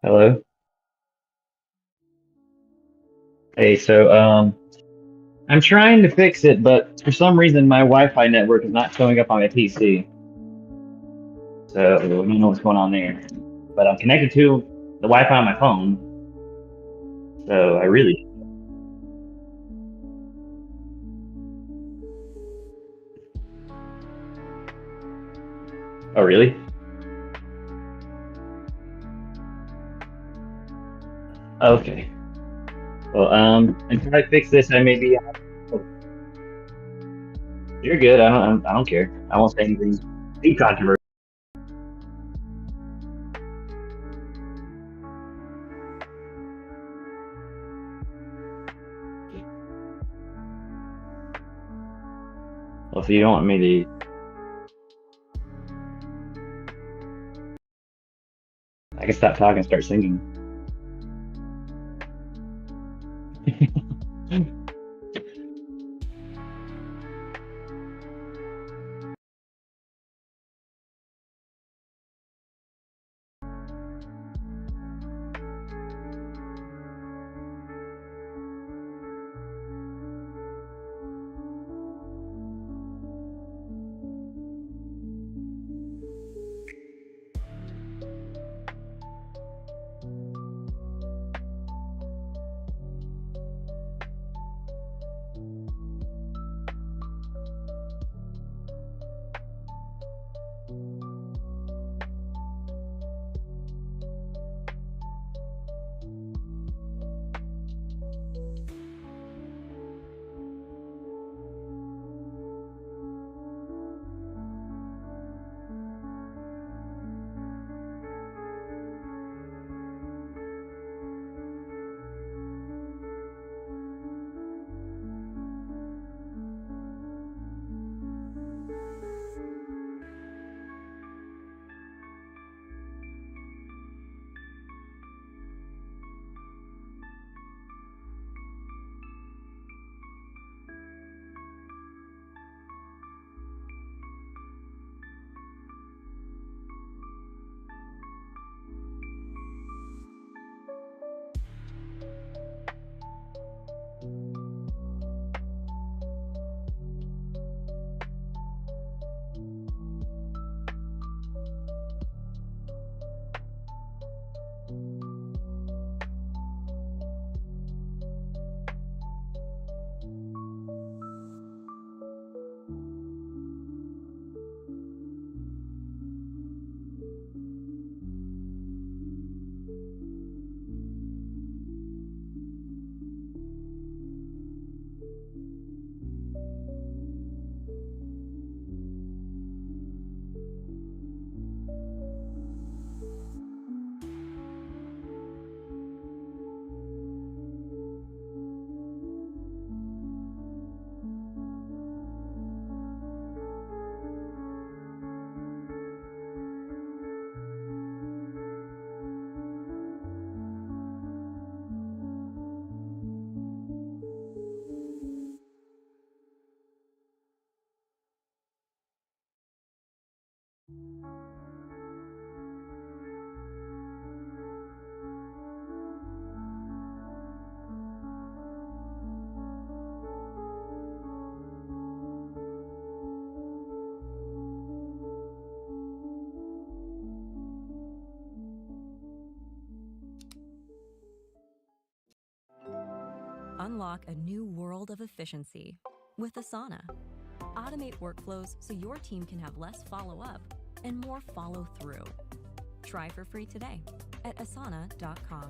Hello. Hey, I'm trying to fix it, but for some reason my Wi-Fi network is not showing up on my PC. So I don't know what's going on there. But I'm connected to the Wi-Fi on my phone, so I really. Oh, really? Okay. Well, until I fix this, I may be. Oh, you're good. I don't care. I won't say anything too controversial. Well, if you don't want me I can stop talking and start singing. Unlock a new world of efficiency with Asana. Automate workflows so your team can have less follow-up and more follow-through. Try for free today at asana.com.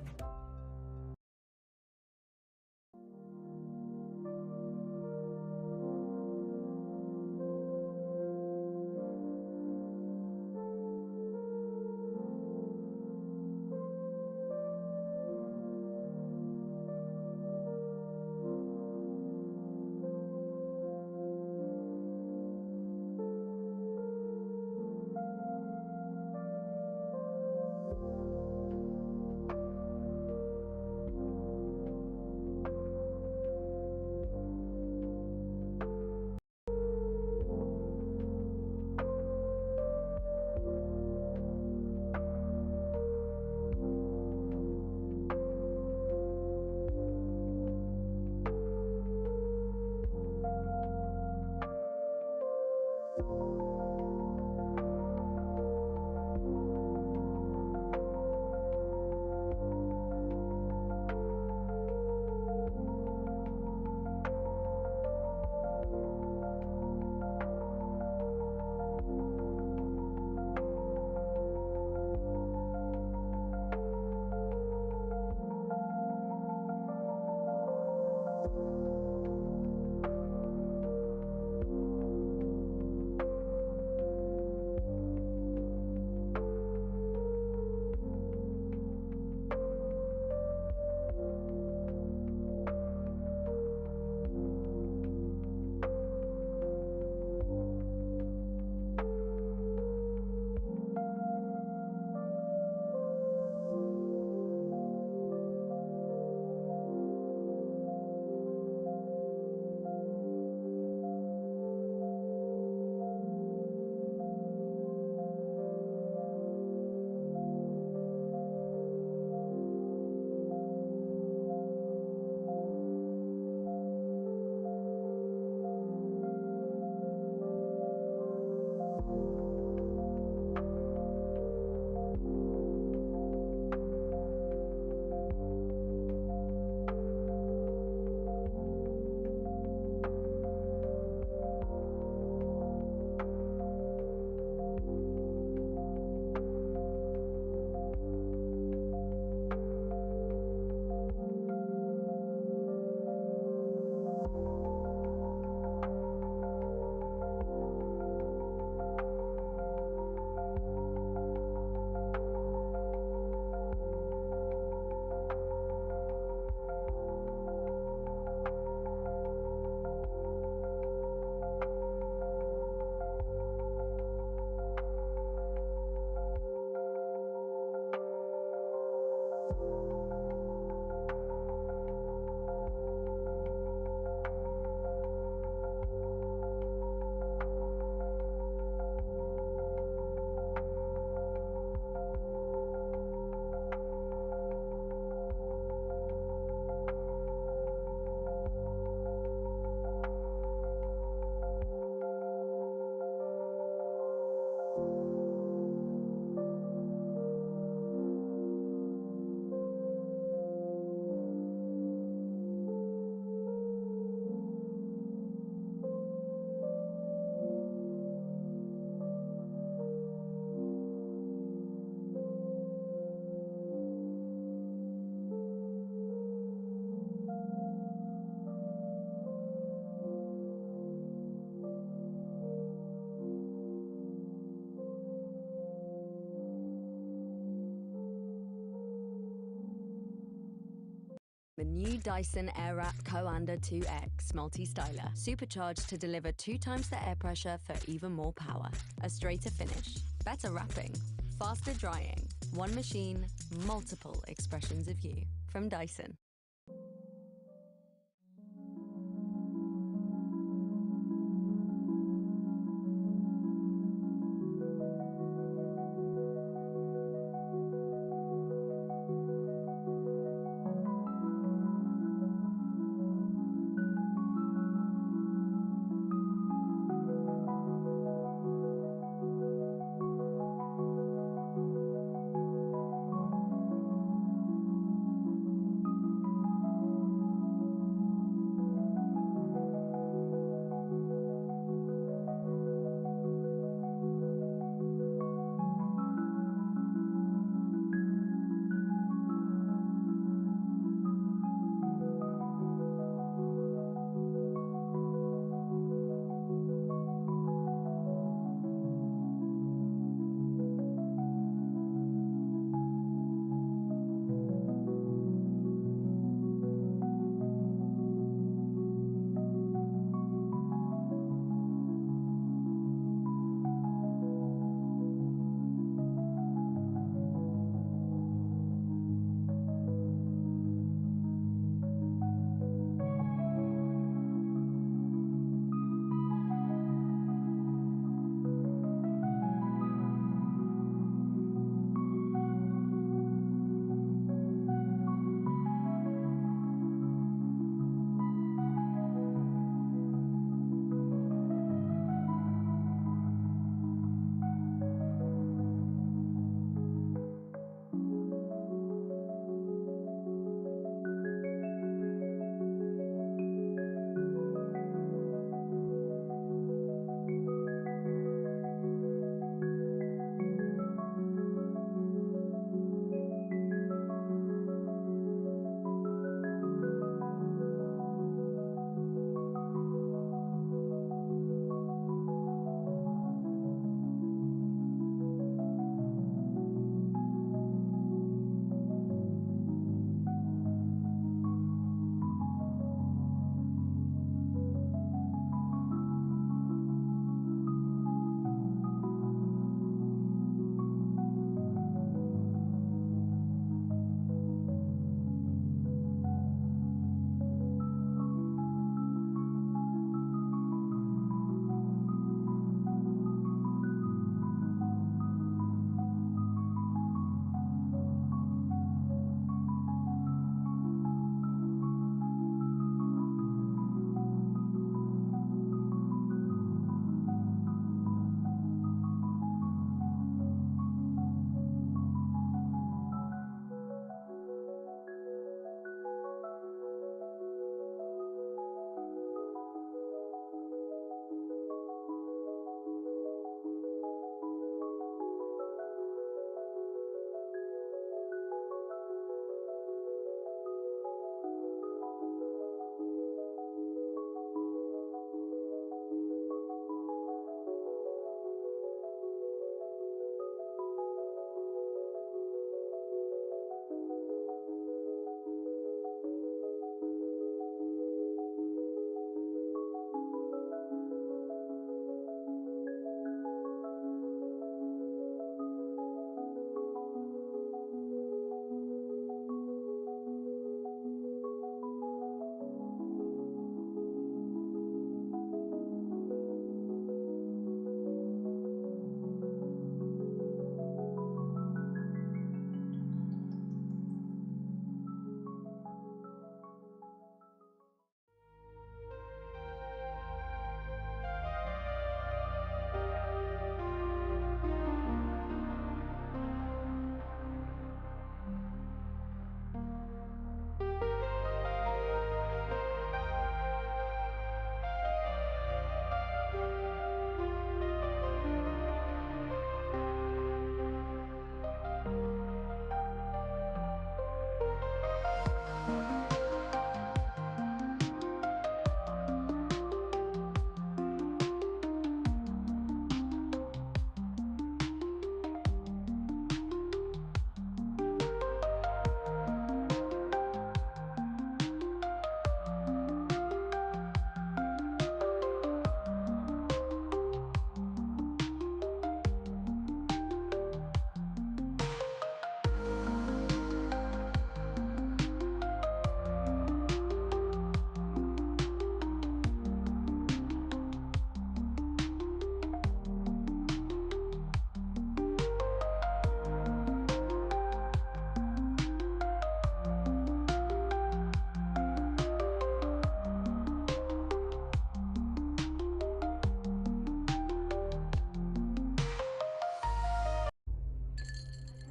new Dyson Airwrap Co-Anda 2X multi-styler, supercharged to deliver 2 times the air pressure for even more power. A straighter finish, better wrapping, faster drying. One machine, multiple expressions of you. From Dyson.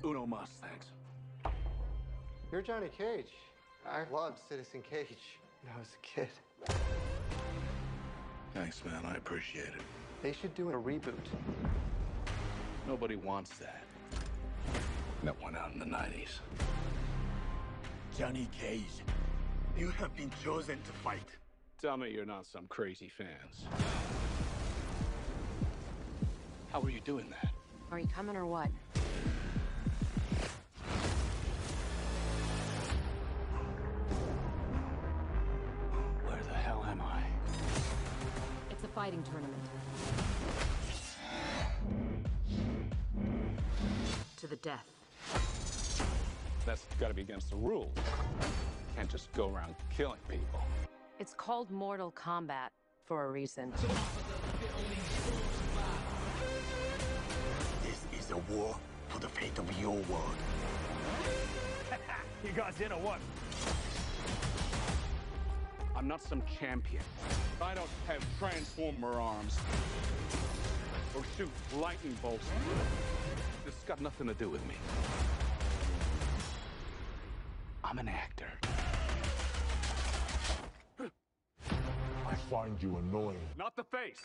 Uno mas, thanks. You're Johnny Cage. I loved Citizen Cage when I was a kid. Thanks, man. I appreciate it. They should do a reboot. Nobody wants that. That went out in the 90s. Johnny Cage, you have been chosen to fight. Tell me you're not some crazy fans. How are you doing that? Are you coming or what? Where the hell am I? It's a fighting tournament. To the death. That's gotta be against the rules. Can't just go around killing people. It's called Mortal Kombat for a reason. This is a war for the fate of your world. You guys in or what? I'm not some champion. I don't have transformer arms. Or shoot lightning bolts. This has got nothing to do with me. I'm an actor. I find you annoying. Not the face.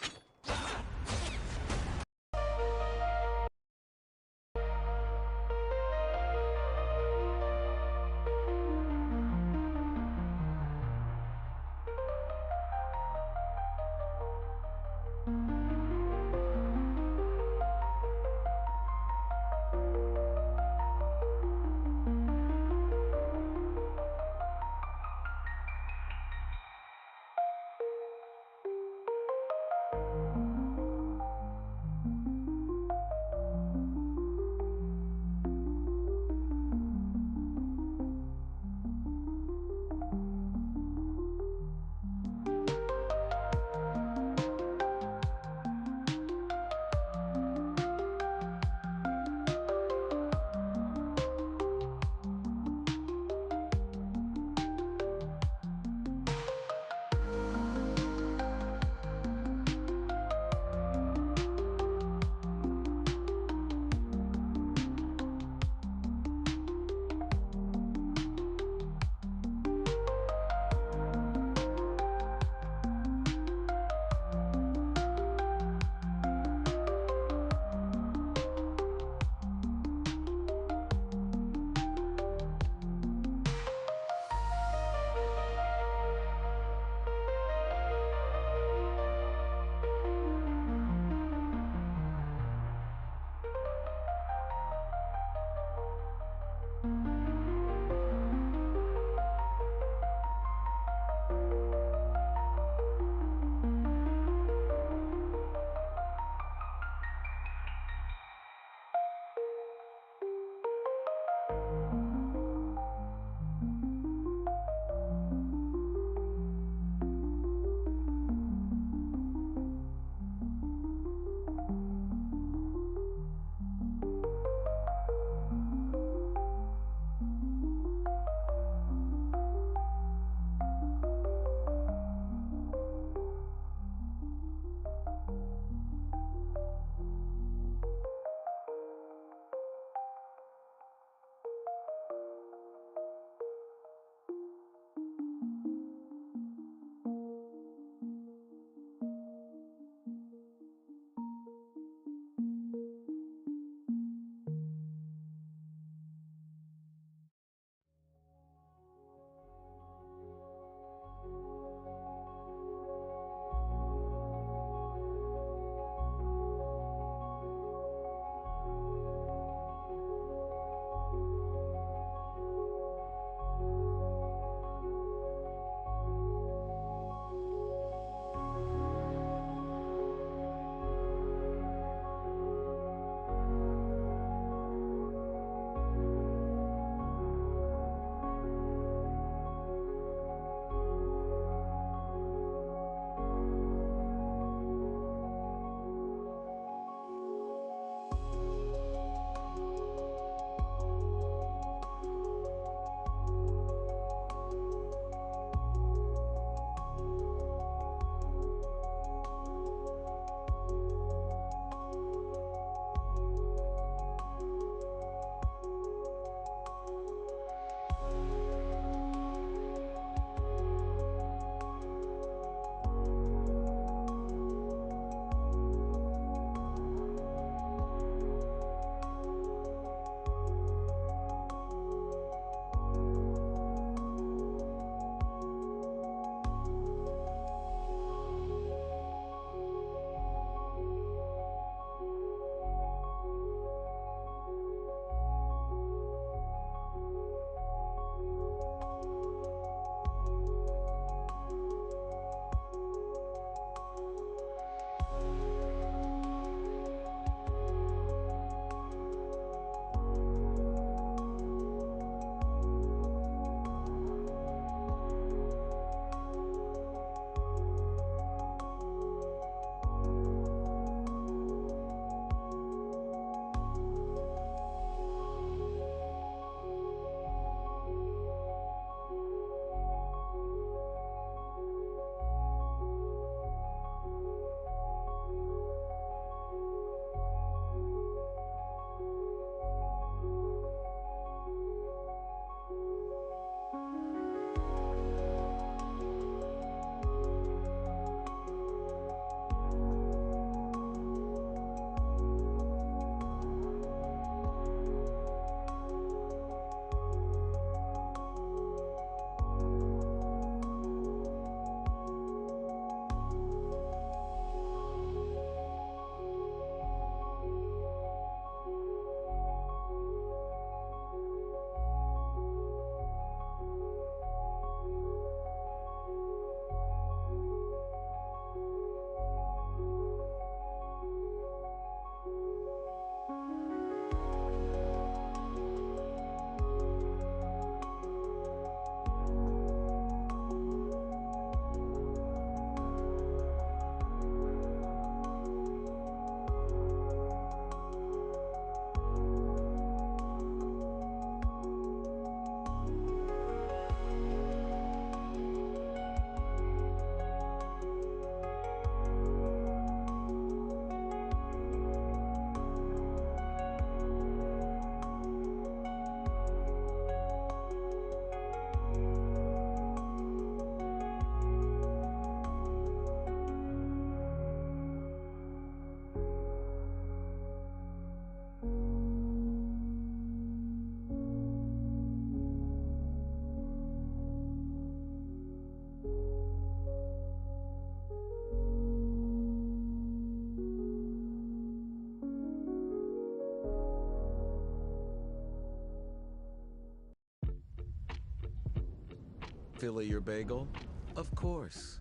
Fill your bagel? Of course.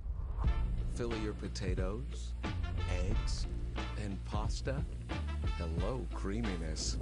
Fill your potatoes, eggs, and pasta? Hello, creaminess.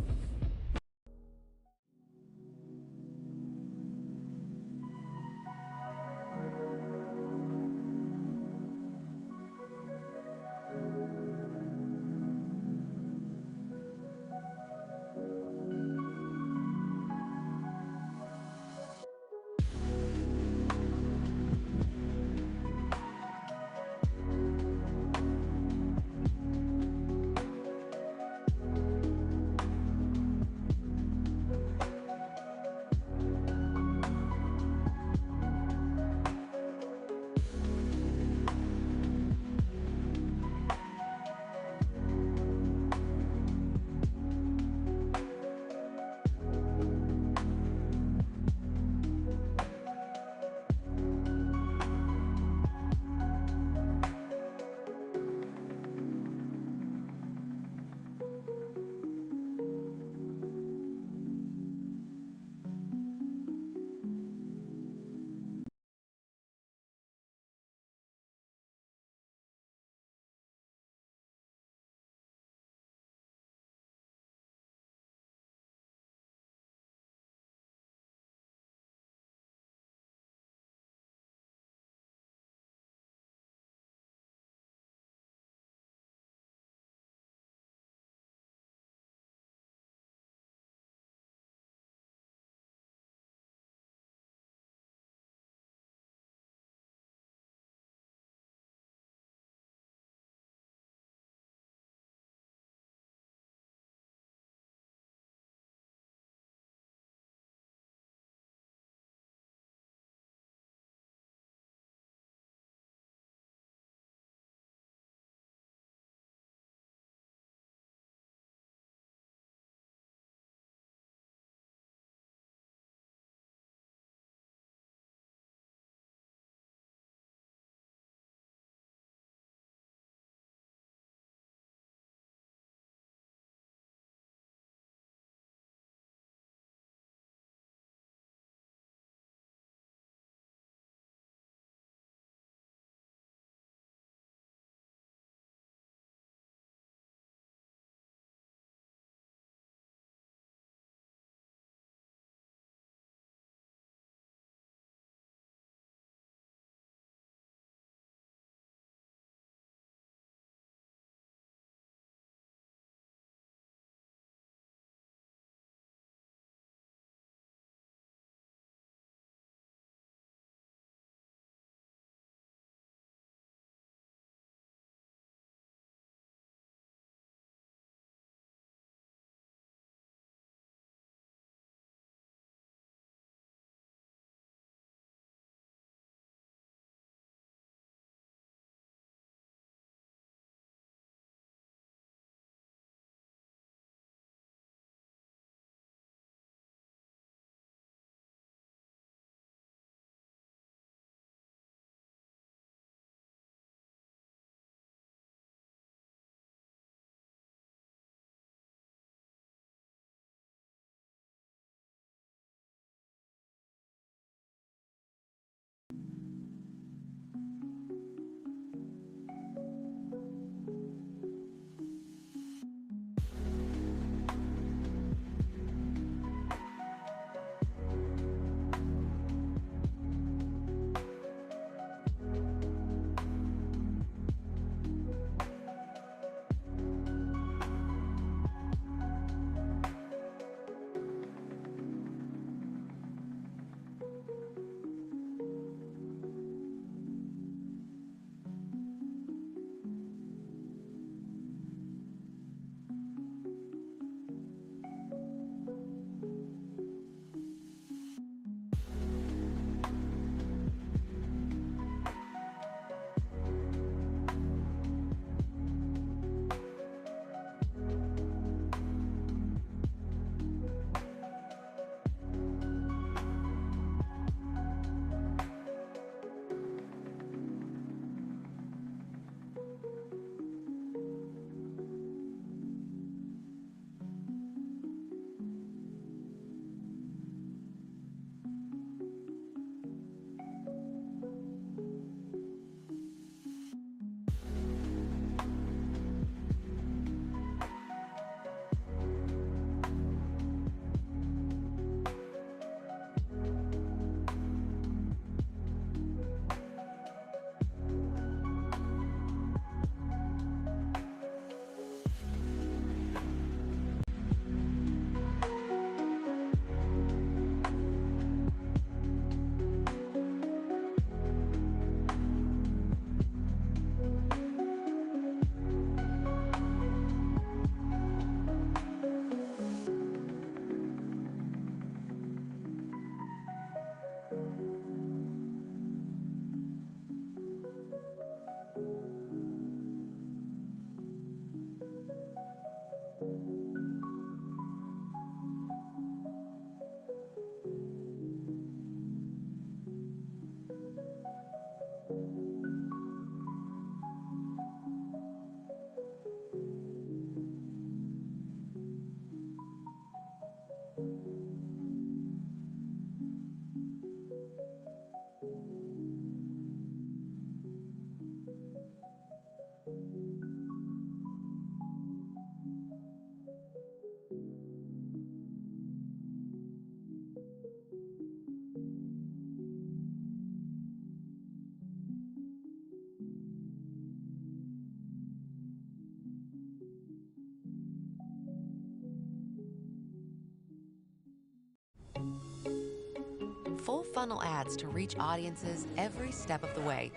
Full funnel ads to reach audiences every step of the way.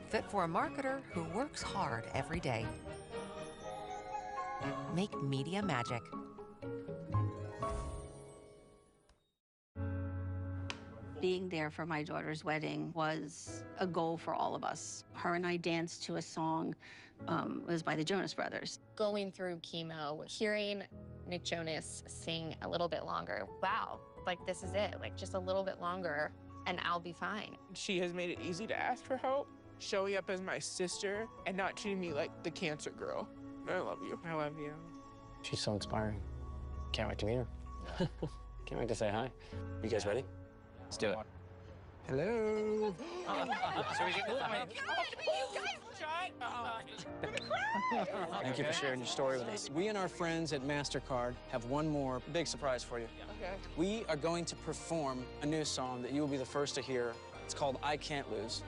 Fit for a marketer who works hard every day. Make media magic. Being there for my daughter's wedding was a goal for all of us. Her and I danced to a song, was by the Jonas Brothers. Going through chemo, hearing Nick Jonas sing a little bit longer, wow, like this is it, like just a little bit longer and I'll be fine. She has made it easy to ask for help, showing up as my sister and not treating me like the cancer girl. I love you. I love you. She's so inspiring. Can't wait to meet her. Can't wait to say hi. You guys ready? Let's do it. Hello. Thank you for sharing your story with us. We and our friends at MasterCard have one more big surprise for you. Okay. We are going to perform a new song that you will be the first to hear. It's called I Can't Lose.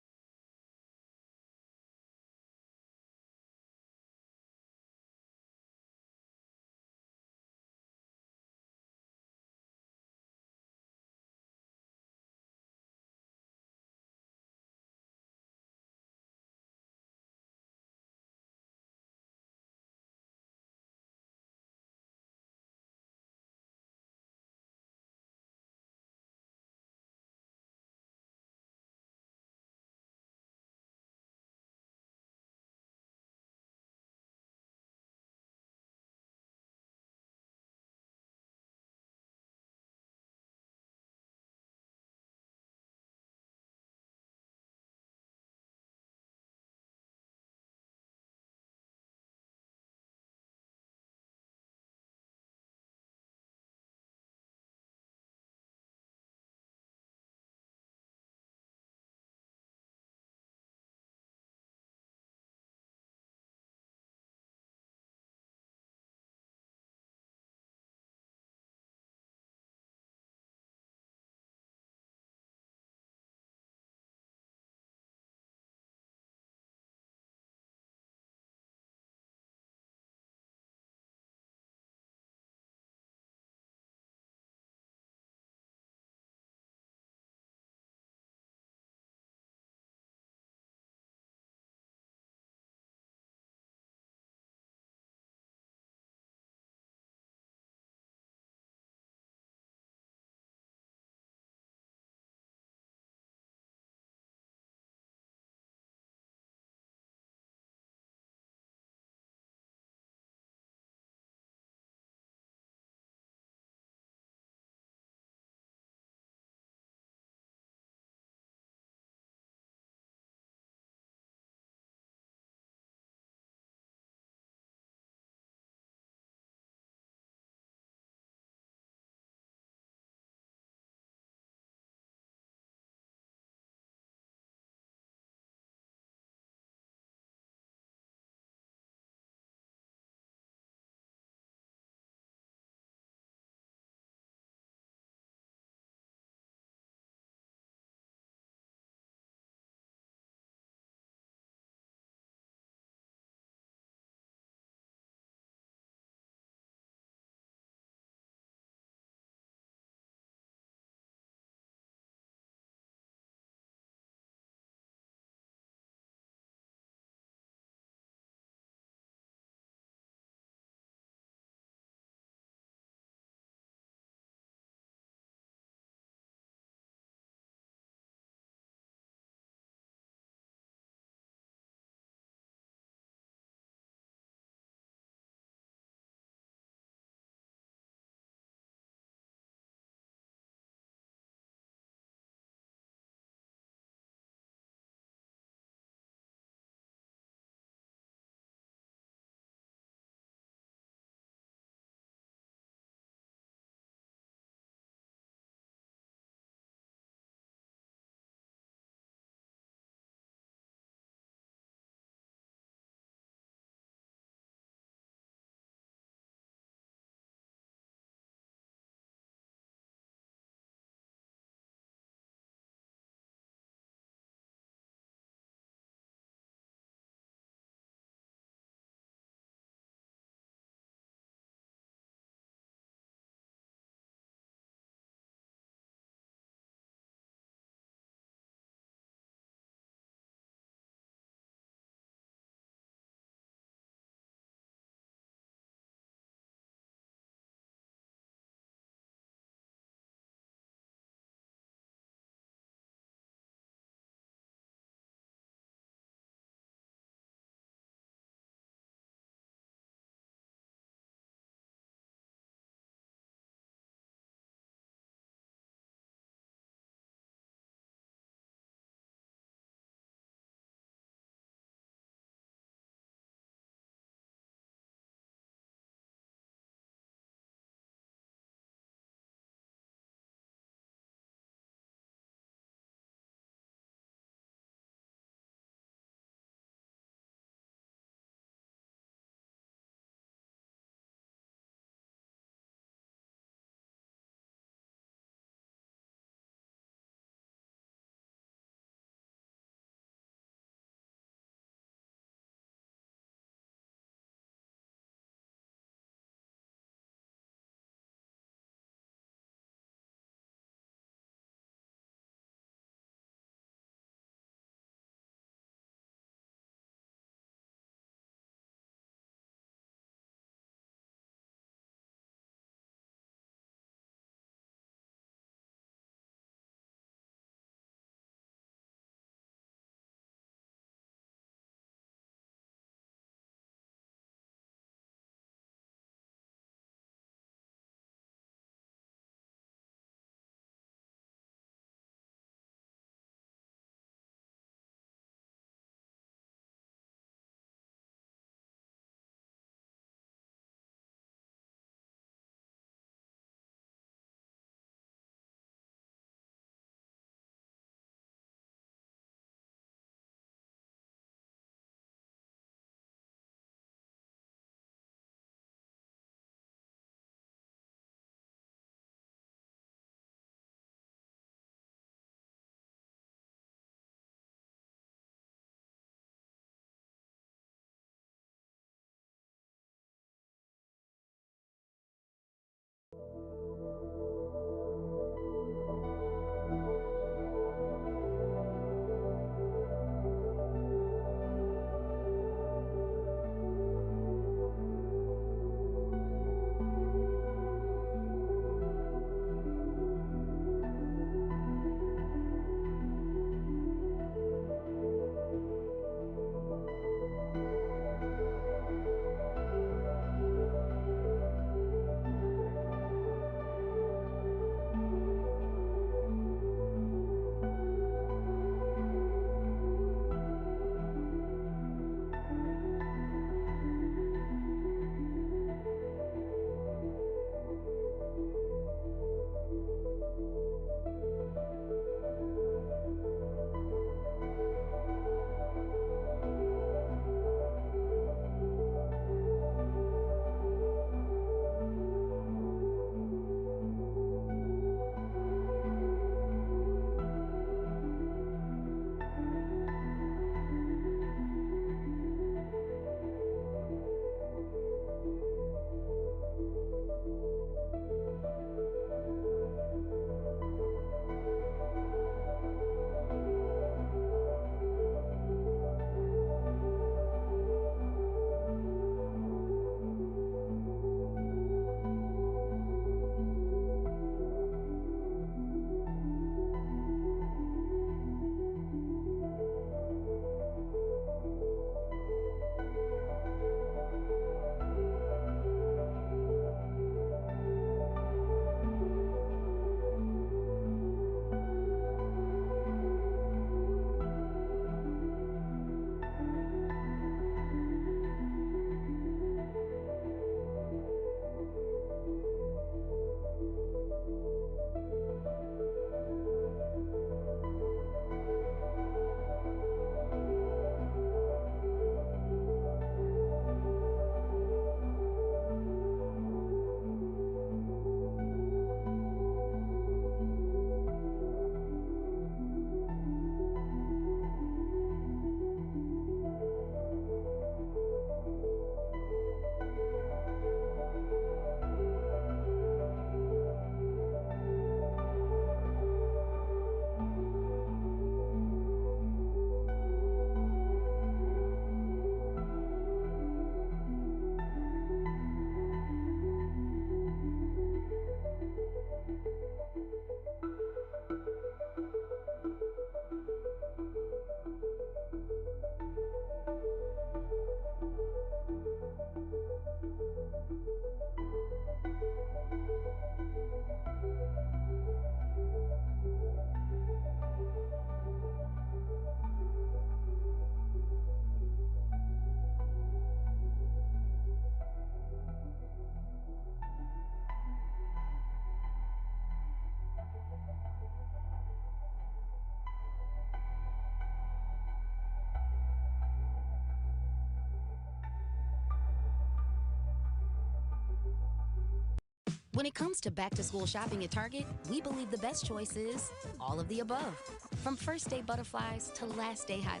When it comes to back-to-school shopping at Target, we believe the best choice is all of the above. From first-day butterflies to last-day high.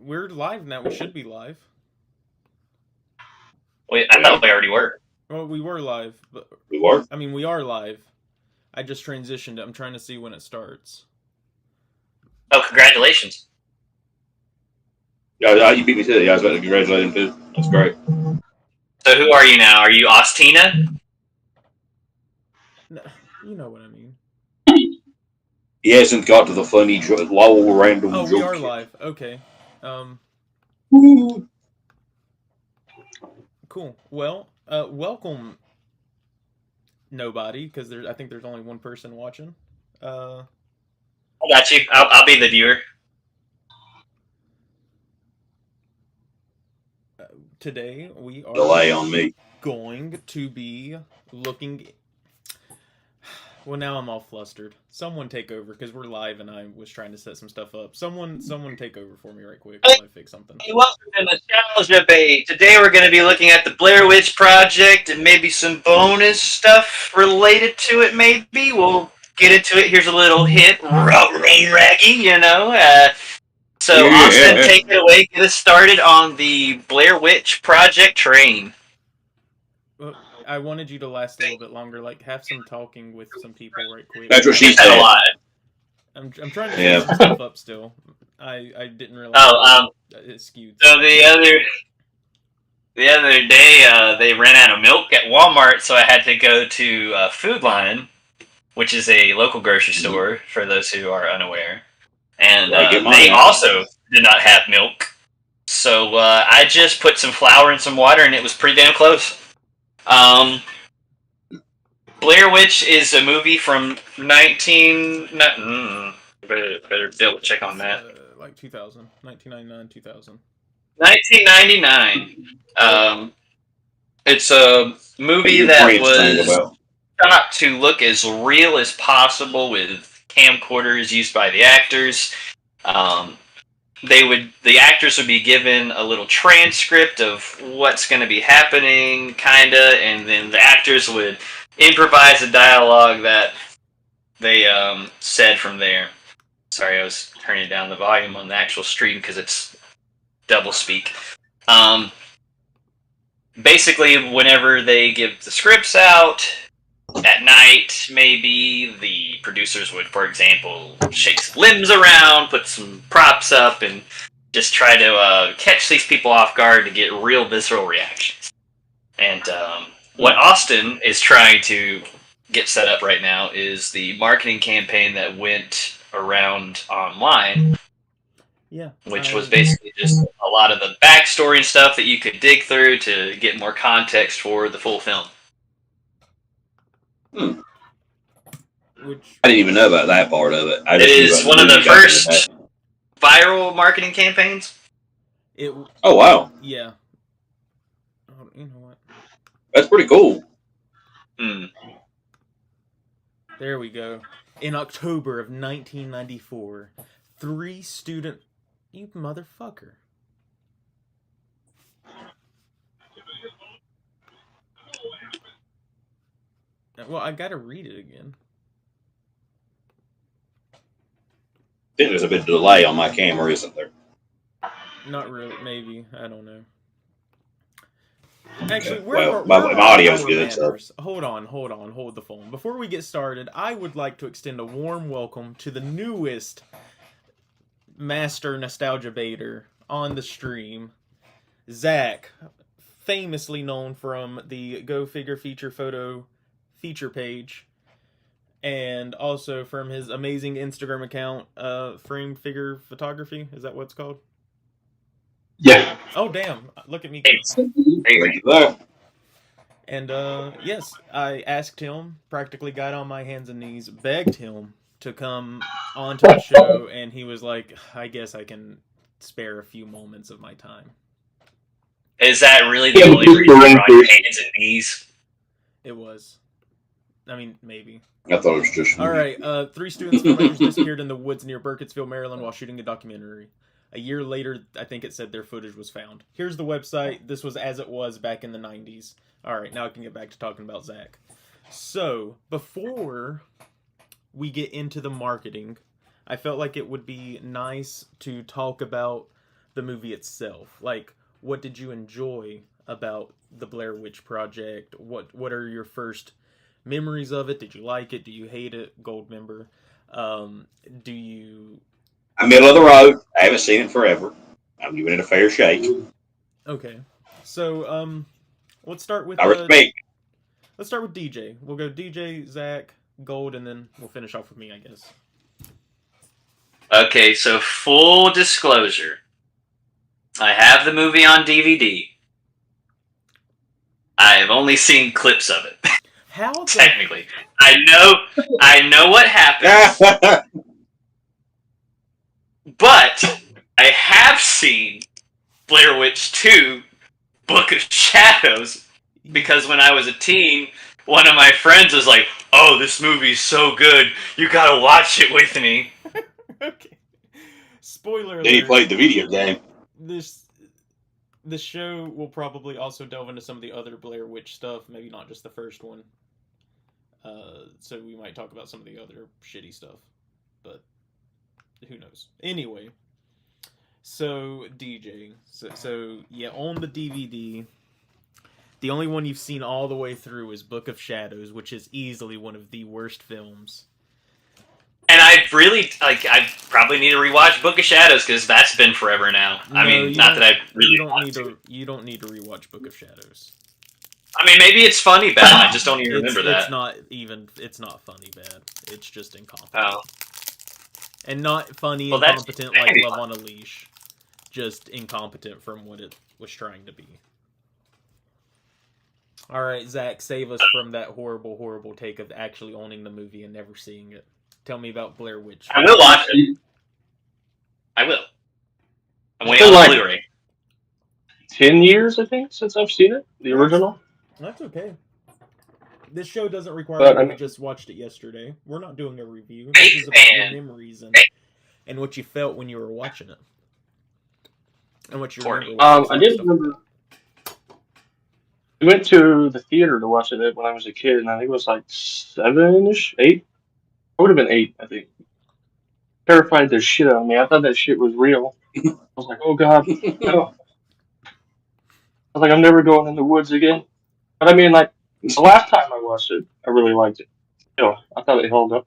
We're live now. We should be live. Wait, I thought we already were. Well, we were live. But, we were? I mean, we are live. I just transitioned it. I'm trying to see when it starts. Oh, congratulations. Yeah, you beat me to it. Yeah, I was about to congratulate him too. That's great. So who are you now? Are you Ostina? No, you know what I mean. He hasn't got to the funny lol random joke. Oh, we are yet. live. Okay. Cool. Well, welcome, nobody, because I think there's only one person watching. I got you. I'll be the viewer. Today we are delay on me. Going to be looking. Well, now I'm all flustered. Someone take over because we're live and I was trying to set some stuff up. Someone take over for me right quick while I fix something. Hey, welcome to Nostalgiabate. Today we're going to be looking at the Blair Witch Project and maybe some bonus stuff related to it. Maybe we'll get into it. Here's a little hint, raggy, you know. So Yeah. Austin, take it away. Get us started on the Blair Witch Project train. Well, I wanted you to last a little bit longer. Like, have some talking with some people right quick. That's what she said. A lot. I'm trying to fix some stuff up still. I didn't realize. It skewed. So the other day, they ran out of milk at Walmart, so I had to go to Food Line, which is a local grocery store for those who are unaware, and they also did not have milk. So I just put some flour in some water, and it was pretty damn close. Blair Witch is a movie from better double check on that. Like 2000, 1999, 2000. 1999. It's a movie that was shot to look as real as possible with camcorders used by the actors. The actors would be given a little transcript of what's going to be happening, kinda, and then the actors would improvise a dialogue that they said from there. Sorry, I was turning down the volume on the actual stream because it's double speak. Basically, whenever they give the scripts out at night, maybe the producers would, for example, shake some limbs around, put some props up, and just try to catch these people off guard to get real visceral reactions. And what Austin is trying to get set up right now is the marketing campaign that went around online. Yeah. Which was basically just a lot of the backstory and stuff that you could dig through to get more context for the full film. I didn't even know about that part of it. It is one of the first viral marketing campaigns. Oh, wow. Yeah. Oh, you know what? That's pretty cool. There we go. In October of 1994, 3 student... You motherfucker. Well, I gotta read it again. I think there's a bit of delay on my camera, isn't there? Not really. Maybe. I don't know. Actually, my audio's good. So. Hold the phone. Before we get started, I would like to extend a warm welcome to the newest master Nostalgiabater on the stream, Zach, famously known from the Go Figure feature photo feature page, and also from his amazing Instagram account, Framed Figure Photography. Is that what it's called? Yeah. Oh, damn. Look at me. And, yes, I asked him, practically got on my hands and knees, begged him to come onto the show, and he was like, I guess I can spare a few moments of my time. Is that really the only reason you're on your hands and knees? It was. I mean, maybe. I thought it was just... Alright, 3 students filmmakers disappeared in the woods near Burkittsville, Maryland while shooting a documentary. A year later, I think it said their footage was found. Here's the website. This was as it was back in the 90s. Alright, now I can get back to talking about Zach. So, before we get into the marketing, I felt like it would be nice to talk about the movie itself. Like, what did you enjoy about the Blair Witch Project? What are your first memories of it? Did you like it? Do you hate it? Gold member. Do you... I'm middle of the road. I haven't seen it forever. I'm giving it a fair shake. Okay. So, let's start with... I respect. Let's start with DJ. We'll go DJ, Zach, Gold, and then we'll finish off with me, I guess. Okay, so full disclosure. I have the movie on DVD. I have only seen clips of it. How? Technically. I know what happens. But I have seen Blair Witch 2, Book of Shadows, because when I was a teen, one of my friends was like, "Oh, this movie's so good, you gotta watch it with me." Okay. Spoiler alert. Then he played the video game. This show will probably also delve into some of the other Blair Witch stuff, maybe not just the first one. So we might talk about some of the other shitty stuff, but who knows. Anyway, so DJ, so yeah, on the DVD, the only one you've seen all the way through is Book of Shadows, which is easily one of the worst films. And I probably need to rewatch Book of Shadows because that's been forever now. You don't need to rewatch Book of Shadows. I mean, maybe it's funny bad. I just don't even remember that. It's not funny bad. It's just incompetent. Oh. And not funny incompetent like Love on a Leash. Just incompetent from what it was trying to be. Alright, Zach, save us from that horrible, horrible take of actually owning the movie and never seeing it. Tell me about Blair Witch. I will watch it. I will. I'm waiting on Blu-ray. 10 years, I think, since I've seen it. The original. That's okay. This show doesn't require you to just watched it yesterday. We're not doing a review. This is about your memories and what you felt when you were watching it. And what you remember. I did remember. We went to the theater to watch it when I was a kid, and I think it was like 7-ish, 8. I would have been 8, I think. Terrified the shit out of me. I thought that shit was real. I was like, oh god, no. I was like, I'm never going in the woods again. But I mean, like, the last time I watched it, I really liked it. You know, I thought it held up.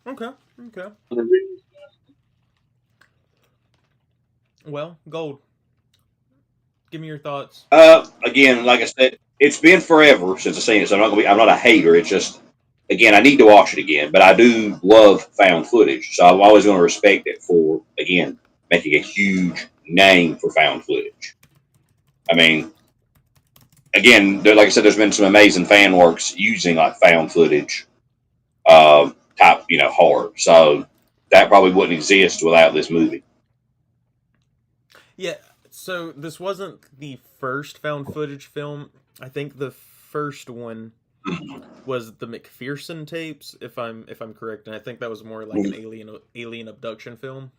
Okay. Well, Gold. Give me your thoughts. Again, like I said, it's been forever since I've seen it, so I'm not a hater. It's just, again, I need to watch it again. But I do love found footage, so I'm always going to respect it for, again, making a huge name for found footage. I mean, again, like I said, there's been some amazing fan works using like found footage type, horror. So that probably wouldn't exist without this movie. Yeah. So this wasn't the first found footage film. I think the first one was the McPherson tapes, if I'm correct, and I think that was more like an alien abduction film.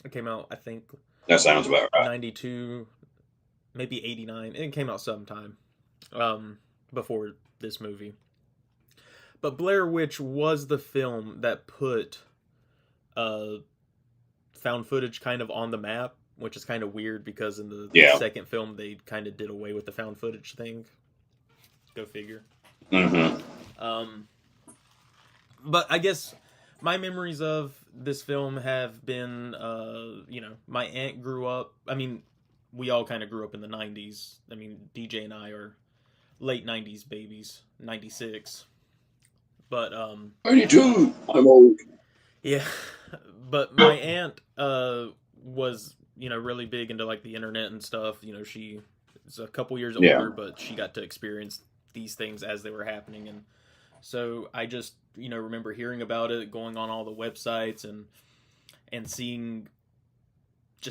It came out, I think. That sounds about right. 92, maybe 89. It came out sometime before this movie. But Blair Witch was the film that put found footage kind of on the map, which is kind of weird because in the second film they kind of did away with the found footage thing. Go figure. Mm-hmm. But I guess my memories of this film have been, my aunt grew up. I mean, we all kind of grew up in the 90s. I mean, DJ and I are late 90s babies, 96. But 92. I'm old. Yeah, but my aunt was really big into like the internet and stuff. She is a couple years older, but she got to experience these things as they were happening, and so I just remember hearing about it, going on all the websites and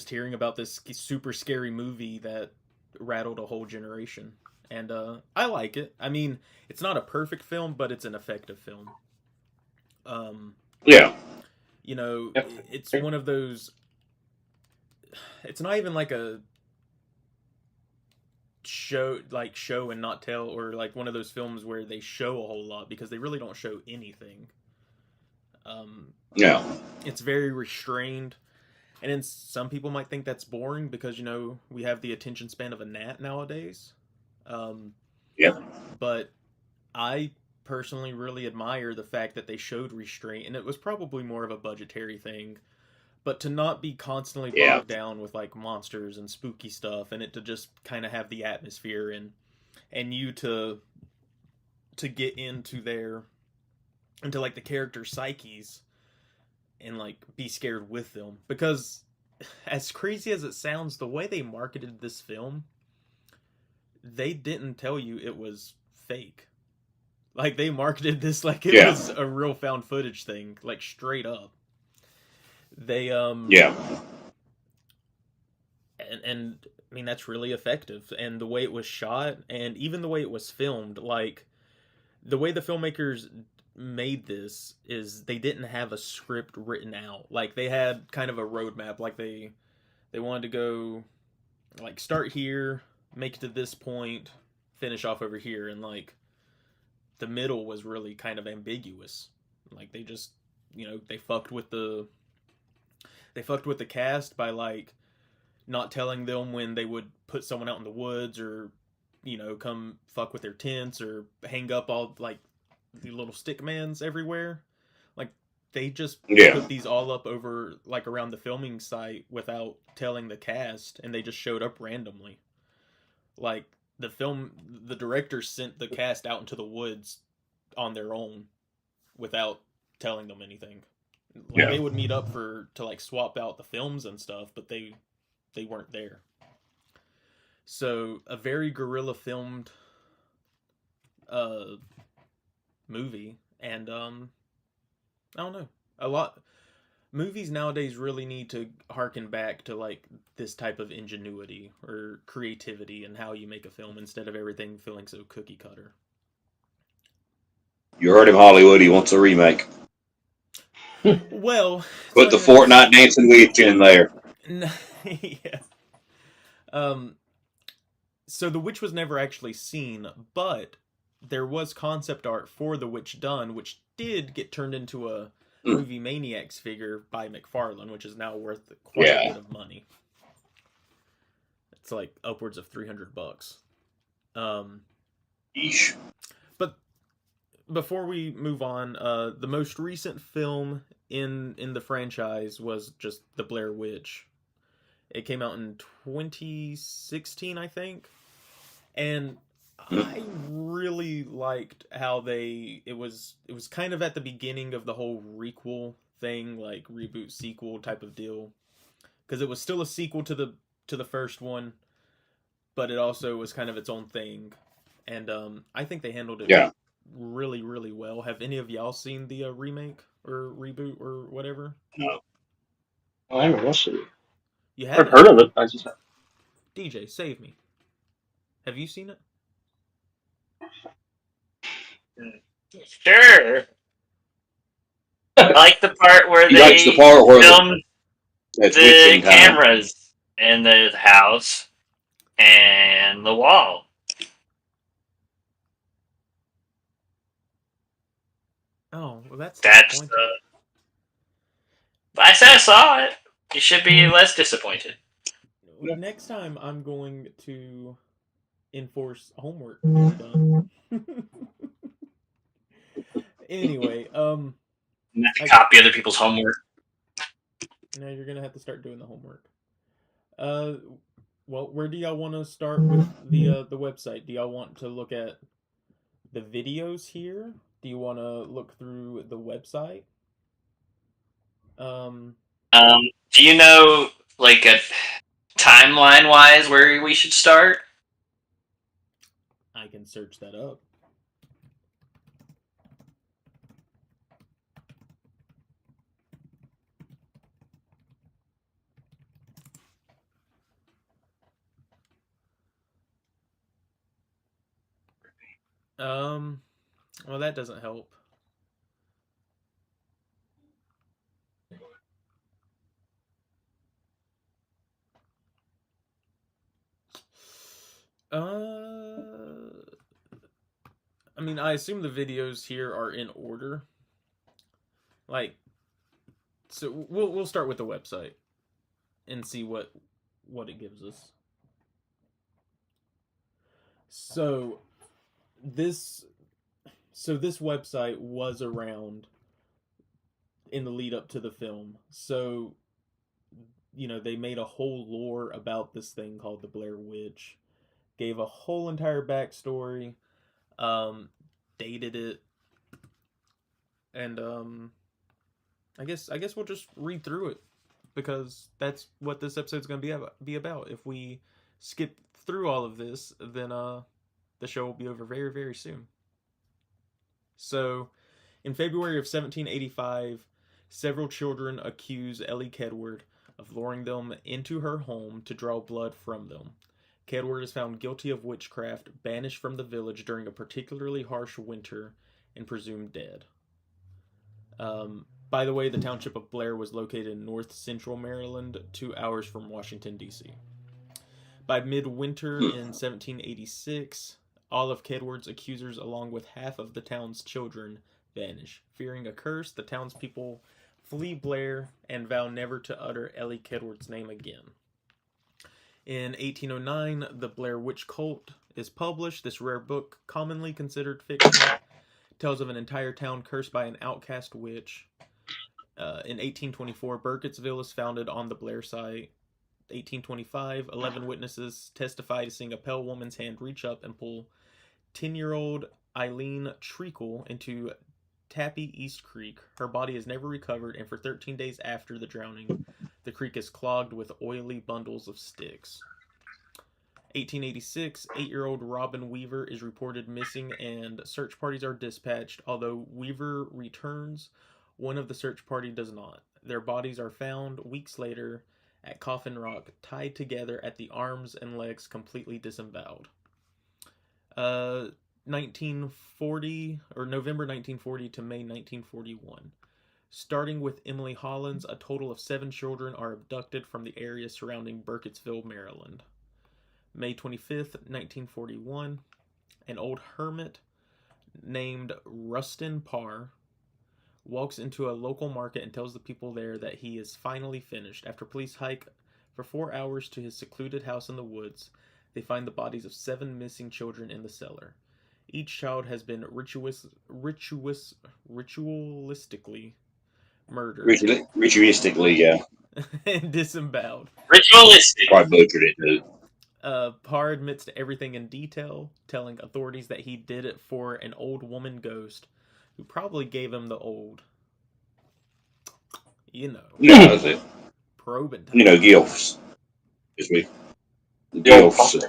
hearing about this super scary movie that rattled a whole generation. And I like it. I mean, it's not a perfect film, but it's an effective film. It's one of those. It's not even like a show and not tell, or like one of those films where they show a whole lot, because they really don't show anything. Yeah. It's very restrained. And then some people might think that's boring because, you know, we have the attention span of a gnat nowadays. Yeah. But I personally really admire the fact that they showed restraint, and it was probably more of a budgetary thing. But to not be constantly bogged down with like monsters and spooky stuff, and it to just kind of have the atmosphere and you to get into like the character psyches and like be scared with them, because as crazy as it sounds, the way they marketed this film, they didn't tell you it was fake. Like they marketed this like it was a real found footage thing, like straight up. They and I mean that's really effective, and the way it was shot and even the way it was filmed, like the way the filmmakers made this is they didn't have a script written out. Like they had kind of a roadmap. Like they wanted to go like start here, make it to this point, finish off over here, and like the middle was really kind of ambiguous. Like they just, you know, they fucked with the cast by like not telling them when they would put someone out in the woods, or you know, come fuck with their tents, or hang up all like the little stick mans everywhere. Like they just put these all up over like around the filming site without telling the cast, and they just showed up randomly. Like the director sent the cast out into the woods on their own without telling them anything. Like they would meet up to like swap out the films and stuff, but they weren't there. So a very guerrilla filmed movie, and I don't know, a lot movies nowadays really need to harken back to like this type of ingenuity or creativity and how you make a film, instead of everything feeling so cookie cutter. You heard him, Hollywood. He wants a remake. Well, put the Fortnite dancing witch in there. Yeah. So the witch was never actually seen, but there was concept art for the witch done, which did get turned into a Movie Maniacs figure by McFarlane, which is now worth quite a bit of money. It's like upwards of $300. Yeesh. But before we move on, the most recent film in the franchise was just The Blair Witch. It came out in 2016, I think. And I really liked how it was kind of at the beginning of the whole requel thing, like reboot sequel type of deal, because it was still a sequel to the first one, but it also was kind of its own thing. And I think they handled it really, really well. Have any of y'all seen the remake or reboot or whatever? No. I haven't watched it. You I've haven't? heard of it. I just have. DJ, save me. Have you seen it? Sure. I like the part where He they likes the part where filmed that's the witching time. cameras in the house and the wall. Oh, well, that's I said I saw it. You should be less disappointed. Next time I'm going to enforce homework done. Anyway, Not to copy other people's homework. Now you're gonna have to start doing the homework. Well, where do y'all want to start with the website? Do y'all want to look at the videos here? Do you want to look through the website? Do you know, like, a timeline-wise where we should start? I can search that up. Well, that doesn't help. I mean, I assume the videos here are in order. Like, So we'll start with the website and see what it gives us. So this website was around in the lead up to the film. So, you know, they made a whole lore about this thing called the Blair Witch, gave a whole entire backstory, dated it, and I guess we'll just read through it because that's what this episode's going to be about. If we skip through all of this, then the show will be over very, very soon. So, in February of 1785, several children accuse Ellie Kedward of luring them into her home to draw blood from them. Kedward is found guilty of witchcraft, banished from the village during a particularly harsh winter, and presumed dead. By the way, the township of Blair was located in north-central Maryland, 2 hours from Washington, D.C. By midwinter in 1786, all of Kedward's accusers, along with half of the town's children, vanish. Fearing a curse, the townspeople flee Blair and vow never to utter Ellie Kedward's name again. In 1809, The Blair Witch Cult is published. This rare book, commonly considered fiction, tells of an entire town cursed by an outcast witch. In 1824, Burkittsville is founded on the Blair site. 1825, 11 witnesses testify to seeing a pale woman's hand reach up and pull 10-year-old Eileen Treacle into Tappy East Creek. Her body is never recovered, and for 13 days after the drowning, the creek is clogged with oily bundles of sticks. 1886, 8-year-old Robin Weaver is reported missing and search parties are dispatched. Although Weaver returns, one of the search party does not. Their bodies are found weeks later at Coffin Rock, tied together at the arms and legs, completely disemboweled. 1940, or November 1940 to May 1941. Starting with Emily Hollins, a total of 7 children are abducted from the area surrounding Burkittsville, Maryland. May 25th, 1941, an old hermit named Rustin Parr walks into a local market and tells the people there that he is finally finished. After police hike for 4 hours to his secluded house in the woods, they find the bodies of 7 missing children in the cellar. Each child has been ritualistically murdered. Ritualistically, yeah. And disemboweled. Ritualistic. Probably butchered it, too. Parr admits to everything in detail, telling authorities that he did it for an old woman ghost who probably gave him the old, Yeah, that's it. probing time. Gilfs. Gilfs.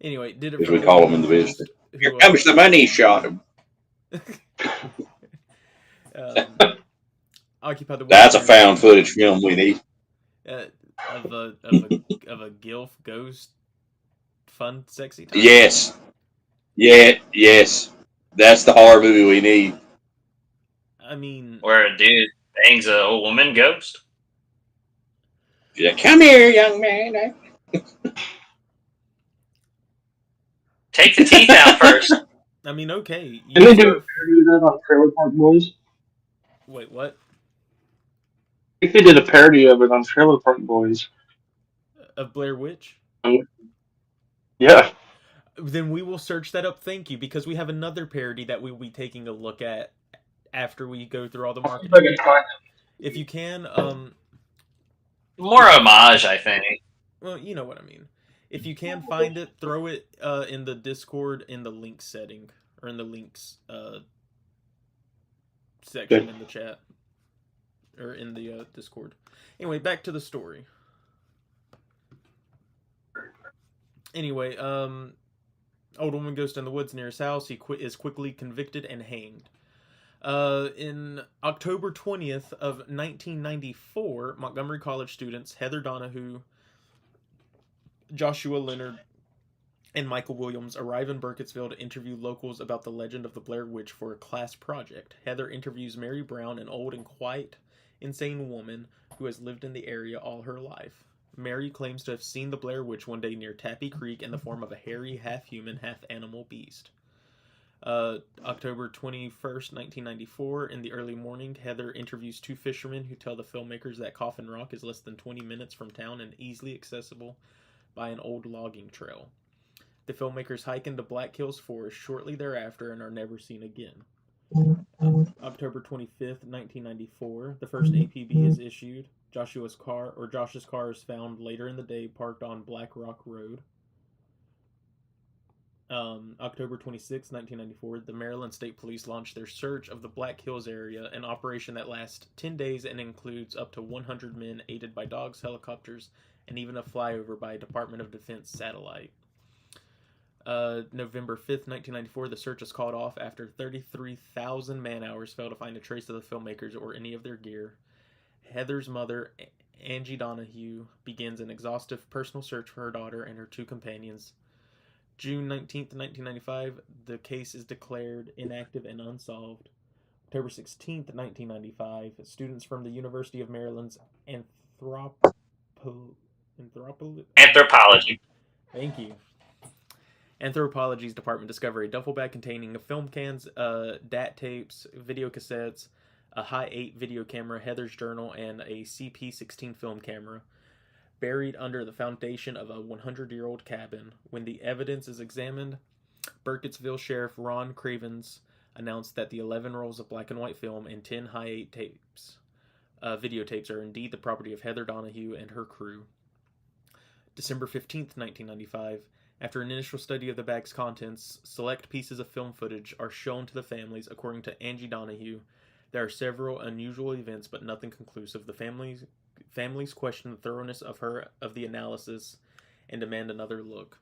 Anyway, did it as for we call them in the business. Here comes the money shot. Occupied the That's a found footage film we need. Of a gilf ghost fun sexy time. Yes. Yes. That's the horror movie we need. I mean, where a dude bangs a old woman ghost. Yeah, come here, young man. Take the teeth out first. I mean, okay. Didn't they do a parody of that on Trailer Park Boys? Wait, what? I think they did a parody of it on Trailer Park Boys. Of Blair Witch? Yeah. Then we will search that up, thank you, because we have another parody that we will be taking a look at after we go through all the marketing. If you can, more homage, I think. Well, you know what I mean. If you can find it, throw it in the Discord in the links setting, or in the links section in the chat, or in the Discord. Anyway, back to the story. Anyway, old woman ghost in the woods near his house. He is quickly convicted and hanged. In October 20th of 1994, Montgomery College students Heather Donahue, Joshua Leonard, and Michael Williams arrive in Burkittsville to interview locals about the legend of the Blair Witch for a class project. Heather interviews Mary Brown, an old and quite insane woman who has lived in the area all her life. Mary claims to have seen the Blair Witch one day near Tappy Creek in the form of a hairy, half-human, half-animal beast. October 21st, 1994, in the early morning, Heather interviews two fishermen who tell the filmmakers that Coffin Rock is less than 20 minutes from town and easily accessible by an old logging trail. The filmmakers hike into Black Hills Forest shortly thereafter and are never seen again. October 25th, 1994, the first APB is issued. Josh's car is found later in the day parked on Black Rock Road. October 26, 1994, the Maryland State Police launched their search of the Black Hills area, an operation that lasts 10 days and includes up to 100 men aided by dogs, helicopters, and even a flyover by a Department of Defense satellite. November 5th, 1994, the search is called off after 33,000 man-hours failed to find a trace of the filmmakers or any of their gear. Heather's mother, Angie Donahue, begins an exhaustive personal search for her daughter and her two companions. June 19th, 1995, the case is declared inactive and unsolved. October 16th, 1995, students from the University of Maryland's Anthropology. Thank you. Anthropology's department discovered a duffel bag containing film cans, DAT tapes, video cassettes, a Hi-8 video camera, Heather's journal, and a CP16 film camera, buried under the foundation of a 100-year-old cabin. When the evidence is examined, Burkittsville Sheriff Ron Cravens announced that the 11 rolls of black and white film and 10 Hi-8 tapes, videotapes, are indeed the property of Heather Donahue and her crew. December 15th, 1995, after an initial study of the bag's contents, select pieces of film footage are shown to the families. According to Angie Donahue, there are several unusual events, but nothing conclusive. The families question the thoroughness of the analysis and demand another look.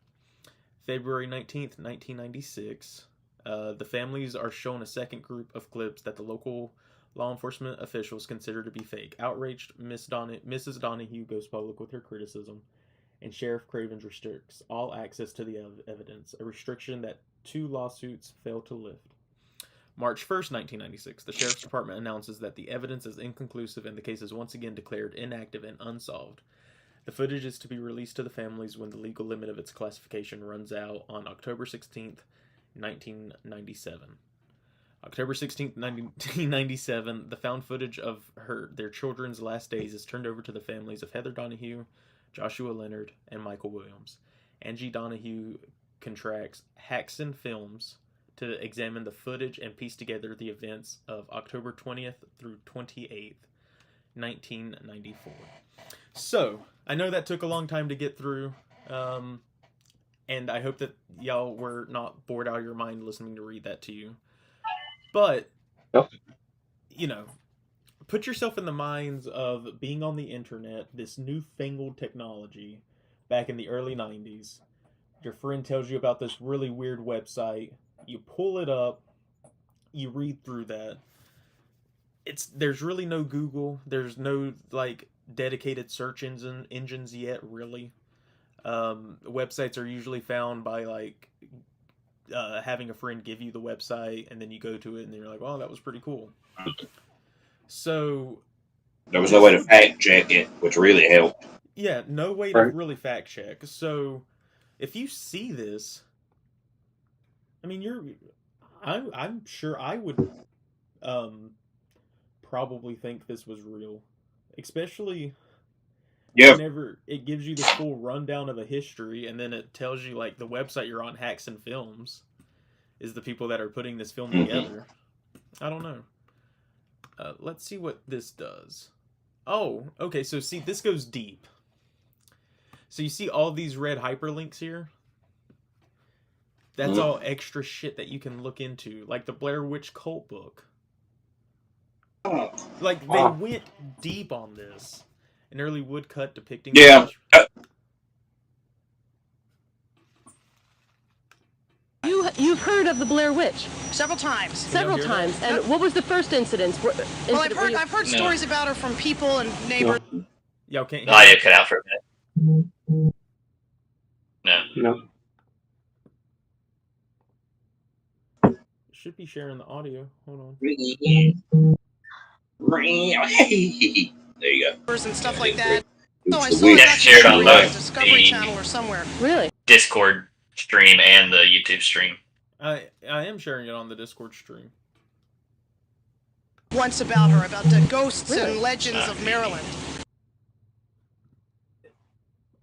February 19th, 1996, the families are shown a second group of clips that the local law enforcement officials consider to be fake. Outraged, Mrs. Donahue goes public with her criticism, and Sheriff Cravens restricts all access to the evidence, a restriction that 2 lawsuits failed to lift. March 1st, 1996, the Sheriff's Department announces that the evidence is inconclusive and the case is once again declared inactive and unsolved. The footage is to be released to the families when the legal limit of its classification runs out on October 16th, 1997. October 16th, 1997, the found footage of their children's last days is turned over to the families of Heather Donahue, Joshua Leonard, and Michael Williams. Angie Donahue contracts Haxon Films to examine the footage and piece together the events of October 20th through 28th, 1994. So, I know that took a long time to get through, and I hope that y'all were not bored out of your mind listening to read that to you. But, you know, put yourself in the minds of being on the internet, this newfangled technology, back in the early 90s. Your friend tells you about this really weird website. You pull it up. You read through that. There's really no Google. There's no, like, dedicated search engines yet, really. Websites are usually found by, like, having a friend give you the website, and then you go to it, and then you're like, oh, that was pretty cool. So there was no way to fact check it, which really helped. Yeah, no way to really fact check. So if you see this, I mean, I'm sure I would probably think this was real, especially whenever it gives you the full rundown of a history, and then it tells you, like, the website you're on, Haxon Films, is the people that are putting this film together. I don't know. Let's see what this does. Oh, okay, so see, this goes deep. So you see all these red hyperlinks here? That's all extra shit that you can look into, like the Blair Witch Cult book. Like, they went deep on this. An early woodcut depicting... Yeah. You've heard of the Blair Witch? Several times. Several times. And what was the first incident? Well, I've heard stories about her from people and neighbors. Yeah, okay. Audio cut out for a minute. No. Should be sharing the audio. Hold on. There you go. And stuff like that. No, I saw that shared on the Discovery Channel or somewhere. Really? Discord stream and the YouTube stream. I am sharing it on the Discord stream. Once about her, about the ghosts and legends of Maryland.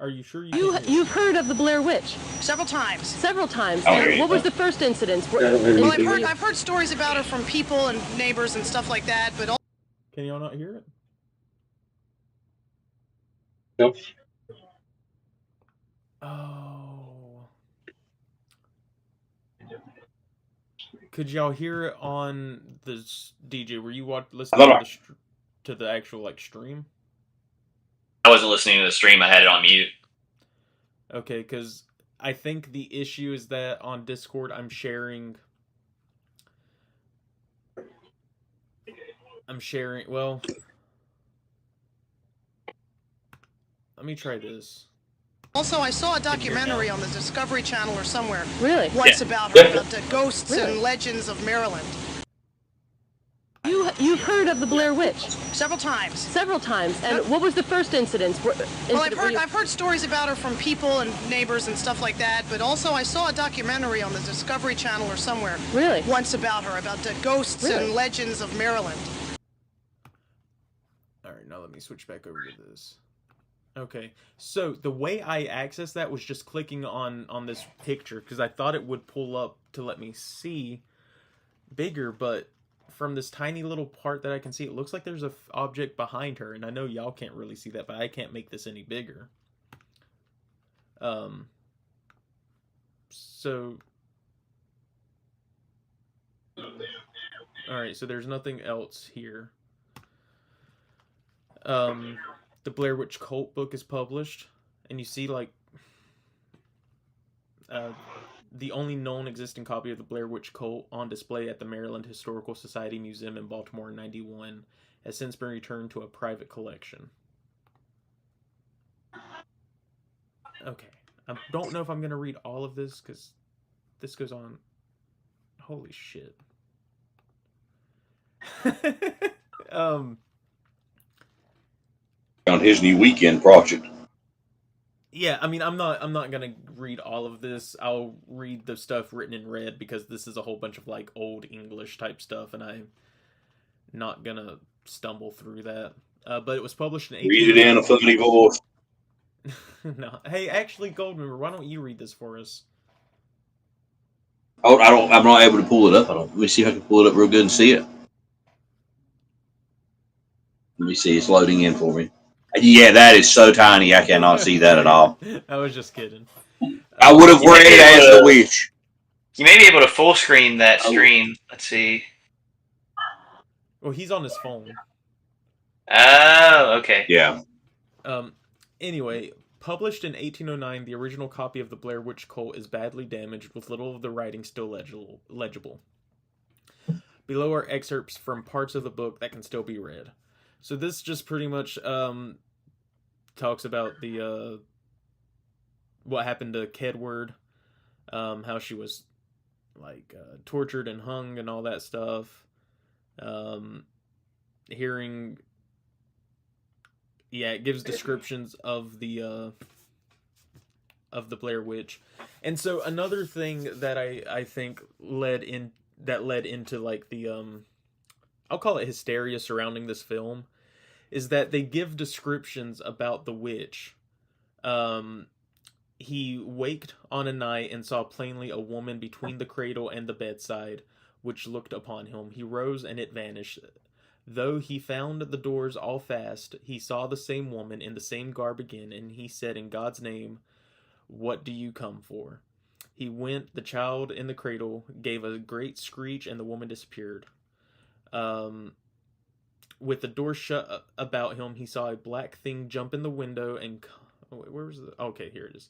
Are you sure You've heard of the Blair Witch? Several times. Several times. Oh, And what was the first incident? Well, I've heard stories about her from people and neighbors and stuff like that, but Can y'all not hear it? Nope. Oh. Could y'all hear it on the DJ? Were you listening to the actual like stream? I wasn't listening to the stream. I had it on mute. Okay, because I think the issue is that on Discord I'm sharing. Well, let me try this. also I saw a documentary on the Discovery Channel or somewhere. Really? Once about her, about the ghosts and legends of Maryland. You've heard of the Blair Witch? Several times. Several times. And what was the first incident? Well, I've heard stories about her from people and neighbors and stuff like that, but also I saw a documentary on the Discovery Channel or somewhere. Really? Once about her, about the ghosts and legends of Maryland. Alright, now let me switch back over to this. Okay, so the way I accessed that was just clicking on this picture, because I thought it would pull up to let me see bigger, but from this tiny little part that I can see, it looks like there's a object behind her, and I know y'all can't really see that, but I can't make this any bigger. So alright, so there's nothing else here. The Blair Witch Cult book is published, and you see like the only known existing copy of the Blair Witch Cult on display at the Maryland Historical Society Museum in Baltimore in '91 has since been returned to a private collection. Okay, I don't know if I'm going to read all of this, because this goes on. Holy shit. On his new weekend project. Yeah, I mean, I'm not gonna read all of this. I'll read the stuff written in red, because this is a whole bunch of like old English type stuff, and I'm not gonna stumble through that. But it was published in 18... Read it in a funny voice. No, hey, actually, Goldmember, why don't you read this for us? Oh, I'm not able to pull it up. Let me see if I can pull it up real good and see it. Let me see. It's loading in for me. Yeah, that is so tiny. I cannot see that at all. I was just kidding. I would have read it as the witch. You may be able to full screen that stream. Let's see. Well, he's on his phone. Oh, okay. Yeah. Anyway, published in 1809, the original copy of the Blair Witch Cult is badly damaged, with little of the writing still legible. Below are excerpts from parts of the book that can still be read. So this just pretty much talks about the what happened to Kedward, how she was like tortured and hung and all that stuff. Hearing, yeah, it gives descriptions of the Blair Witch. And so another thing that I think led into like the I'll call it hysteria surrounding this film, is that they give descriptions about the witch. He waked on a night and saw plainly a woman between the cradle and the bedside, which looked upon him. He rose and it vanished. Though he found the doors all fast, he saw the same woman in the same garb again, and he said, "In God's name, what do you come for?" He went, the child in the cradle gave a great screech, and the woman disappeared. With the door shut about him, he saw a black thing jump in the window and... Where was the... Okay, here it is.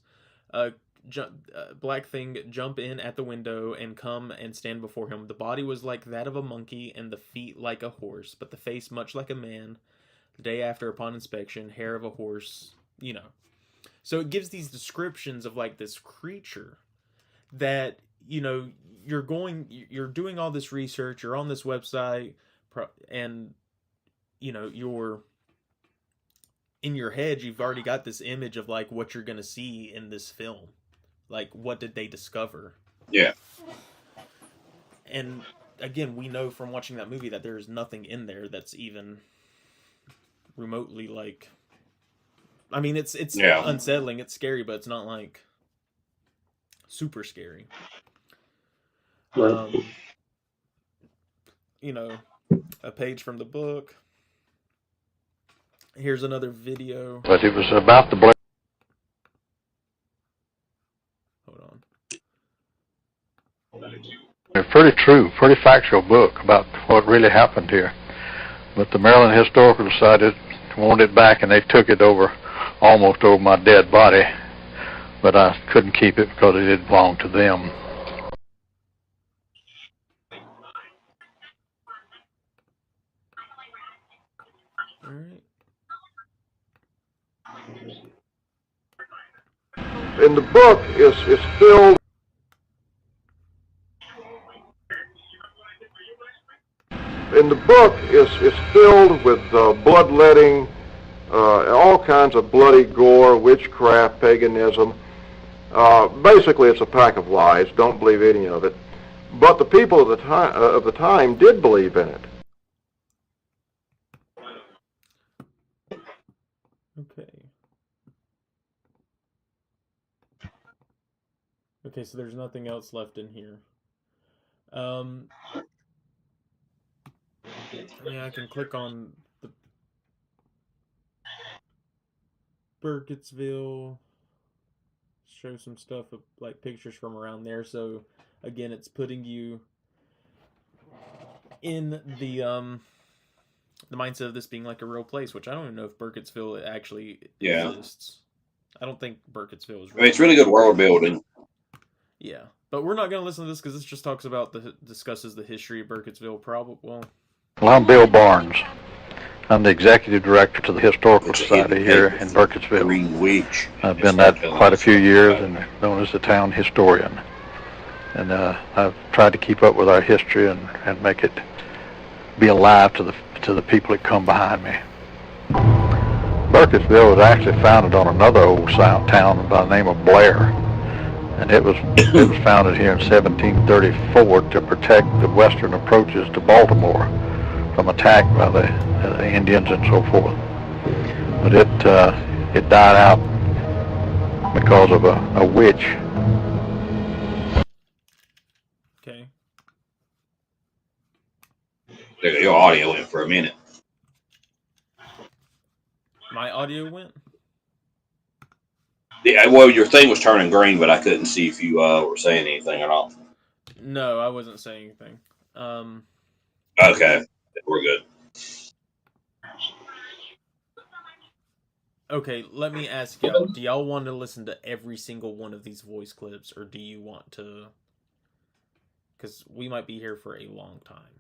Black thing jump in at the window and come and stand before him. The body was like that of a monkey, and the feet like a horse, but the face much like a man. The day after, upon inspection, hair of a horse, you know. So it gives these descriptions of like this creature that, you know, you're doing all this research, you're on this website, and, you know, you're in your head, you've already got this image of like what you're going to see in this film. Like, what did they discover? Yeah. And again, we know from watching that movie that there's nothing in there that's even remotely like. I mean, it's unsettling, it's scary, but it's not like super scary. You know, a page from the book. Here's another video. But it was about the Blair. Hold on. A pretty true, pretty factual book about what really happened here. But the Maryland Historical Society wanted it back, and they took it over, almost over my dead body. But I couldn't keep it because it didn't belong to them. All right. And the book is filled. And the book is filled with bloodletting, all kinds of bloody gore, witchcraft, paganism. Basically, it's a pack of lies. Don't believe any of it. But the people of the time did believe in it. Okay. Okay, so there's nothing else left in here. Yeah, I can click on the Burkittsville, show some stuff of like pictures from around there. So again, it's putting you in the mindset of this being like a real place, which I don't even know if Burkittsville actually exists. I don't think Burkittsville is real. I mean, it's really good world building. Yeah, but we're not going to listen to this because this just talks about discusses the history of Burkittsville. Well, I'm Bill Barnes. I'm the executive director to the Historical Society here in Burkittsville. I've been that quite a few years and known as the town historian. And I've tried to keep up with our history and make it be alive to the people that come behind me. Burkittsville was actually founded on another old town by the name of Blair. And it was founded here in 1734 to protect the western approaches to Baltimore from attack by the Indians and so forth. But it died out because of a witch. Okay. Your audio went for a minute. My audio went? Yeah, well, your thing was turning green, but I couldn't see if you were saying anything or not. No, I wasn't saying anything. Okay, we're good. Okay, let me ask y'all. Do y'all want to listen to every single one of these voice clips, or do you want to... Because we might be here for a long time.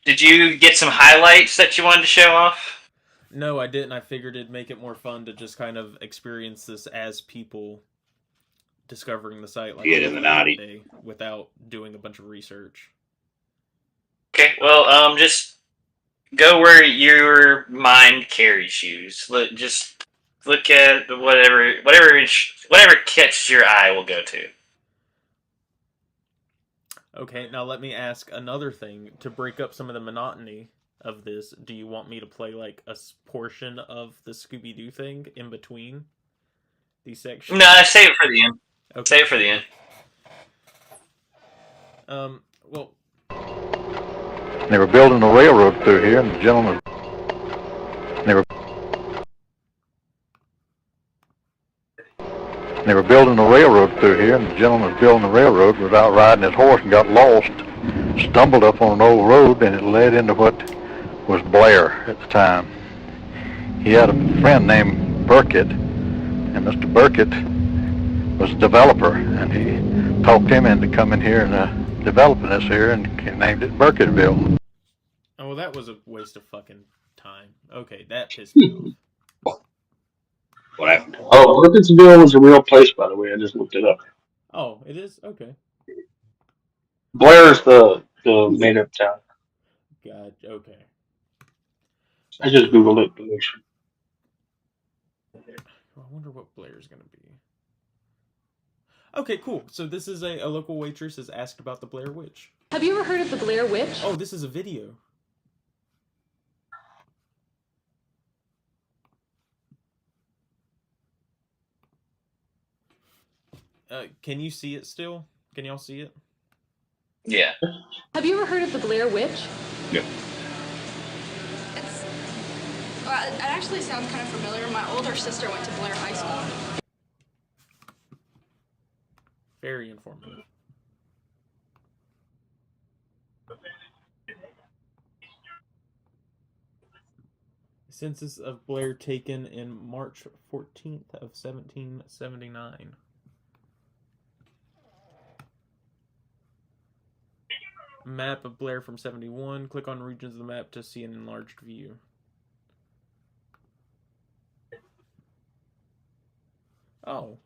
Did you get some highlights that you wanted to show off? No, I didn't. I figured it'd make it more fun to just kind of experience this as people discovering the site like in the 90s without doing a bunch of research. Okay, well, just go where your mind carries you. Just look at whatever catches your eye will go to. Okay, now let me ask another thing. To break up some of the monotony of this, do you want me to play like a portion of the Scooby-Doo thing in between these sections? No, save it for the end. Okay. Save it for the end. Well... They were building a railroad through here, and the gentleman... They were building a railroad through here, and the gentleman was building the railroad, was out riding his horse and got lost, stumbled up on an old road, and it led into what was Blair at the time. He had a friend named Burkitt, and Mr. Burkitt was a developer, and he talked him into coming here and developing this here, and named it Burkittsville. Oh, well, that was a waste of fucking time. Okay, that pissed me off. What happened? Oh, Burkittsville was a real place, by the way. I just looked it up. Oh, it is? Okay. Blair's the made-up town. God, okay. I just Googled it. I wonder what Blair's going to be. Okay, cool. So this is a local waitress is asked about the Blair Witch. Have you ever heard of the Blair Witch? Oh, this is a video. Can you see it still? Can y'all see it? Yeah. Have you ever heard of the Blair Witch? Yeah. Well, it actually sounds kind of familiar. My older sister went to Blair High School. Very informative. Census of Blair taken in March 14th of 1779. Map of Blair from 71. Click on regions of the map to see an enlarged view. Oh.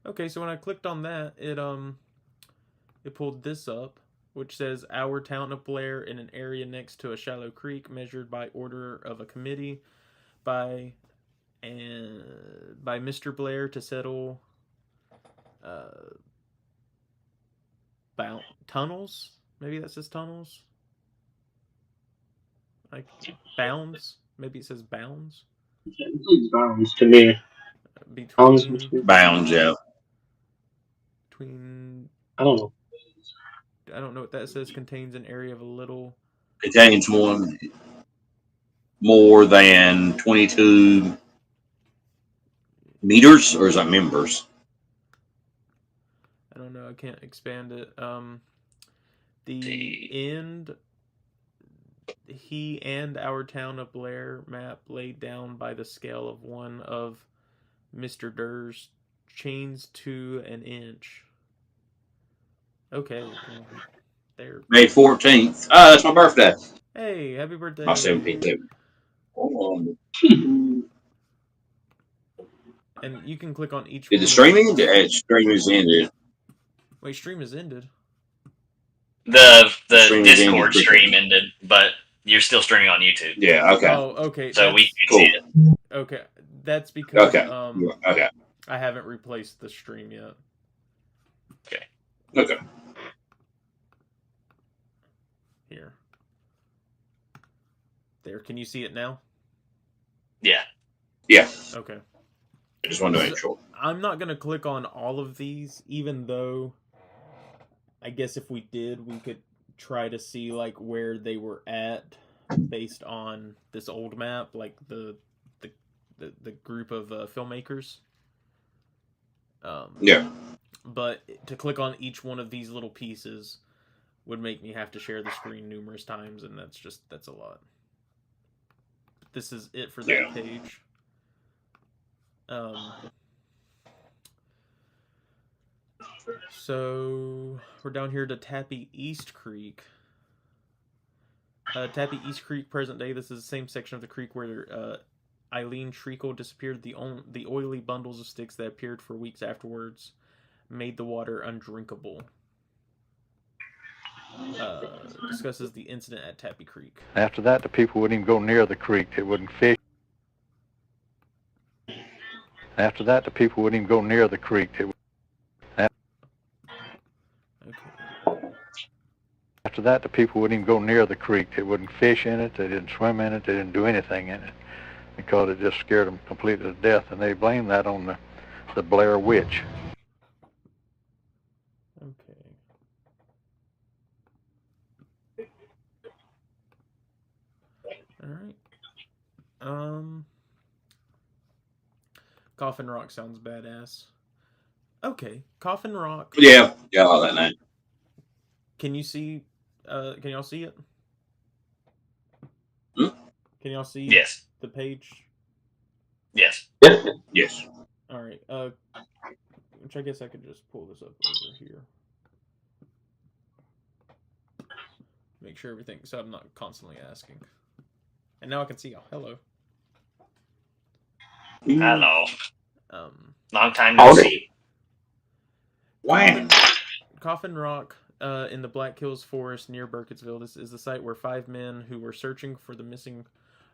Okay, so when I clicked on that, it pulled this up, which says our town of Blair in an area next to a shallow creek, measured by order of a committee by Mr. Blair to settle tunnels. Maybe that says tunnels. Like bounds. Maybe it says bounds. It's bounds to me. Bounds, yeah. Between. I don't know. I don't know what that says. Contains an area of a little. Contains more than 22 meters, or is that members? I don't know. I can't expand it. The end. He and our town of Blair map laid down by the scale of one of Mr. Durr's chains to an inch. Okay. There. May 14th. Ah, that's my birthday. Hey, happy birthday. My 17th. And you can click on each Did one. the streaming? The stream is ended. Wait, stream is ended. The stream Discord stream ended, but you're still streaming on YouTube. Yeah, okay. Oh, okay. So we can cool. see it. Okay. That's because okay. I haven't replaced the stream yet. Okay. Okay. Here. There. Can you see it now? Yeah. Yeah. Okay. I just wanted to make sure. I'm not going to click on all of these, even though I guess if we did, we could try to see like where they were at based on this old map, like the group of filmmakers. Yeah. But to click on each one of these little pieces would make me have to share the screen numerous times, and that's a lot. This is it for that page. So we're down here to Tappy East Creek. Tappy East Creek, present day. This is the same section of the creek where Eileen Treacle disappeared. The oily bundles of sticks that appeared for weeks afterwards made the water undrinkable. Discusses the incident at Tappy Creek. After that, the people wouldn't even go near the creek. They wouldn't fish. After that, the people wouldn't even go near the creek. After that, the people wouldn't even go near the creek. They wouldn't fish in it. They didn't swim in it. They didn't do anything in it because it just scared them completely to death. And they blamed that on the Blair Witch. Okay. All right. Coffin Rock sounds badass. Okay, Coffin Rock. Yeah, I like that name. Can you see? Can y'all see it? Hmm? Can y'all see? Yes. The page. Yes. Yes. All right. Which I guess I could just pull this up over here. Make sure everything, so I'm not constantly asking. And now I can see y'all. Hello. Hello. Long time no see. Coffin Rock, in the Black Hills Forest near Burkittsville. This is the site where 5 men who were searching for the missing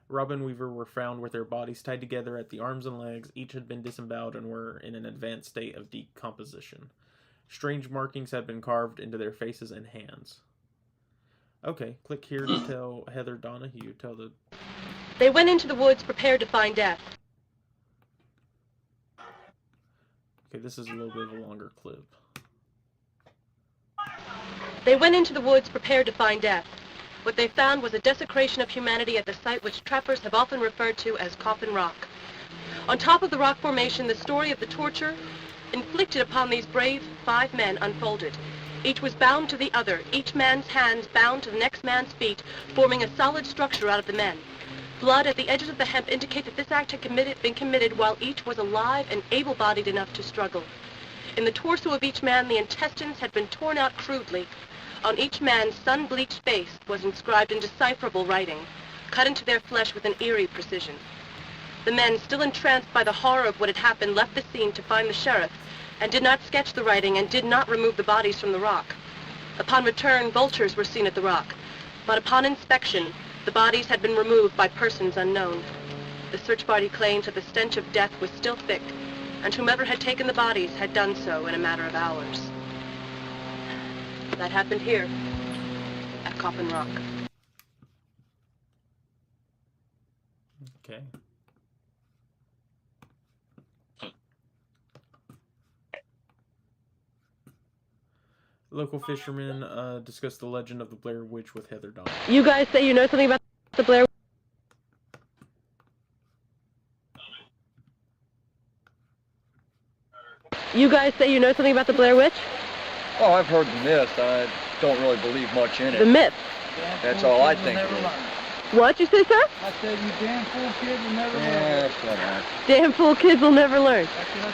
Robin Weaver were found with their bodies tied together at the arms and legs. Each had been disemboweled and were in an advanced state of decomposition. Strange markings had been carved into their faces and hands. Okay, click here to tell Heather Donahue. Tell the... They went into the woods prepared to find death. Okay, this is a little bit of a longer clip. They went into the woods prepared to find death. What they found was a desecration of humanity at the site which trappers have often referred to as Coffin Rock. On top of the rock formation, the story of the torture inflicted upon these brave 5 men unfolded. Each was bound to the other, each man's hands bound to the next man's feet, forming a solid structure out of the men. Blood at the edges of the hemp indicate that this act had been committed while each was alive and able-bodied enough to struggle. In the torso of each man, the intestines had been torn out crudely. On each man's sun-bleached face was inscribed indecipherable writing, cut into their flesh with an eerie precision. The men, still entranced by the horror of what had happened, left the scene to find the sheriff, and did not sketch the writing and did not remove the bodies from the rock. Upon return, vultures were seen at the rock, but upon inspection, the bodies had been removed by persons unknown. The search party claims that the stench of death was still thick, and whomever had taken the bodies had done so in a matter of hours. That happened here, at Coffin Rock. Okay. Local fishermen discuss the legend of the Blair Witch with Heather Donahue. You guys say you know something about the Blair... You guys say you know something about the Blair Witch? Oh, I've heard the myth. I don't really believe much in it. The myth? That's all I think it is. What you say, sir? I said you damn fool kids will never learn. Yeah, shut up. Damn fool kids will never learn. That's what I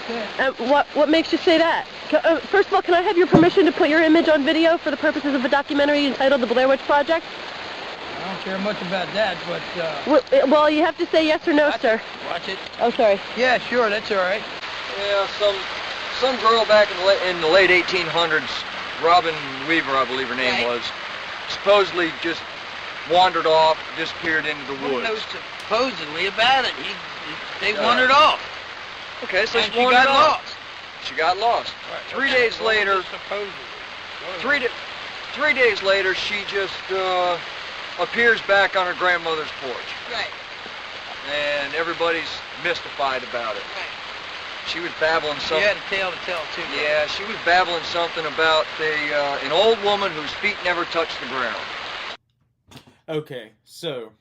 said. What makes you say that? First of all, can I have your permission to put your image on video for the purposes of a documentary entitled The Blair Witch Project? I don't care much about that, but... Well, you have to say yes or no, sir. Watch it. Oh, sorry. Yeah, sure, that's all right. Yeah, some girl back in the late 1800s, Robin Weaver, I believe her name was, supposedly just wandered off, disappeared into the woods. What knows supposedly about it? They wandered off. Okay, so and she wandered got off. lost. She got lost. Right, 3 days later, supposedly. 3 days later, she just appears back on her grandmother's porch. Right. And everybody's mystified about it. Right. She was babbling something. You had a tale to tell, too. Yeah, she was babbling something about an old woman whose feet never touched the ground. Okay, so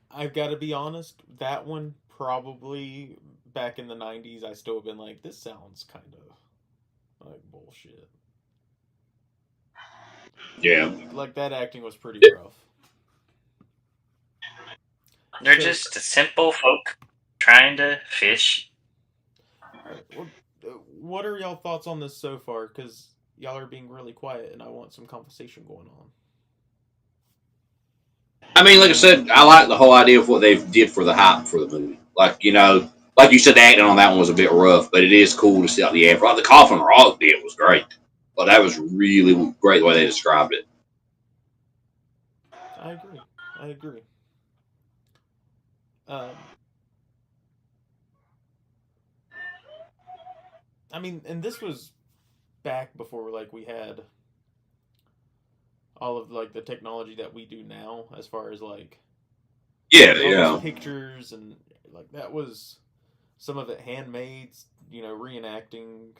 I've got to be honest, that one probably back in the 90s, I still have been like, this sounds kind of like bullshit. Yeah. Like that acting was pretty rough. They're just simple folk trying to fish. What are y'all thoughts on this so far? Because y'all are being really quiet and I want some conversation going on. I mean, like I said, I like the whole idea of what they did for the hype for the movie. Like, you know, like you said, the acting on that one was a bit rough, but it is cool to see out the effort. Like the Coffin Rock did was great. But that was really great the way they described it. I agree. I mean, and this was back before, like, we had all of, like, the technology that we do now, as far as, like... Yeah. Pictures, and, like, that was some of it handmade, you know, reenacting.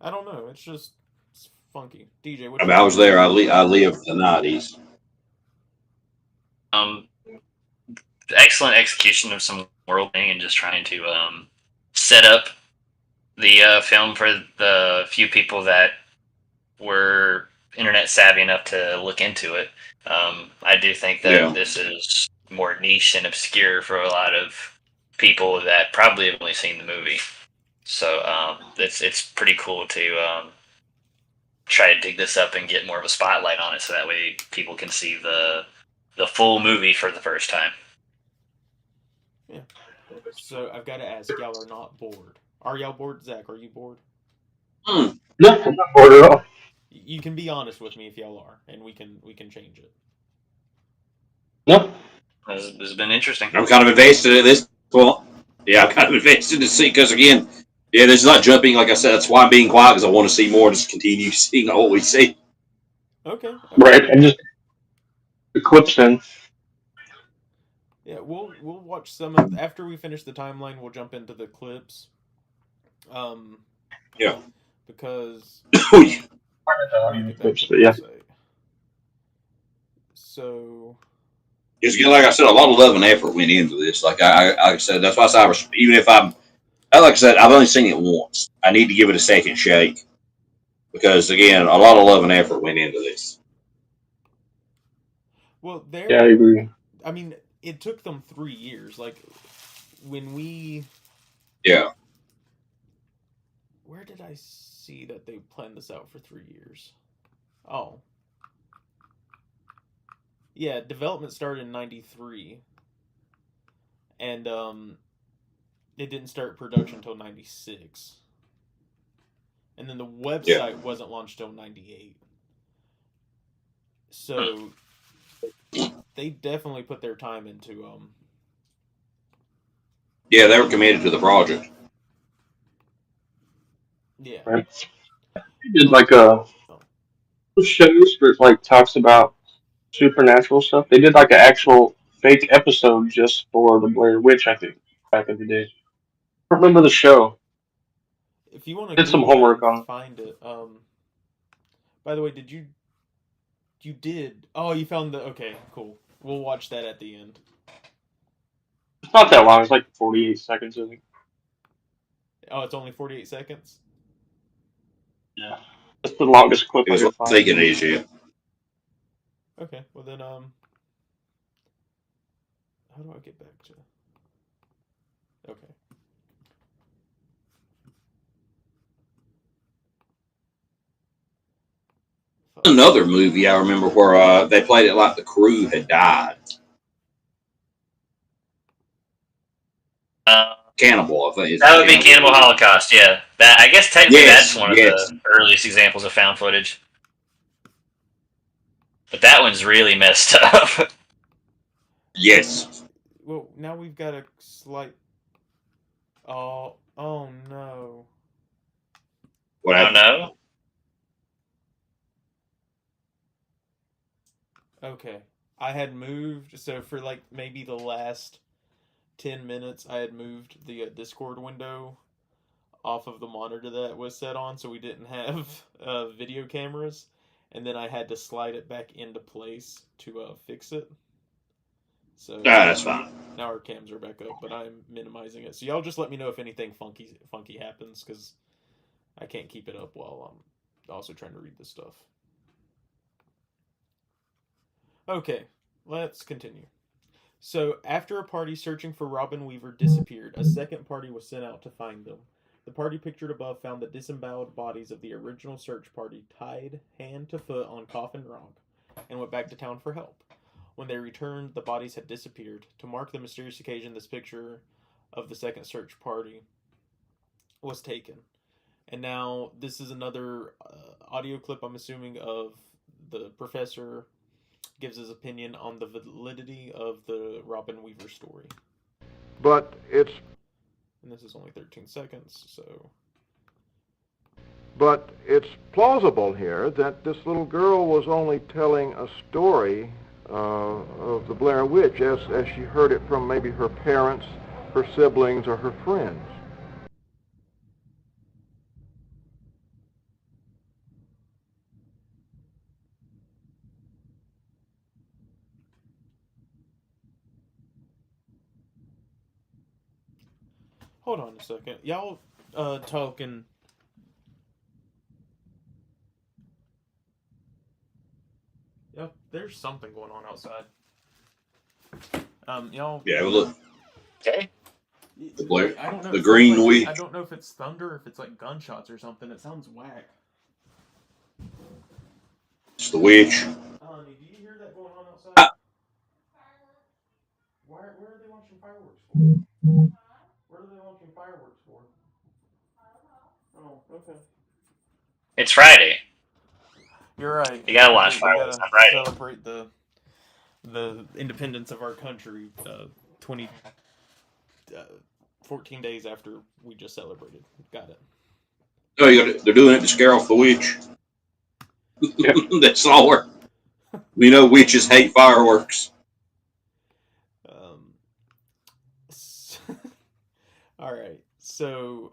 I don't know, it's just... It's funky. DJ, what... I was there. I lived the 90s. Excellent execution of some world building and just trying to set up the film for the few people that were internet savvy enough to look into it. I do think that this is more niche and obscure for a lot of people that probably have only seen the movie. So it's pretty cool to try to dig this up and get more of a spotlight on it, so that way people can see the full movie for the first time. Yeah. So I've got to ask, y'all are not bored. Are y'all bored? Zach, are you bored? No, I'm not bored at all. You can be honest with me if y'all are, and we can change it. No. This has been interesting. I'm kind of invested at this point. Yeah, I'm kind of invested to see because again, yeah, there's not jumping. Like I said, that's why I'm being quiet because I want to see more. Just continue seeing what we see. Okay. Right, and just the clips in. Yeah, we'll watch some of after we finish the timeline. We'll jump into the clips. Yeah. Because Oh, let me get back to the Yeah. website. So Just again, like I said, a lot of love and effort went into this. Like I said, that's why I was, even if like I said, I've only seen it once. I need to give it a second shake because again, a lot of love and effort went into this. well, Yeah, I agree. I mean, it took them 3 years. Like when we. Yeah. Where did I see that they planned this out for 3 years? Oh. Yeah, development started in '93, and it didn't start production until '96, and then the website wasn't launched until '98. So they definitely put their time into Yeah, they were committed to the project. Yeah. Right. They did like shows where it like talks about supernatural stuff. They did like an actual fake episode just for the Blair Witch, I think, back in the day. I don't remember the show. If you want to Did some Google homework it on and it. find it. By the way, did you? You did. Oh, you found the. Okay, cool. We'll watch that at the end. It's not that long. It's like 48 seconds, I think. Oh, it's only 48 seconds. Yeah, that's the longest clip It I was could find. thinking it is, yeah. Okay, well then, how do I get back to? Okay. Another movie I remember where they played it like the crew had died. Cannibal, I think. That would be Cannibal Holocaust. Yeah, that I guess technically that's one of the earliest examples of found footage. But that one's really messed up. Yes. Well, now we've got a slight. Oh no. What happened? No. Okay. I had moved, so for like maybe the last 10 minutes, I had moved the Discord window off of the monitor that was set on, so we didn't have video cameras, and then I had to slide it back into place to fix it. So that's fine. Now our cams are back up, but I'm minimizing it. So y'all just let me know if anything funky happens, because I can't keep it up while I'm also trying to read this stuff. Okay, let's continue. So, after a party searching for Robin Weaver disappeared, a second party was sent out to find them. The party pictured above found the disemboweled bodies of the original search party tied hand to foot on Coffin Rock and went back to town for help. When they returned, the bodies had disappeared. To mark the mysterious occasion, this picture of the second search party was taken. And now, this is another audio clip, I'm assuming, of the professor gives his opinion on the validity of the Robin Weaver story. But it's... And this is only 13 seconds, so... But it's plausible here that this little girl was only telling a story of the Blair Witch as she heard it from maybe her parents, her siblings, or her friends. Hold on a second. Y'all talking... Yep, there's something going on outside. Y'all... Yeah, well, look. Okay. The Blair, I don't know. the Green like, Witch. I don't know if it's thunder or if it's like gunshots or something. It sounds whack. It's the witch. Honey, do you hear that going on outside? Where are they launching fireworks for? Where are they launching fireworks for? Oh, okay. It's Friday. You're right. You gotta watch fireworks on Friday. Celebrate the the independence of our country 14 days after we just celebrated. Got it. Oh, they're doing it to scare off the witch. That's all we're... We know witches hate fireworks. All right. So,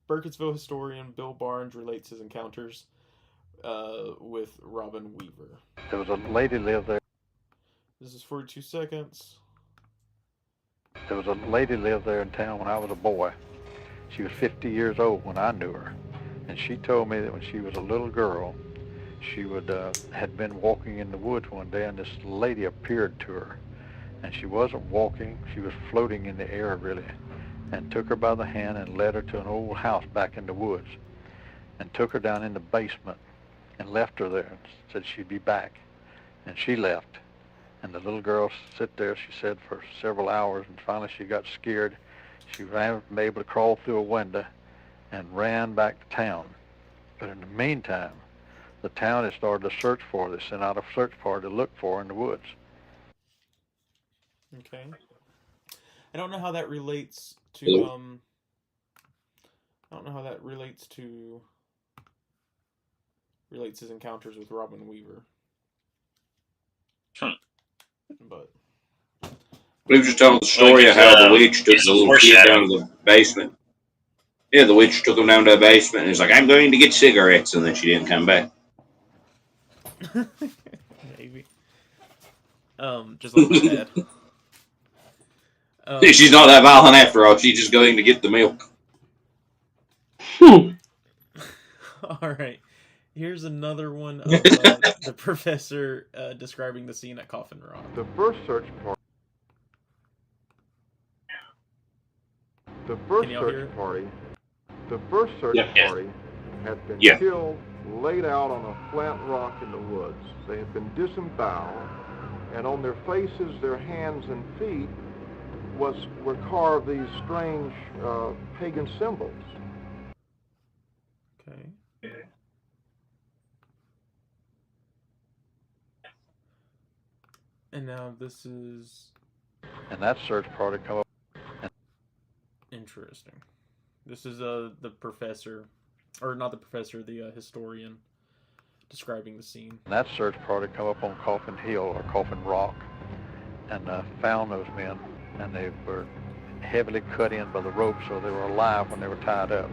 Burkittsville historian Bill Barnes relates his encounters with Robin Weaver. There was a lady lived there. This is 42 seconds. There was a lady lived there in town when I was a boy. She was 50 years old when I knew her. And she told me that when she was a little girl, she had been walking in the woods one day, and this lady appeared to her. And she wasn't walking, she was floating in the air, really, and took her by the hand and led her to an old house back in the woods, and took her down in the basement and left her there and said she'd be back. And she left. And the little girl sat there, she said, for several hours, and finally she got scared. She ran, able to crawl through a window and ran back to town. But in the meantime, the town had started a search for her. They sent out a search party to look for her in the woods. Okay. I don't know how that relates to relates his encounters with Robin Weaver. But he was just telling the story of how the witch took the little kid down to the basement. Yeah, the witch took him down to the basement, and he's like, "I'm going to get cigarettes," and then she didn't come back. Maybe. Just like my dad. She's not that violent after all. She's just going to get the milk. All right. Here's another one of the professor describing the scene at Coffin Rock. The first search party. The first search party had been killed, laid out on a flat rock in the woods. They had been disemboweled, and on their faces, their hands and feet were carved these strange pagan symbols. Okay. And now this is... And that search party come up... Interesting. This is the professor, or not the professor, the historian, describing the scene. And that search party come up on Coffin Hill, or Coffin Rock, and found those men, and they were heavily cut in by the rope, so they were alive when they were tied up.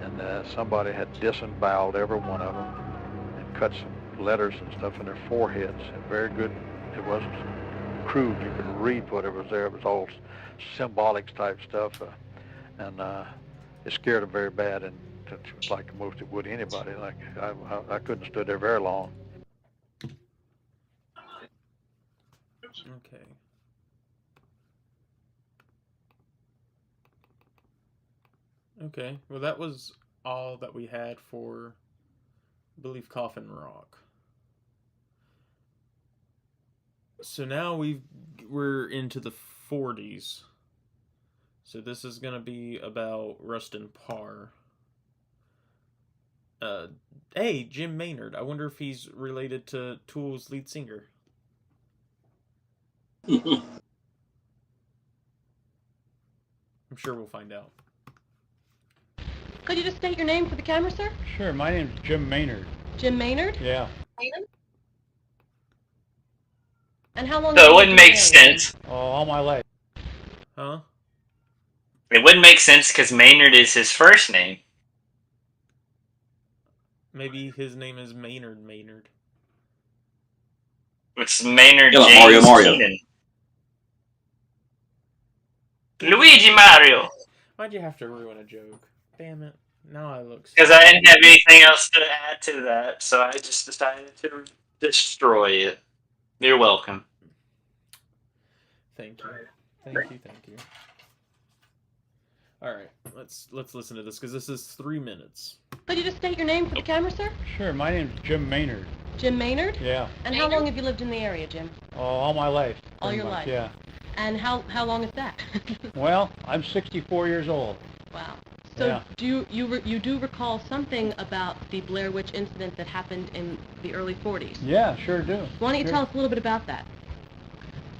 And somebody had disemboweled every one of them, and cut some letters and stuff in their foreheads, and very good. It wasn't crude. You could read whatever was there. It was all symbolic type stuff, and it scared them very bad. And it was like most it would anybody. Like I couldn't have stood there very long. Okay. Okay. Well, that was all that we had for, I believe, Coffin Rock. So now we're into the 40s. So this is going to be about Rustin Parr. Hey, Jim Maynard. I wonder if he's related to Tool's lead singer. I'm sure we'll find out. Could you just state your name for the camera, sir? Sure, my name's Jim Maynard. Jim Maynard? Yeah. And how long? So it wouldn't make sense. Oh, all my life. Huh? It wouldn't make sense because Maynard is his first name. Maybe his name is Maynard Maynard. It's Maynard Yeah, James Mario. Keenan. Luigi Mario. Why'd you have to ruin a joke? Damn it. Now I look... Because I didn't have anything else to add to that, so I just decided to destroy it. You're welcome. Thank you. Thank you. Alright, let's listen to this, because this is 3 minutes. Could you just state your name for the camera, sir? Sure, my name's Jim Maynard. Jim Maynard? Yeah. And how long have you lived in the area, Jim? Oh, all my life. All your much, life? Yeah. And how long is that? Well, I'm 64 years old. Wow. So Yeah. do you do recall something about the Blair Witch incident that happened in the early 40s? Yeah, sure do. Why don't you Sure. tell us a little bit about that?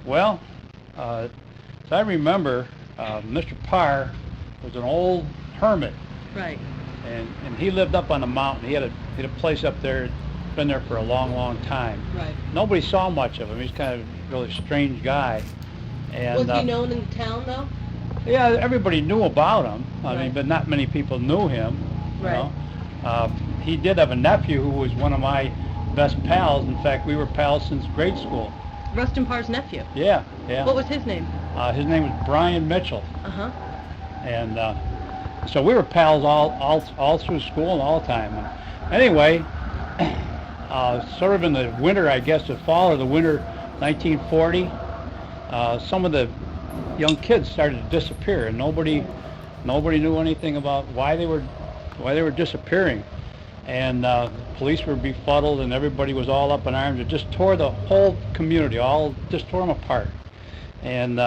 Well, so I remember Mr. Parr was an old hermit, Right. and he lived up on the mountain. He had a place up there, been there for a long, long time. Right. Nobody saw much of him. He's kind of a really strange guy. And Was he known in the town, though? yeah, everybody knew about him. I Right. mean, but not many people knew him. You Right. know? He did have a nephew who was one of my best pals. In fact, we were pals since grade school. Rustin Parr's nephew. Yeah, yeah. What was his name? His name was Brian Mitchell. Uh-huh. And so we were pals all through school and all the time. And anyway, sort of in the winter, I guess, the fall or the winter 1940, some of the young kids started to disappear, and nobody knew anything about why they were disappearing. And police were befuddled, and everybody was all up in arms. It just tore the whole community, just tore them apart. And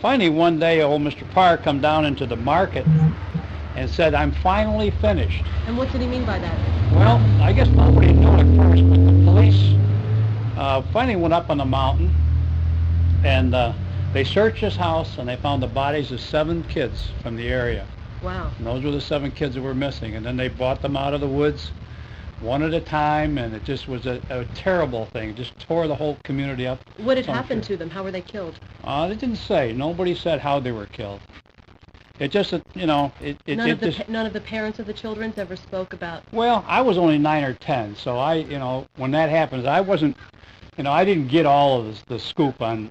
finally, one day, old Mr. Parr come down into the market and said, "I'm finally finished." And what did he mean by that? Well, I guess nobody knew at first, but the police finally went up on the mountain, and they searched his house, and they found the bodies of 7 kids from the area. Wow. And those were the 7 kids that were missing. And then they brought them out of the woods one at a time, and it just was a terrible thing. It just tore the whole community up. What had happened to them? How were they killed? They didn't say. Nobody said how they were killed. It just, you know, None of the parents of the children ever spoke about. Well, I was only 9 or 10, so when that happens, I wasn't, I didn't get all of the scoop on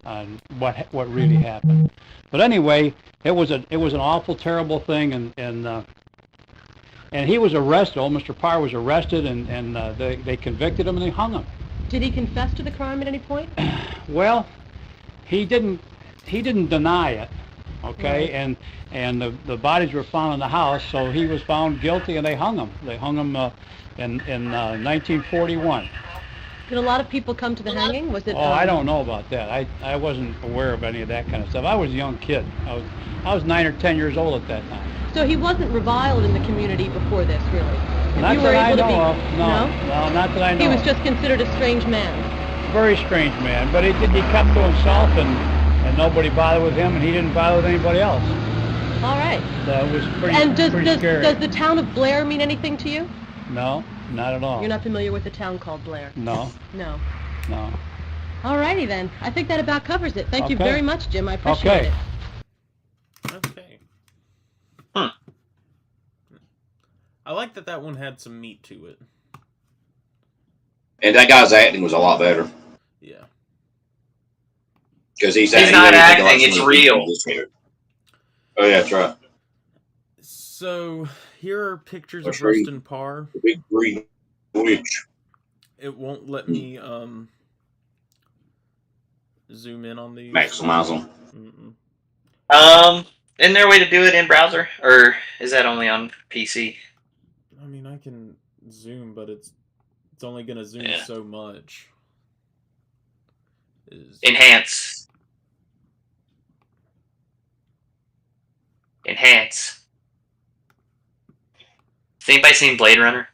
what really happened. But anyway, it was an awful, terrible thing, and he was arrested. Old Mr. Parr was arrested, and they convicted him and they hung him. Did he confess to the crime at any point? Well, he didn't deny it. Okay, Right. and the bodies were found in the house, so he was found guilty, and they hung him. They hung him in 1941. Did a lot of people come to the hanging? Was it? Oh, I don't know about that. I wasn't aware of any of that kind of stuff. I was a young kid. I was 9 or 10 years old at that time. So he wasn't reviled in the community before this, really. If Not you were that I able know to be, of. No, not that I know He was of. just considered a strange man. Very strange man, but he kept to himself, and nobody bothered with him, and he didn't bother with anybody else. All right. So it was pretty, And pretty scary. does the town of Blair mean anything to you? No, not at all. You're not familiar with the town called Blair? No. No. No. All righty then. I think that about covers it. Thank you Okay. very much, Jim. I appreciate Okay. it. Okay. I like that one had some meat to it. And that guy's acting was a lot better. Yeah. Because he's not acting, it's real. Oh, yeah, that's right. So, here are pictures That's of Rustin Parr. The big green witch. It won't let me zoom in on these. Maximize them. Isn't there a way to do it in browser, or is that only on PC? I mean, I can zoom, but it's only gonna zoom so much. Enhance. Has anybody seen Blade Runner?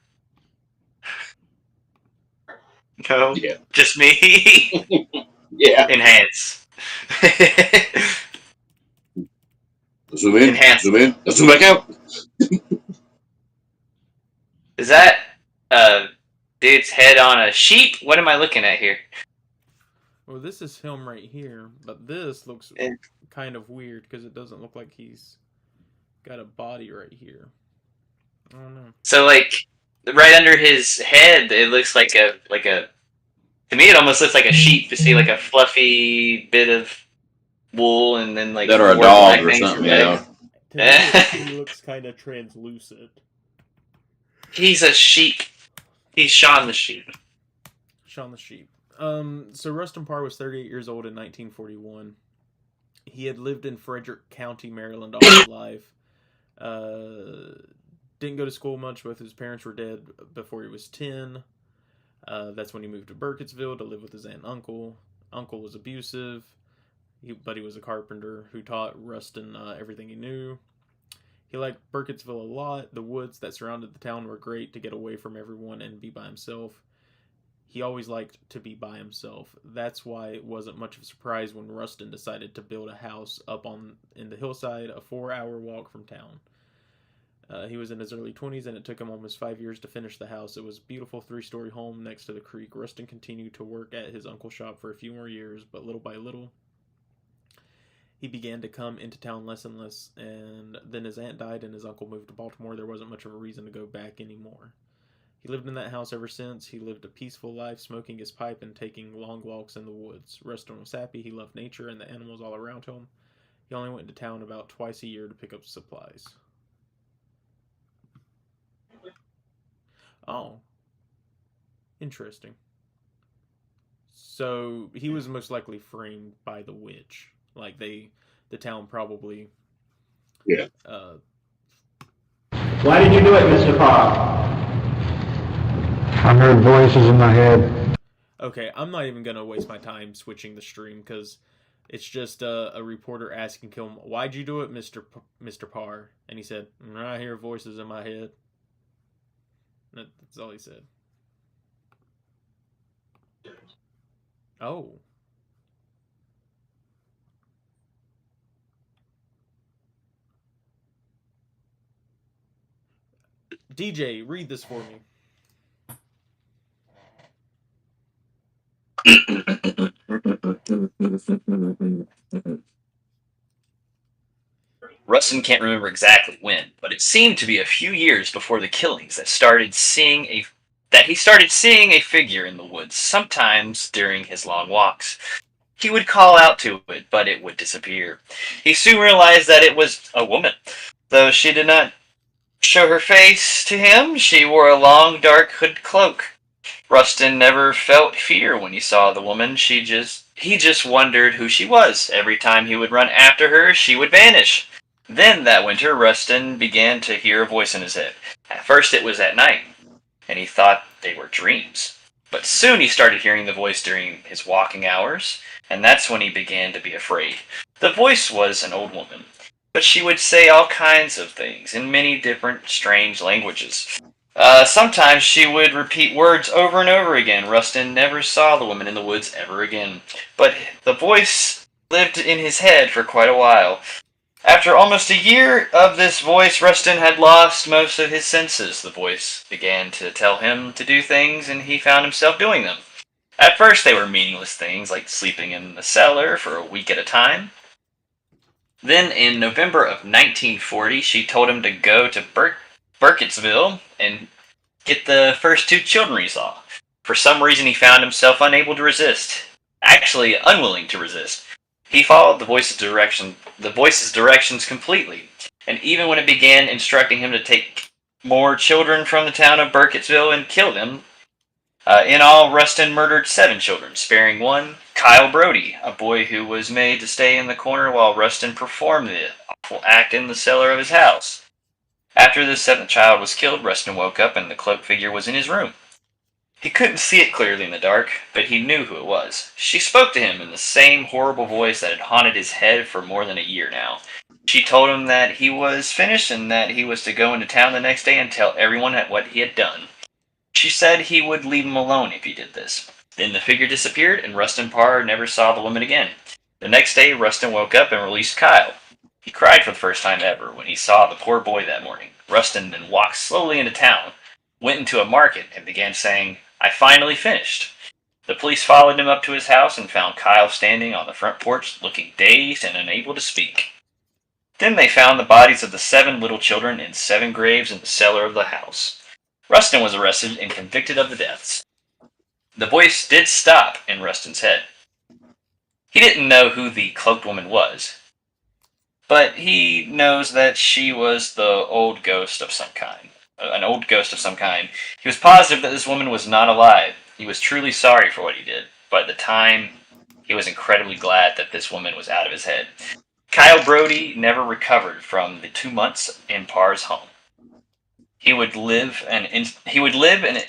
No? Yeah. Just me? Yeah. Enhance. Zoom in. Enhance. Zoom in. Let's zoom back out. Is that dude's head on a sheep? What am I looking at here? Well, this is him right here, but this looks kind of weird because it doesn't look like he's got a body right here. I don't know. So, like, right under his head, it looks like a. To me, it almost looks like a sheep to see like a fluffy bit of wool, and then like That or a four dog black or things something, in the To back. me, he looks kind of translucent. He's a sheep. He's Shaun the Sheep. Shaun the Sheep. So Rustin Parr was 38 years old in 1941. He had lived in Frederick County, Maryland all his life. Didn't go to school much. Both his parents were dead before he was 10. That's when he moved to Burkittsville to live with his aunt and uncle. Uncle was abusive, but he was a carpenter who taught Rustin everything he knew. He liked Burkittsville a lot. The woods that surrounded the town were great to get away from everyone and be by himself. He always liked to be by himself. That's why it wasn't much of a surprise when Rustin decided to build a house up in the hillside, a 4-hour walk from town. He was in his early 20s, and it took him almost 5 years to finish the house. It was a beautiful 3-story home next to the creek. Rustin continued to work at his uncle's shop for a few more years, but little by little, he began to come into town less and less, and then his aunt died and his uncle moved to Baltimore. There wasn't much of a reason to go back anymore. He lived in that house ever since. He lived a peaceful life, smoking his pipe and taking long walks in the woods. Rustin was happy. He loved nature and the animals all around him. He only went to town about twice a year to pick up supplies. Oh. Interesting. So, he was most likely framed by the witch. Like, the town probably... Yeah. Why did you do it, Mr. Parr? I heard voices in my head. Okay, I'm not even going to waste my time switching the stream, because it's just a reporter asking him, why'd you do it, Mr. Parr? And he said, I hear voices in my head. That's all he said. Oh. DJ, read this for me. Rustin can't remember exactly when, but it seemed to be a few years before the killings that he started seeing a figure in the woods, sometimes during his long walks. He would call out to it, but it would disappear. He soon realized that it was a woman. Though she did not show her face to him, she wore a long, dark hood cloak. Rustin never felt fear when he saw the woman. He just wondered who she was. Every time he would run after her, she would vanish. Then that winter, Rustin began to hear a voice in his head. At first it was at night, and he thought they were dreams. But soon he started hearing the voice during his walking hours, and that's when he began to be afraid. The voice was an old woman, but she would say all kinds of things in many different strange languages. Sometimes she would repeat words over and over again. Rustin never saw the woman in the woods ever again, but the voice lived in his head for quite a while. After almost a year of this voice, Rustin had lost most of his senses. The voice began to tell him to do things, and he found himself doing them. At first they were meaningless things, like sleeping in the cellar for a week at a time. Then, in November of 1940, she told him to go to Burkittsville and get the first 2 children he saw. For some reason, he found himself unable to resist. Actually, unwilling to resist. He followed the voice's directions completely, and even when it began instructing him to take more children from the town of Burkittsville and kill them, in all, Rustin murdered 7 children, sparing one, Kyle Brody, a boy who was made to stay in the corner while Rustin performed the awful act in the cellar of his house. After the 7th child was killed, Rustin woke up and the cloaked figure was in his room. He couldn't see it clearly in the dark, but he knew who it was. She spoke to him in the same horrible voice that had haunted his head for more than a year now. She told him that he was finished and that he was to go into town the next day and tell everyone what he had done. She said he would leave him alone if he did this. Then the figure disappeared, and Rustin Parr never saw the woman again. The next day, Rustin woke up and released Kyle. He cried for the first time ever when he saw the poor boy that morning. Rustin then walked slowly into town, went into a market, and began saying, "I finally finished." The police followed him up to his house and found Kyle standing on the front porch, looking dazed and unable to speak. Then they found the bodies of the 7 little children in 7 graves in the cellar of the house. Rustin was arrested and convicted of the deaths. The voice did stop in Rustin's head. He didn't know who the cloaked woman was, but he knows that she was the old ghost of some kind. An old ghost of some kind. He was positive that this woman was not alive. He was truly sorry for what he did, but at the time, he was incredibly glad that this woman was out of his head. Kyle Brody never recovered from the 2 months in Parr's home. He would live an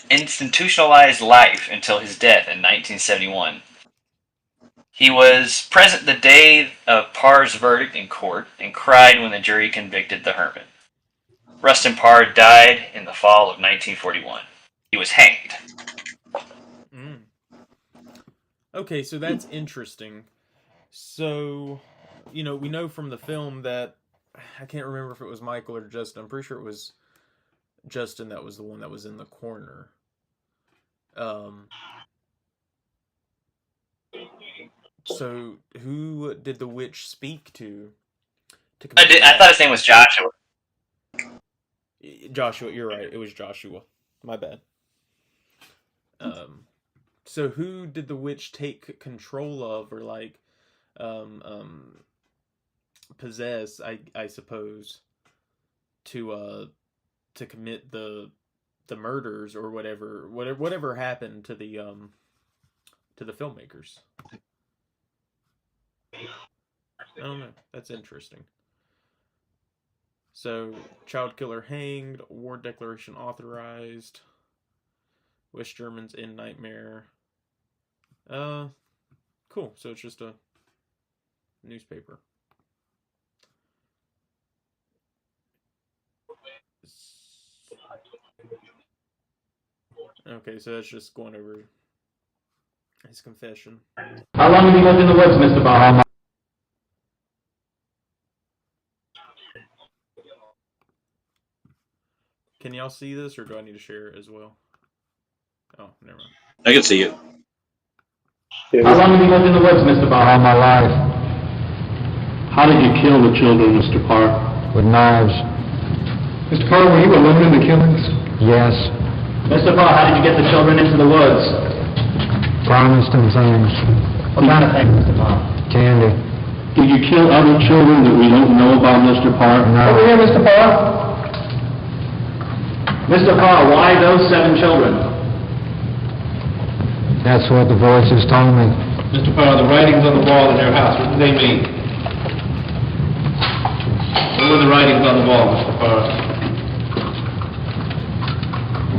institutionalized life until his death in 1971. He was present the day of Parr's verdict in court and cried when the jury convicted the hermit. Rustin Parr died in the fall of 1941. He was hanged. Okay, so that's interesting. So, we know from the film that I can't remember if it was Michael or Justin. I'm pretty sure it was Justin that was the one that was in the corner. So who did the witch speak to I thought his name was Joshua. Joshua, you're right. It was Joshua. My bad. So who did the witch take control of, or like, possess? I suppose to commit the murders or whatever happened to the filmmakers. I don't know. That's interesting. So, child killer hanged, war declaration authorized, West Germans in nightmare. Cool. So it's just a newspaper. Okay, so that's just going over his confession. How long have you lived in the woods, Mr. Bahama? Can y'all see this, or do I need to share it as well? Oh, never mind. I can see it. How long have you lived in the woods, Mr. Bahama? All my life. How did you kill the children, Mr. Parr? With knives. Mr. Parr, were you alone in the killings? Yes. Mr. Parr, how did you get the children into the woods? Promised them things. What kind of things, Mr. Parr? Candy. Did you kill other children that we don't know about, Mr. Parr? No. Over here, Mr. Parr. Mr. Parr, why those 7 children? That's what the voices told me. Mr. Parr, the writings on the wall in your house, what do they mean? What were the writings on the wall, Mr. Parr?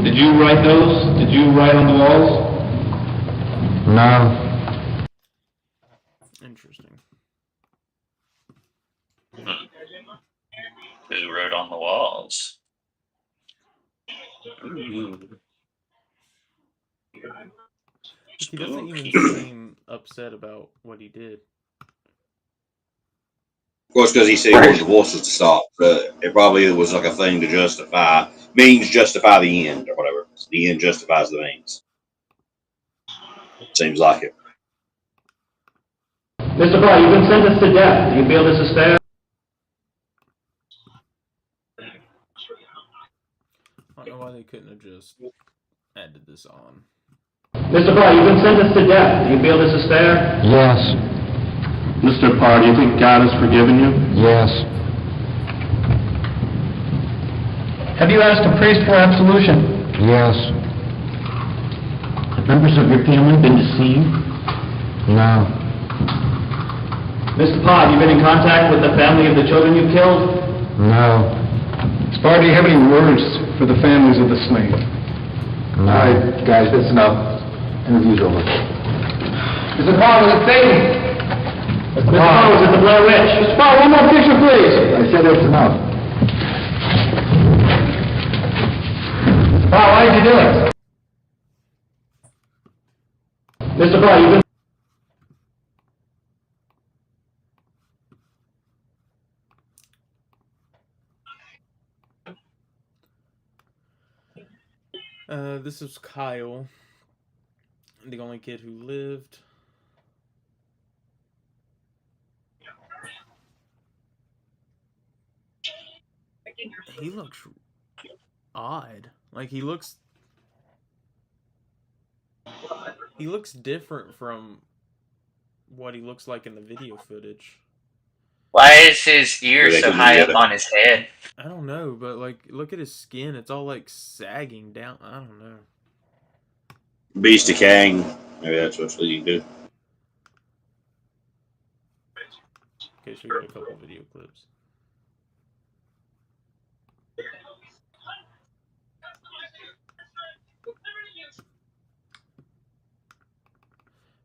Did you write those? Did you write on the walls? No. Interesting. Who wrote on the walls? Ooh. He doesn't even seem upset about what he did. Of course, because he said he wanted the voices to stop. It probably was like a thing to justify the end, or whatever. The end justifies the means. Seems like it. Mr. Parr, you've been sentenced to death. Do you feel this is fair? I don't know why they couldn't have just added this on. Mr. Parr, you've been sentenced to death. Do you feel this is fair? Yes. Mr. Parr, do you think God has forgiven you? Yes. Have you asked a priest for absolution? Yes. Have members of your family been deceived? No. Mr. Parr, have you been in contact with the family of the children you killed? No. Mr. Parr, do you have any words for the families of the slain? No. All right, guys, that's enough. Interview's over. Mr. Parr, was it Satan? Mr. Parr, was it the Blair Witch? Mr. Parr, one more picture, please. I said that's enough. Mr. Parr, why did you do it? Mr. Parr, you've been... This is Kyle, the only kid who lived. He looks odd. Like he looks different from what he looks like in the video footage. Why is his ear so high up on his head? I don't know, but like, look at his skin. It's all like sagging down. I don't know. Beast decaying. Maybe that's what you do. Okay, so we got a couple video clips.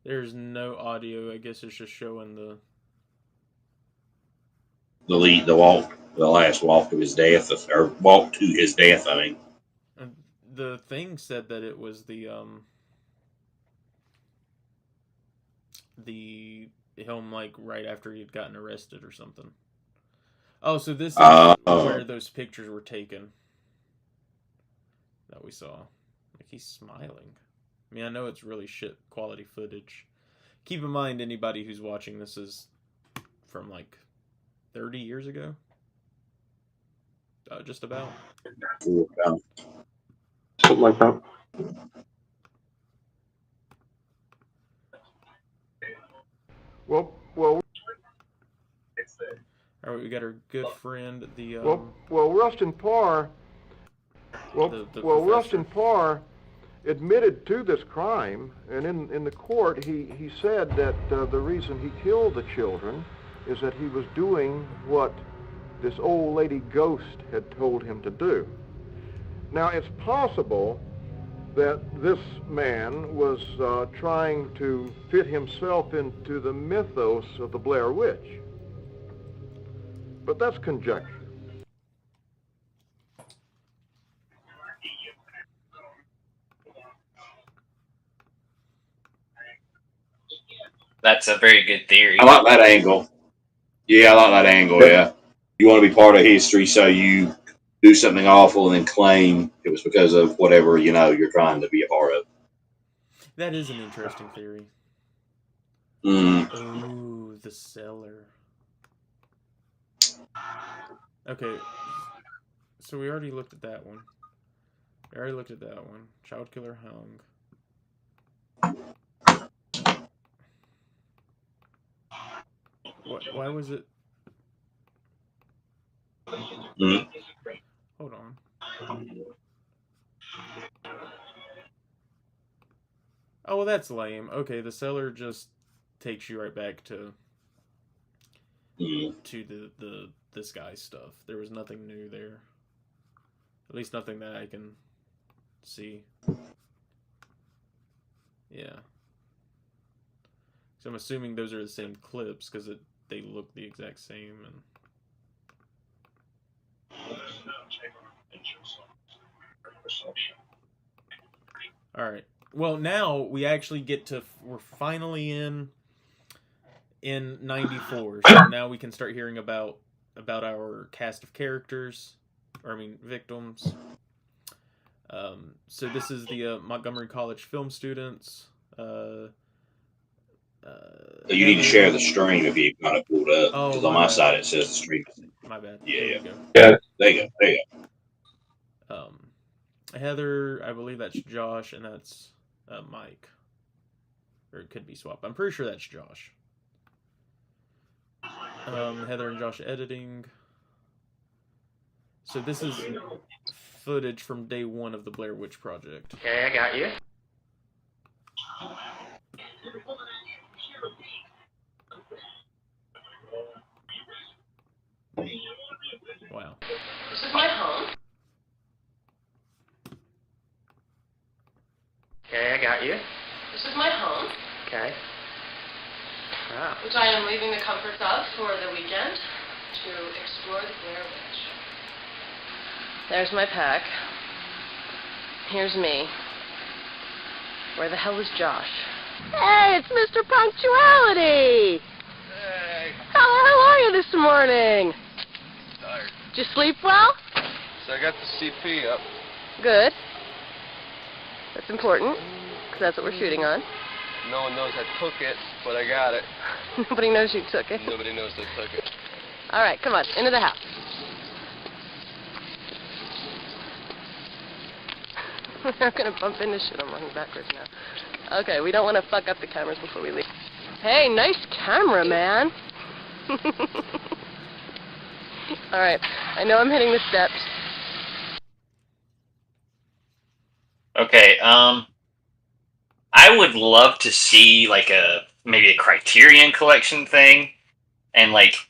There's no audio. I guess it's just showing the wall. the last walk to his death, or walk to his death. I mean, And the thing said that it was the him like right after he had gotten arrested or something. Oh, so this is where those pictures were taken that we saw. Like, he's smiling. I mean, I know it's really shit quality footage. Keep in mind, anybody who's watching this is from like 30 years ago. Just about. Something like that. Well. All right, we got our good friend, the Rustin Parr. Rustin Parr admitted to this crime, and in the court he said that the reason he killed the children is that he was doing what this old lady ghost had told him to do. Now, it's possible that this man was trying to fit himself into the mythos of the Blair Witch. But that's conjecture. That's a very good theory. I like that angle. Yeah, I like that angle, yeah. You want to be part of history, so you do something awful and then claim it was because of whatever, you're trying to be a part of. That is an interesting theory. Mm. Ooh, the cellar. Okay, so we already looked at that one. Child killer hung. Why was it? Mm. Hold on. Oh, well, that's lame. Okay, the cellar just takes you right back to this guy's stuff. There was nothing new there. At least nothing that I can see. Yeah. So I'm assuming those are the same clips because they look the exact same. And all right. Well, now we actually get to. We're finally in 94. So now we can start hearing about our cast of characters, or I mean victims. So this is the Montgomery College film students. You need to share the stream if you've got it pulled up. Because on my side it says the stream. My bad. Yeah. Yeah. There you go. Heather, I believe that's Josh, and that's Mike. Or it could be swapped. I'm pretty sure that's Josh. Heather and Josh editing. So this is footage from day one of the Blair Witch Project. Okay, I got you. Wow. This is my home. Okay, I got you. This is my home. Okay. Wow. Which I am leaving the comforts of for the weekend to explore the Blair Witch. There's my pack. Here's me. Where the hell is Josh? Hey, it's Mr. Punctuality! Hey. How the hell are you this morning? Tired. Did you sleep well? So I got the CP up. Good. That's important, because that's what we're shooting on. No one knows I took it, but I got it. Nobody knows you took it. Nobody knows I took it. All right, come on, into the house. We're not going to bump into shit. I'm running backwards now. Okay, we don't want to fuck up the cameras before we leave. Hey, nice camera, man. All right, I know I'm hitting the steps. Okay, I would love to see like maybe a Criterion Collection thing, and like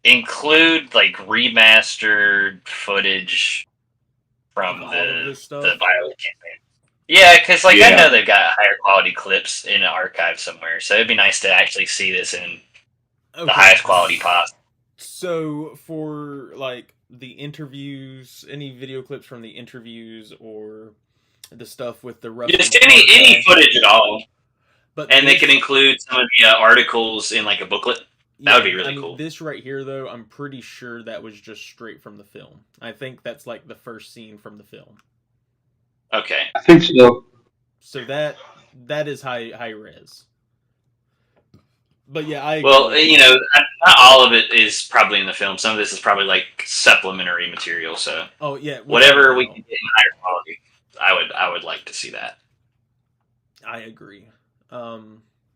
include like remastered footage from the Violet campaign. Yeah, because like I know they've got higher quality clips in an archive somewhere, so it'd be nice to actually see this in the highest quality possible. So for like the interviews, any video clips from the interviews or the stuff with the Ruffin Just any footage at all. But and they this- can include some of the articles in like a booklet. That would be really cool. This right here, though, I'm pretty sure that was just straight from the film. I think that's like the first scene from the film. Okay. I think so. So that is high res. But yeah, I agree. Well, you know, not all of it is probably in the film. Some of this is probably like supplementary material. So, oh yeah, whatever we can get in higher quality, I would like to see that. I agree.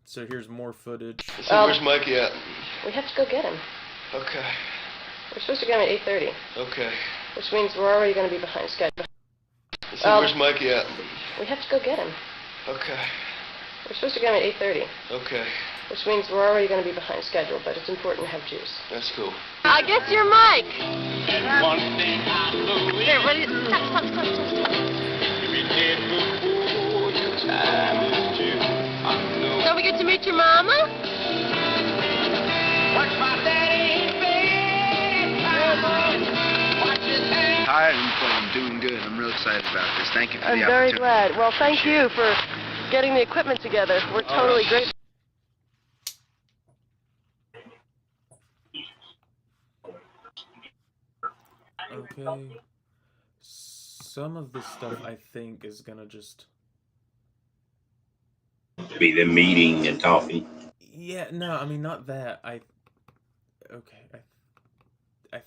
So here's more footage. So where's Mikey at? We have to go get him. Okay. We're supposed to get him at 8:30. Okay. Which means we're already going to be behind schedule. So where's Mikey at? We have to go get him. Okay. We're supposed to get him at 8:30. Okay. Which means we're already going to be behind schedule, but it's important to have juice. That's cool. I guess you're Mike. Here, ready? Stop. So we get to meet your mama? Tired, but I'm doing good. I'm real excited about this. Thank you for I'm the very opportunity. glad. Well, thank you for getting the equipment together. We're totally grateful. Okay. Some of this stuff I think is gonna just be them meeting and talking. Yeah, no, I mean not that. I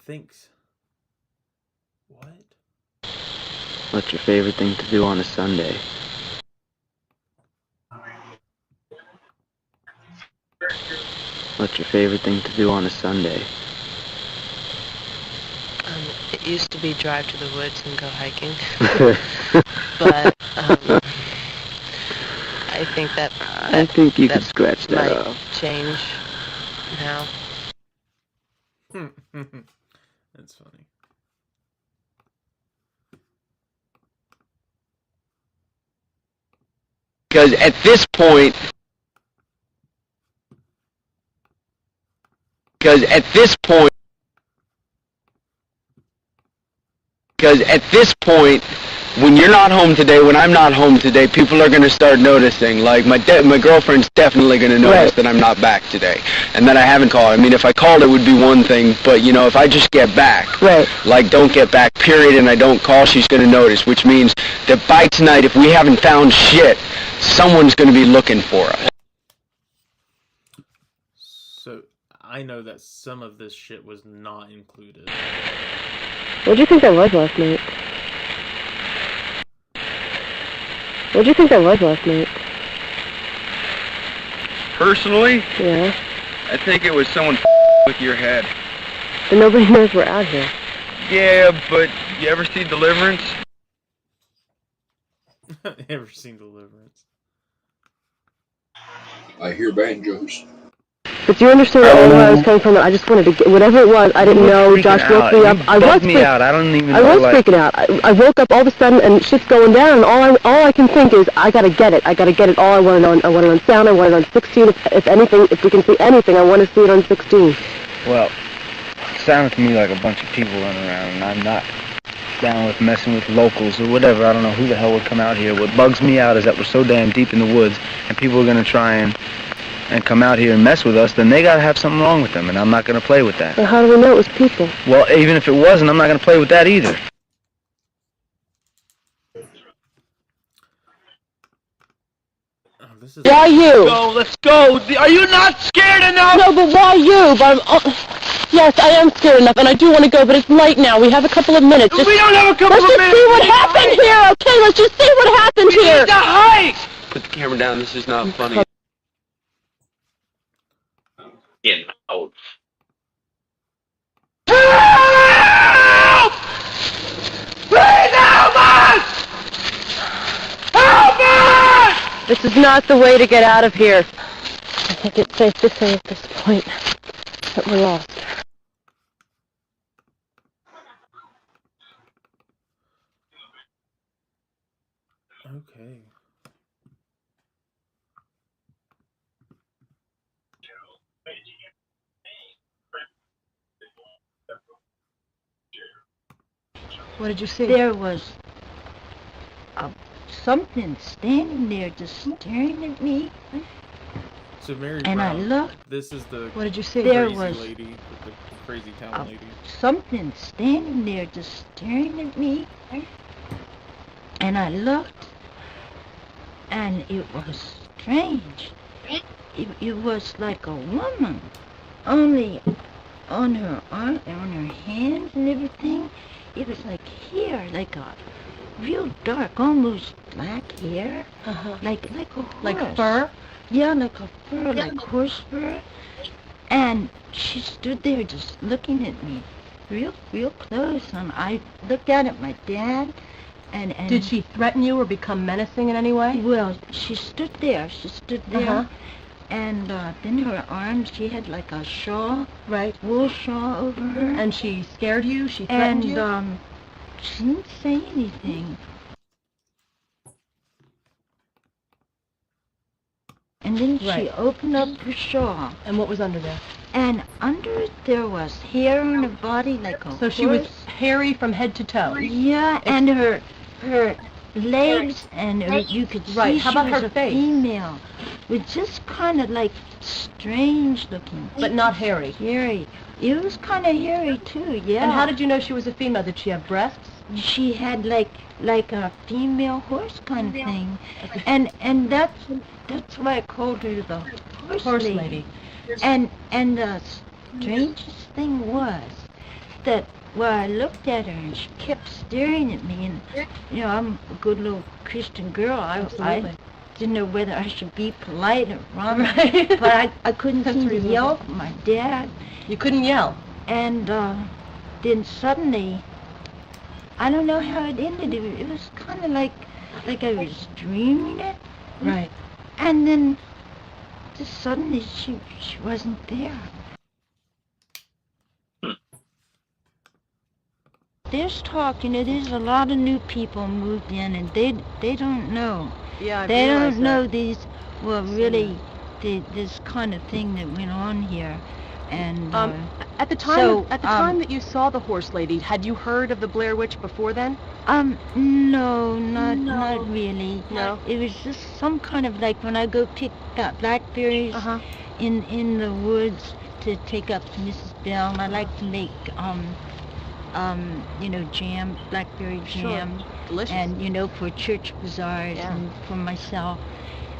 think what? What's your favorite thing to do on a Sunday? What's your favorite thing to do on a Sunday? It used to be drive to the woods and go hiking, but I think that I think you could scratch that might off. change now. That's funny. Because at this point, when you're not home today, when I'm not home today, people are going to start noticing. Like, my girlfriend's definitely going to notice that I'm not back today and that I haven't called. I mean, if I called, it would be one thing, but, you know, if I just get back, like, don't get back, period, and I don't call, she's going to notice, which means that by tonight, if we haven't found shit, someone's going to be looking for us. So I know that some of this shit was not included. What'd you think that was last night? What'd you think that was last night? Personally, Yeah. I think it was someone with your head. But nobody knows we're out here. Yeah, but you ever see Deliverance? Ever seen Deliverance? I hear banjos. But do you understand where I was coming from? I just wanted to get whatever it was. I didn't know. Josh woke me up. I was me out. I don't even I know. was freaking out. I woke up all of a sudden and shit's going down. And all I can think is I gotta get it. I gotta get it. All I want it on. I want it on sound. I want it on 16. If anything, if we can see anything, I want to see it on 16. Well, it sounded to me like a bunch of people running around, and I'm not down with messing with locals or whatever. I don't know who the hell would come out here. What bugs me out is that we're so damn deep in the woods, and people are gonna try and come out here and mess with us, then they gotta have something wrong with them, and I'm not gonna play with that. Well, how do we know it was people? Well, even if it wasn't, I'm not gonna play with that either. Why you? Let's go. Are you not scared enough? No, but why you? But yes, I am scared enough, and I do want to go, but it's late now. We have a couple of minutes. We don't have a couple of minutes. Let's just see what happened here, okay? Let's just see what happened here. We need to hike. Put the camera down. This is not funny. Getting old. Help! Please help us! Help us! This is not the way to get out of here. I think it's safe to say at this point that we're lost. Okay. What did you see? There was something standing there just staring at me. So Mary And Brown, I looked. this is the What did you see? There crazy was lady, the crazy town lady. something standing there just staring at me. And I looked, and it was strange. It was like a woman, only on her arm, on her hands and everything. It was like hair, like a real dark, almost black hair, like a horse. Like fur? Yeah, like a fur, like horse fur. And she stood there just looking at me, real close. And I looked out at my dad. And did she threaten you or become menacing in any way? Well, she stood there. And then her arms, she had like a shawl, wool shawl over her. And she scared you? She threatened you? And she didn't say anything. And then she opened up her shawl. And what was under there? And under it there was hair on her body like a horse. So she was hairy from head to toe? Yeah, and her legs and you could see How about she was her a face? female. With just kind of like strange looking. But not hairy? Hairy. It was kind of hairy too, yeah. And how did you know she was a female? Did she have breasts? She had like a female horse kind of thing. And that's why I called her the horse lady. And the strangest thing was that I looked at her and she kept staring at me, and I'm a good little Christian girl. I didn't know whether I should be polite or wrong, but I couldn't seem to yell for my dad. You couldn't yell? And then suddenly, I don't know how it ended. It was kind of like I was dreaming it. Right. And then just suddenly she wasn't there. There's talk, there's a lot of new people moved in, and they don't know. Yeah, they don't know these. Well, really, this kind of thing that went on here, and at the time that you saw the horse lady, had you heard of the Blair Witch before then? No, not really. No. It was just some kind of like when I go pick up blackberries in the woods to take up to Mrs. Bell, and I like to make jam, blackberry jam. Sure. Delicious. And, for church bazaars and for myself.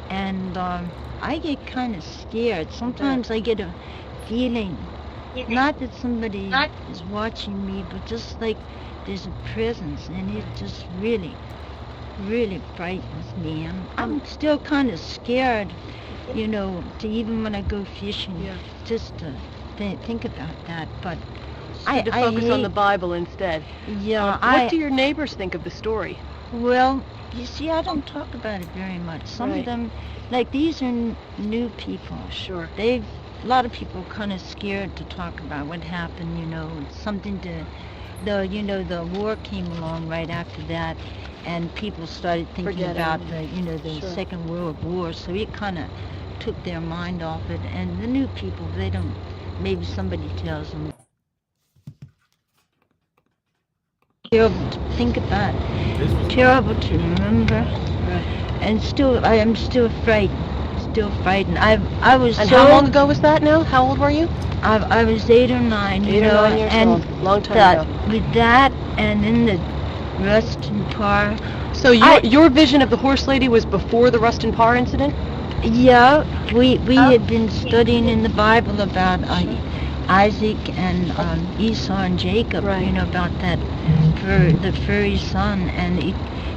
And I get kind of scared. Sometimes I get a feeling, not that somebody is watching me, but just like there's a presence, and it just really frightens me. I'm still kind of scared, to even when I go fishing, just to think about that. But I focus on the Bible instead. Yeah. What do your neighbors think of the story? Well, you see, I don't talk about it very much. Some of them, like these are new people. Sure. A lot of people are kind of scared to talk about what happened, something to, the war came along right after that, and people started thinking about the Second World War, so it kind of took their mind off it, and the new people, they don't, maybe somebody tells them. Terrible to think about, terrible to remember, and I am still frightened. I was. And how long ago was that now? How old were you? I was 8 or 9. 8 or 9 years old. Long time ago. With that, and then the rust and tar. So your vision of the horse lady was before the rust and tar incident? Yeah, we had been studying in the Bible about Isaac and Esau and Jacob, about that the furry son, and it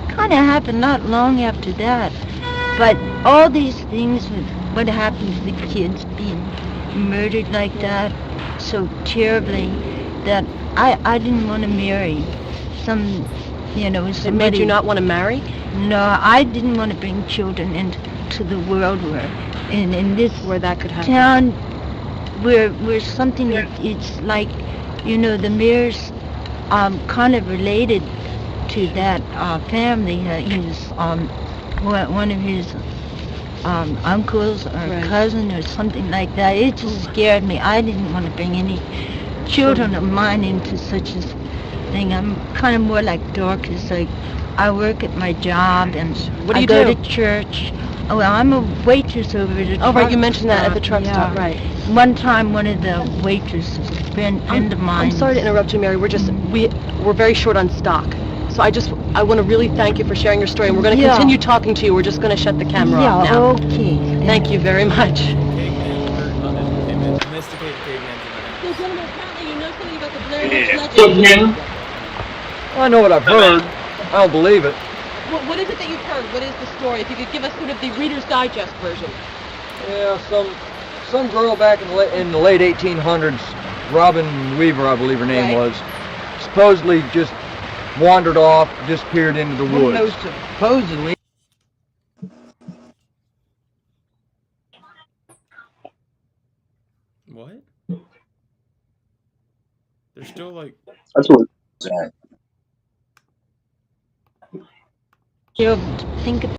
kind of happened not long after that. But all these things, what happened to the kids being murdered like that, so terribly, that I didn't want to marry some, somebody. It made you not want to marry? No, I didn't want to bring children into the world in this where that could happen. Town where something it's like, the mayor's kind of related to that family. His one of his uncles or cousin or something like that. It just scared me. I didn't want to bring any children of mine into such thing. I'm kind of more like Dorcas. Like, I work at my job and What do I you go do? to church. Oh, well, I'm a waitress over at a truck Oh, right, you mentioned that at the stop. truck stop, right. One time, one of the waitresses, a friend of mine. I'm sorry to interrupt you, Mary. We're very short on stock. So I want to really thank you for sharing your story, and we're going to continue talking to you. We're just going to shut the camera off now. Okay. Thank you very much. Domesticated cavemen tonight. So, gentlemen, apparently you know something about the Blair Witch Yeah. legend. Well, I know what I've heard. I don't believe it. What is it that you've heard? What is the story? If you could give us sort of the Reader's Digest version. Yeah, some girl back in the late 1800s, Robin Weaver, I believe her name was, supposedly just wandered off, disappeared into the woods. No, supposedly. What? They're still like. That's what. You think of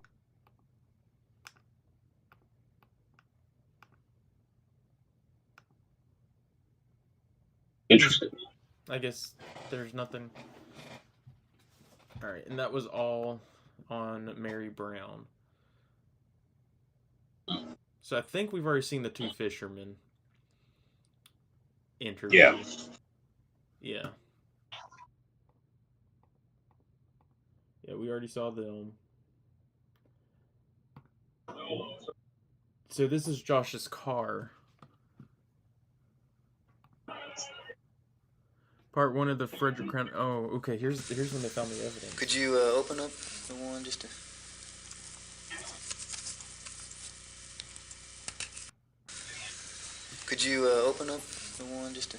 Interesting. I guess there's nothing. Alright, and that was all on Mary Brown. So I think we've already seen the two fishermen interview. Yeah. Yeah. Yeah, we already saw them. So this is Josh's car. Part 1 of the Frederick Crown. Oh, okay. Here's when they found the evidence. Could you open up the one just to... Could you open up the one just to...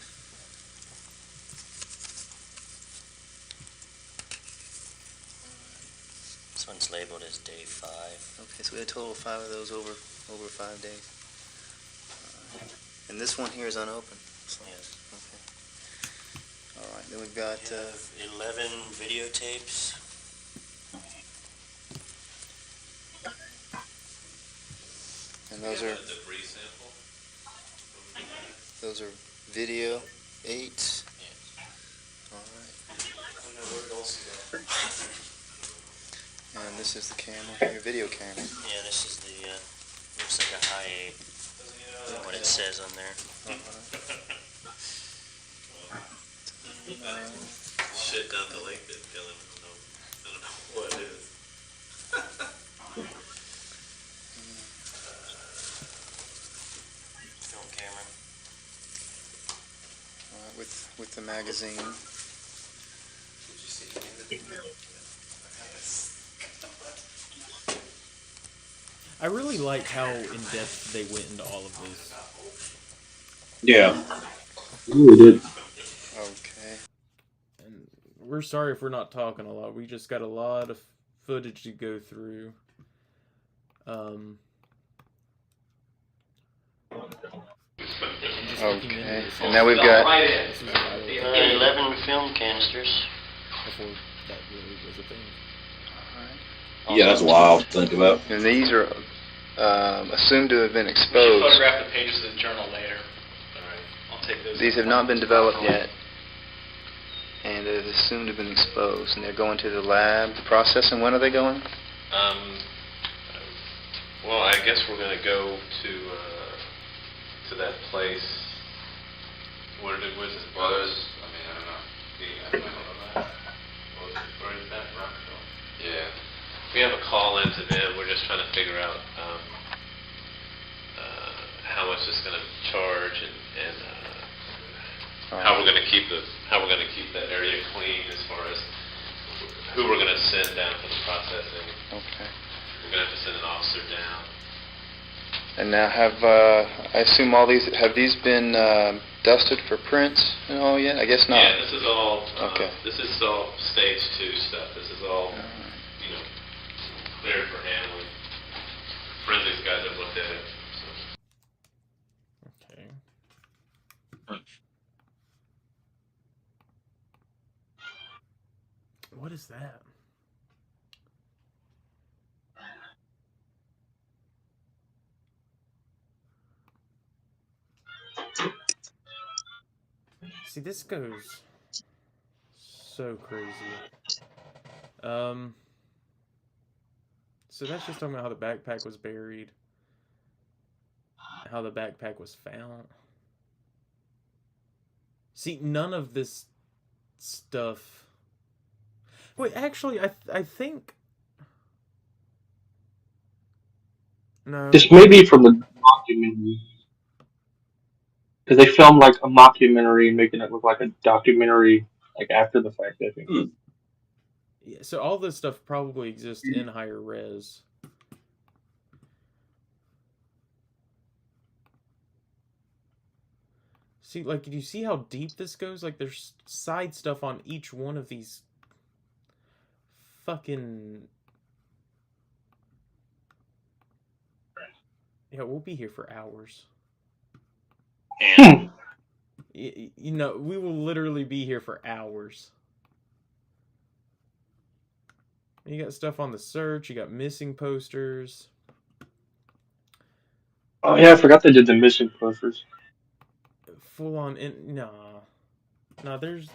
This one's labeled as day 5. Okay, so we had a total of 5 of those over 5 days. And this one here is unopened. Yes. Okay. All right, then we've got 11 videotapes. And those are video 8. All right. And this is the camera, your video camera. Yeah, this is the looks like a high 8. What it says on there. Shit down the lake didn't kill him. I don't know what it is. Film camera. All right, with the magazine. Did you see any of the I really like how in depth they went into all of this. Yeah. Really did. Okay. And we're sorry if we're not talking a lot. We just got a lot of footage to go through. Okay. And now we've got 11 film canisters. Before that really was a thing. Yeah, that's wild to think about. And these are assumed to have been We should exposed. photograph the pages of the journal later. Alright, I'll take those. These have not been developed yet. And they're assumed to have been exposed. And they're going to the lab to process. And when are they going? Well, I guess we're going to go to that place. Where is it? Well, there's, I don't know. I don't know that. Where is that? Rockville? Yeah. We have a call into them. We're just trying to figure out how much it's going to charge and how we're going to keep that area clean as far as who we're going to send down for the processing. Okay. We're going to have to send an officer down. And now I assume have these been dusted for prints and all yet? I guess not. Yeah, this is all, okay. This is all stage 2 stuff. This is all, cleared for handling. Forensics guys have looked at it. So. Okay. What is that? See, this goes so crazy. So that's just talking about how the backpack was buried. How the backpack was found. See, none of this stuff... Wait, actually, I think... No. This may be from the documentary. Because they filmed like a mockumentary, making it look like a documentary, like after the fact, I think. Yeah, so all this stuff probably exists in higher res. See, like, do you see how deep this goes? Like, there's side stuff on each one of these fucking... Yeah, we'll be here for hours. You know, we will literally be here for hours. You got stuff on the search, you got missing posters. Oh yeah, I forgot they did the missing posters. Full on nah, there's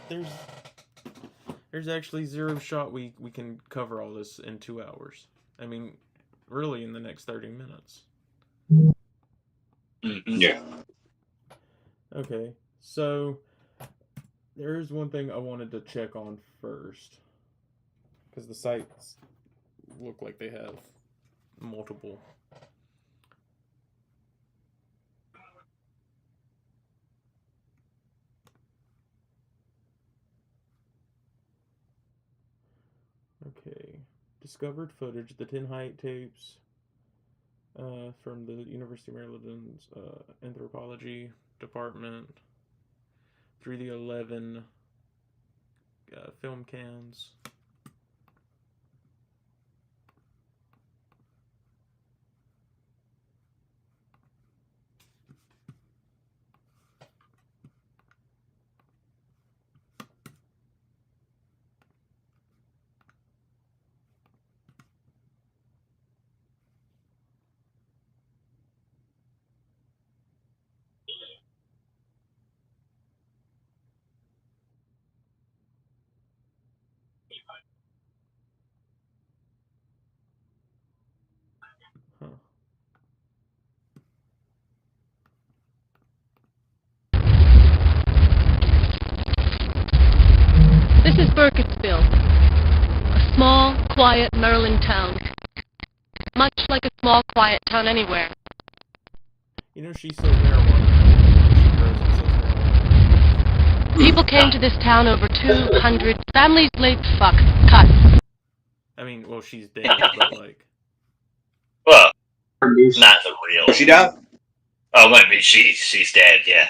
actually zero shot we can cover all this in 2 hours. I mean, really in the next 30 minutes. Yeah. Okay, so there's one thing I wanted to check on first, because the sites look like they have multiple. Okay, discovered footage, the Tin Height tapes from the University of Maryland's anthropology department, through the 11 film cans. Huh. This is Burkittsville, a small, quiet Maryland town. Much like a small, quiet town anywhere. You know, she sells marijuana. She grows and sells marijuana. People came to this town over 200. Families lived. Fuck. Cut. I mean, well, she's dead, but like... Well, not the real... She died? Oh, might be she's dead, yeah.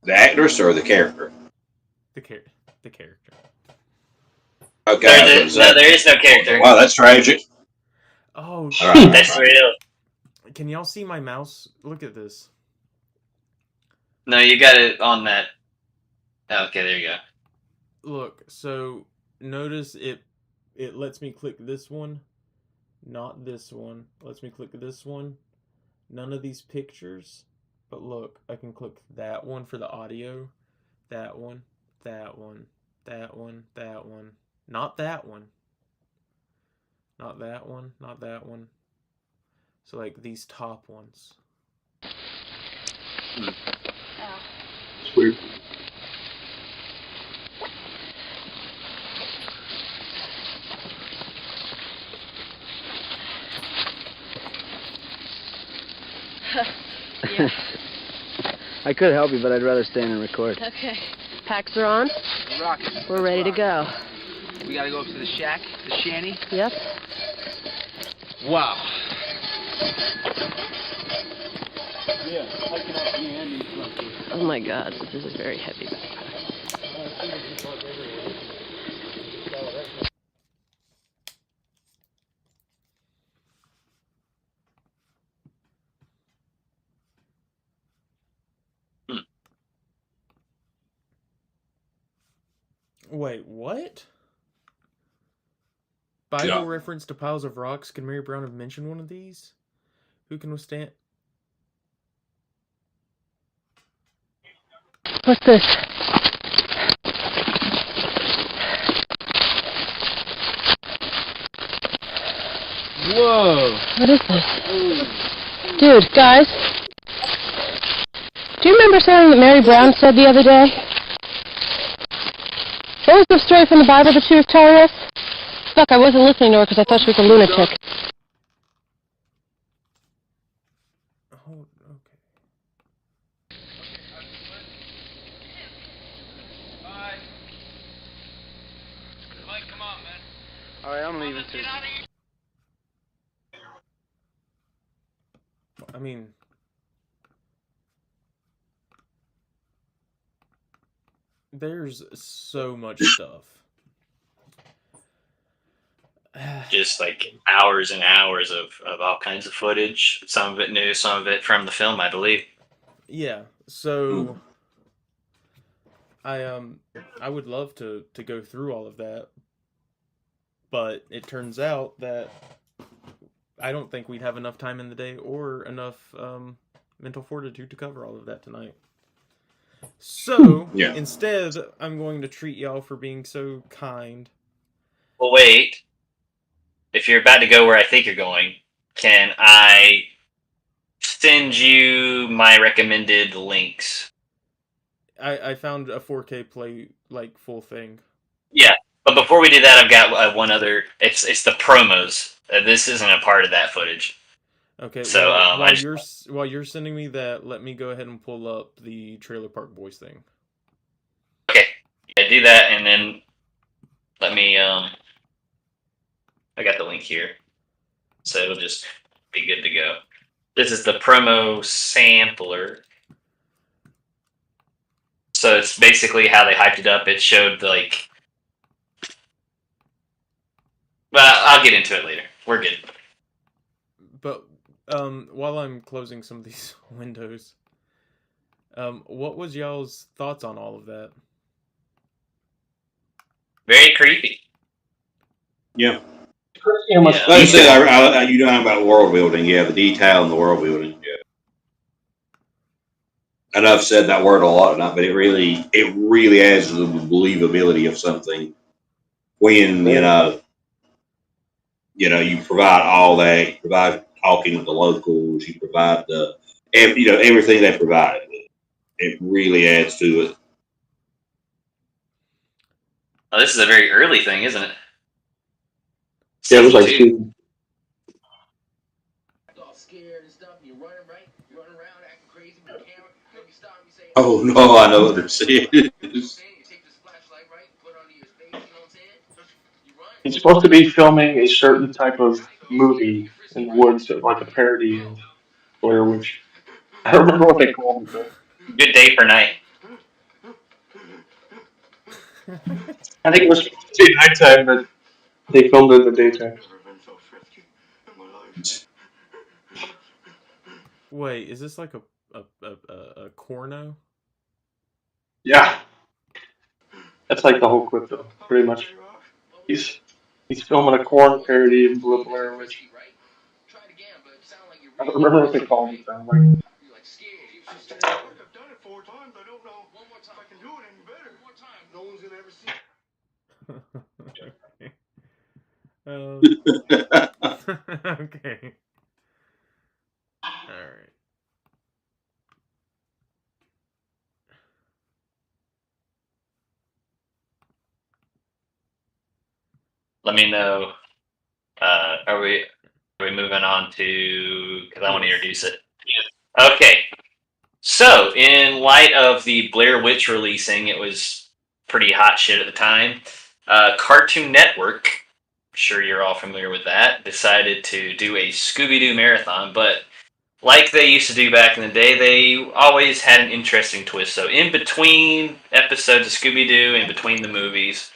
The actress or the character? The character. Okay. There is no character. Wow, that's tragic. Oh, all right. That's real. Can y'all see my mouse? Look at this. No, you got it on that. Okay, there you go. Look, so notice it lets me click this one, not this one. Lets me click this one. None of these pictures. But look, I can click that one for the audio. That one, that one, that one, that one. Not that one. Not that one, not that one. So like these top ones. It's weird. Yeah. I could help you, but I'd rather stand and record. Okay. Packs are on. We're ready to go. We gotta go up to the shack, the shanty. Yep. Wow. Oh my god, this is a very heavy backpack. Wait, what? Bible reference to piles of rocks. Can Mary Brown have mentioned one of these? Who can withstand... What's this? Whoa. What is this? Dude, guys. Do you remember something that Mary Brown said the other day? What was the story from the Bible that she was telling us? Fuck, I wasn't listening to her because I thought she was a lunatic. Alright, I'm leaving too. I mean, there's so much stuff. Just like hours and hours of all kinds of footage. Some of it new, some of it from the film, I believe. Yeah, so I would love to go through all of that, but it turns out that I don't think we'd have enough time in the day or enough mental fortitude to cover all of that tonight. So, instead, I'm going to treat y'all for being so kind. Well, wait. If you're about to go where I think you're going, can I send you my recommended links? I found a 4K play, like, full thing. Yeah, but before we do that, I've got one other. It's the promos. This isn't a part of that footage. Okay, so well, while you're sending me that, let me go ahead and pull up the Trailer Park Boys thing. Okay, yeah, do that, and then let me. I got the link here, so it'll just be good to go. This is the promo sampler. So it's basically how they hyped it up. It showed like. But I'll get into it later. We're good. But while I'm closing some of these windows, what was y'all's thoughts on all of that? Very creepy. Yeah. Yeah, like I said, you know about world building. Yeah, the detail in the world building. Yeah. I know I've said that word a lot tonight, but it really adds to the believability of something when you provide all that. You provide talking with the locals. You provide everything they provide. It really adds to it. Oh, this is a very early thing, isn't it? Yeah, it was like two. Oh no, I know what they're saying. He's supposed to be filming a certain type of movie in the woods, like a parody of Blair Witch. I don't remember what they called it though. Good day for night. I think it was supposed to be nighttime, but they filmed it in the daytime. Wait, is this like a corno? Yeah. That's like the whole clip though, pretty much. He's filming a corn parody of Blair Witch. I don't remember what they called it though. Like, Okay. Alright. Let me know. Are we moving on to? Because I want to introduce it. Okay. So, in light of the Blair Witch releasing, it was pretty hot shit at the time. Cartoon Network, I'm sure you're all familiar with that, decided to do a Scooby-Doo marathon, but like they used to do back in the day, they always had an interesting twist. So in between episodes of Scooby-Doo, in between the movies,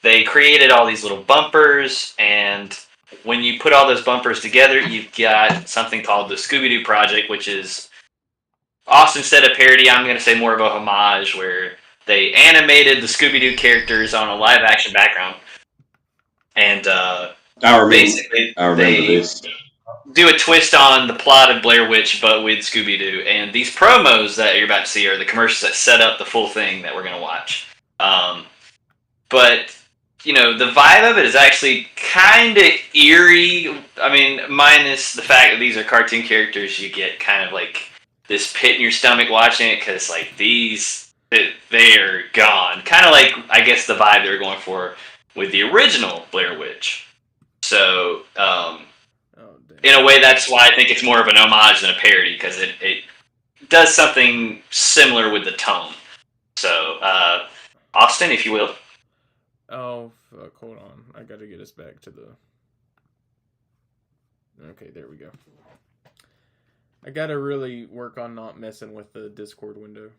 they created all these little bumpers, and when you put all those bumpers together, you've got something called the Scooby-Doo Project, which is Austin said a parody. I'm going to say more of a homage, where they animated the Scooby-Doo characters on a live-action background, and basically this. Do a twist on the plot of Blair Witch, but with Scooby-Doo. And these promos that you're about to see are the commercials that set up the full thing that we're going to watch. But you know, the vibe of it is actually kind of eerie. I mean, minus the fact that these are cartoon characters, you get kind of like this pit in your stomach watching it because like they're gone. Kind of like, I guess, the vibe they were going for with the original Blair Witch. So, in a way, that's why I think it's more of an homage than a parody, because it does something similar with the tone. So, Austin, if you will. Oh, fuck, hold on. I gotta get us back to the... Okay, there we go. I gotta really work on not messing with the Discord window.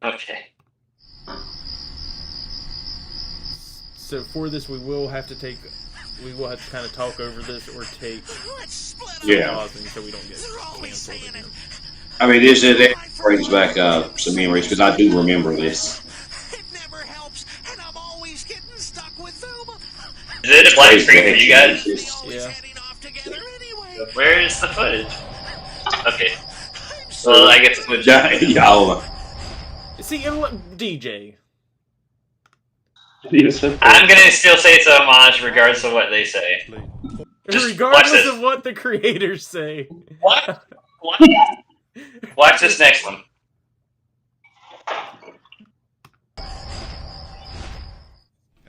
Okay. So for this, we will have to kind of talk over this or take pausing so we don't get canceled again. I mean, that brings back some memories because I do remember this. Is it a black screen for you guys? Yeah. Where is the footage? Okay. Well, I guess it's See, DJ. I'm gonna still say it's a homage regardless of what they say. Regardless of what the creators say. What? Watch this next one.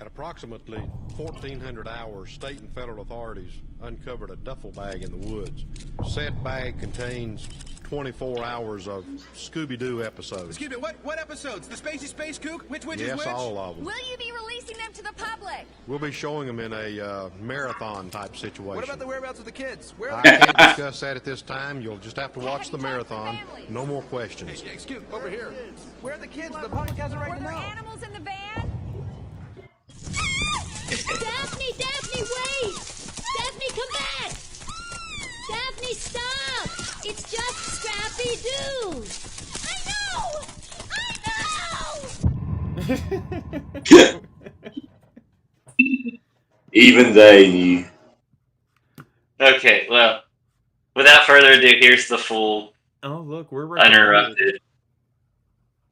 At approximately 1400 hours, state and federal authorities uncovered a duffel bag in the woods. Said bag contains 24 hours of Scooby-Doo episodes. Excuse me, what episodes? The Spacey Space Kook? Which is yes, which? all of them. Will you be releasing them to the public? We'll be showing them in a marathon type situation. What about the whereabouts of the kids? Where are I they? can't discuss that at this time. You'll just have to watch the marathon. No more questions. Hey, excuse me, over here. Where are the kids? The public has a right to know. Were there animals in the van? Daphne, wait! Daphne, come back! Daphne, stop! It's just Scrappy-Doo! I know! Even they knew. Okay, well, without further ado, here's the full Oh, look, we're uninterrupted.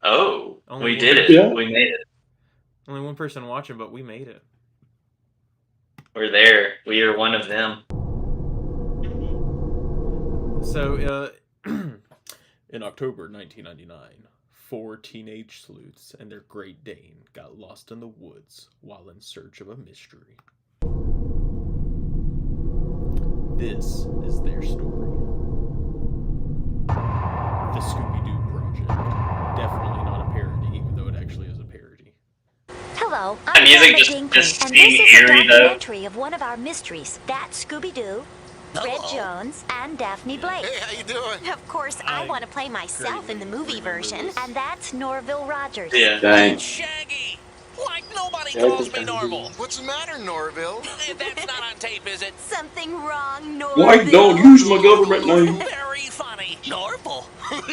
Oh, Only we did it. Yeah. We made it. Only one person watching, but we made it. We're there. We are one of them. So, in October 1999, 4 teenage sleuths and their Great Dane got lost in the woods while in search of a mystery. This is their story. The Scooby-Doo Project. Definitely not a parody, even though it actually is a parody. Hello, The I'm music Velma just Dinkley, seemed and this is a eerie, though. documentary of one of our mysteries. That's Scooby-Doo, Red Jones, and Daphne Blake. Hey, how you doing? Of course, I want to play myself in the movie version, and that's Norville Rogers. Yeah. Dang. Shaggy! Like nobody calls me Norval. What's the matter, Norville? That's not on tape, is it? Something wrong, Norville. Why don't use my government name? Very funny. Norval. And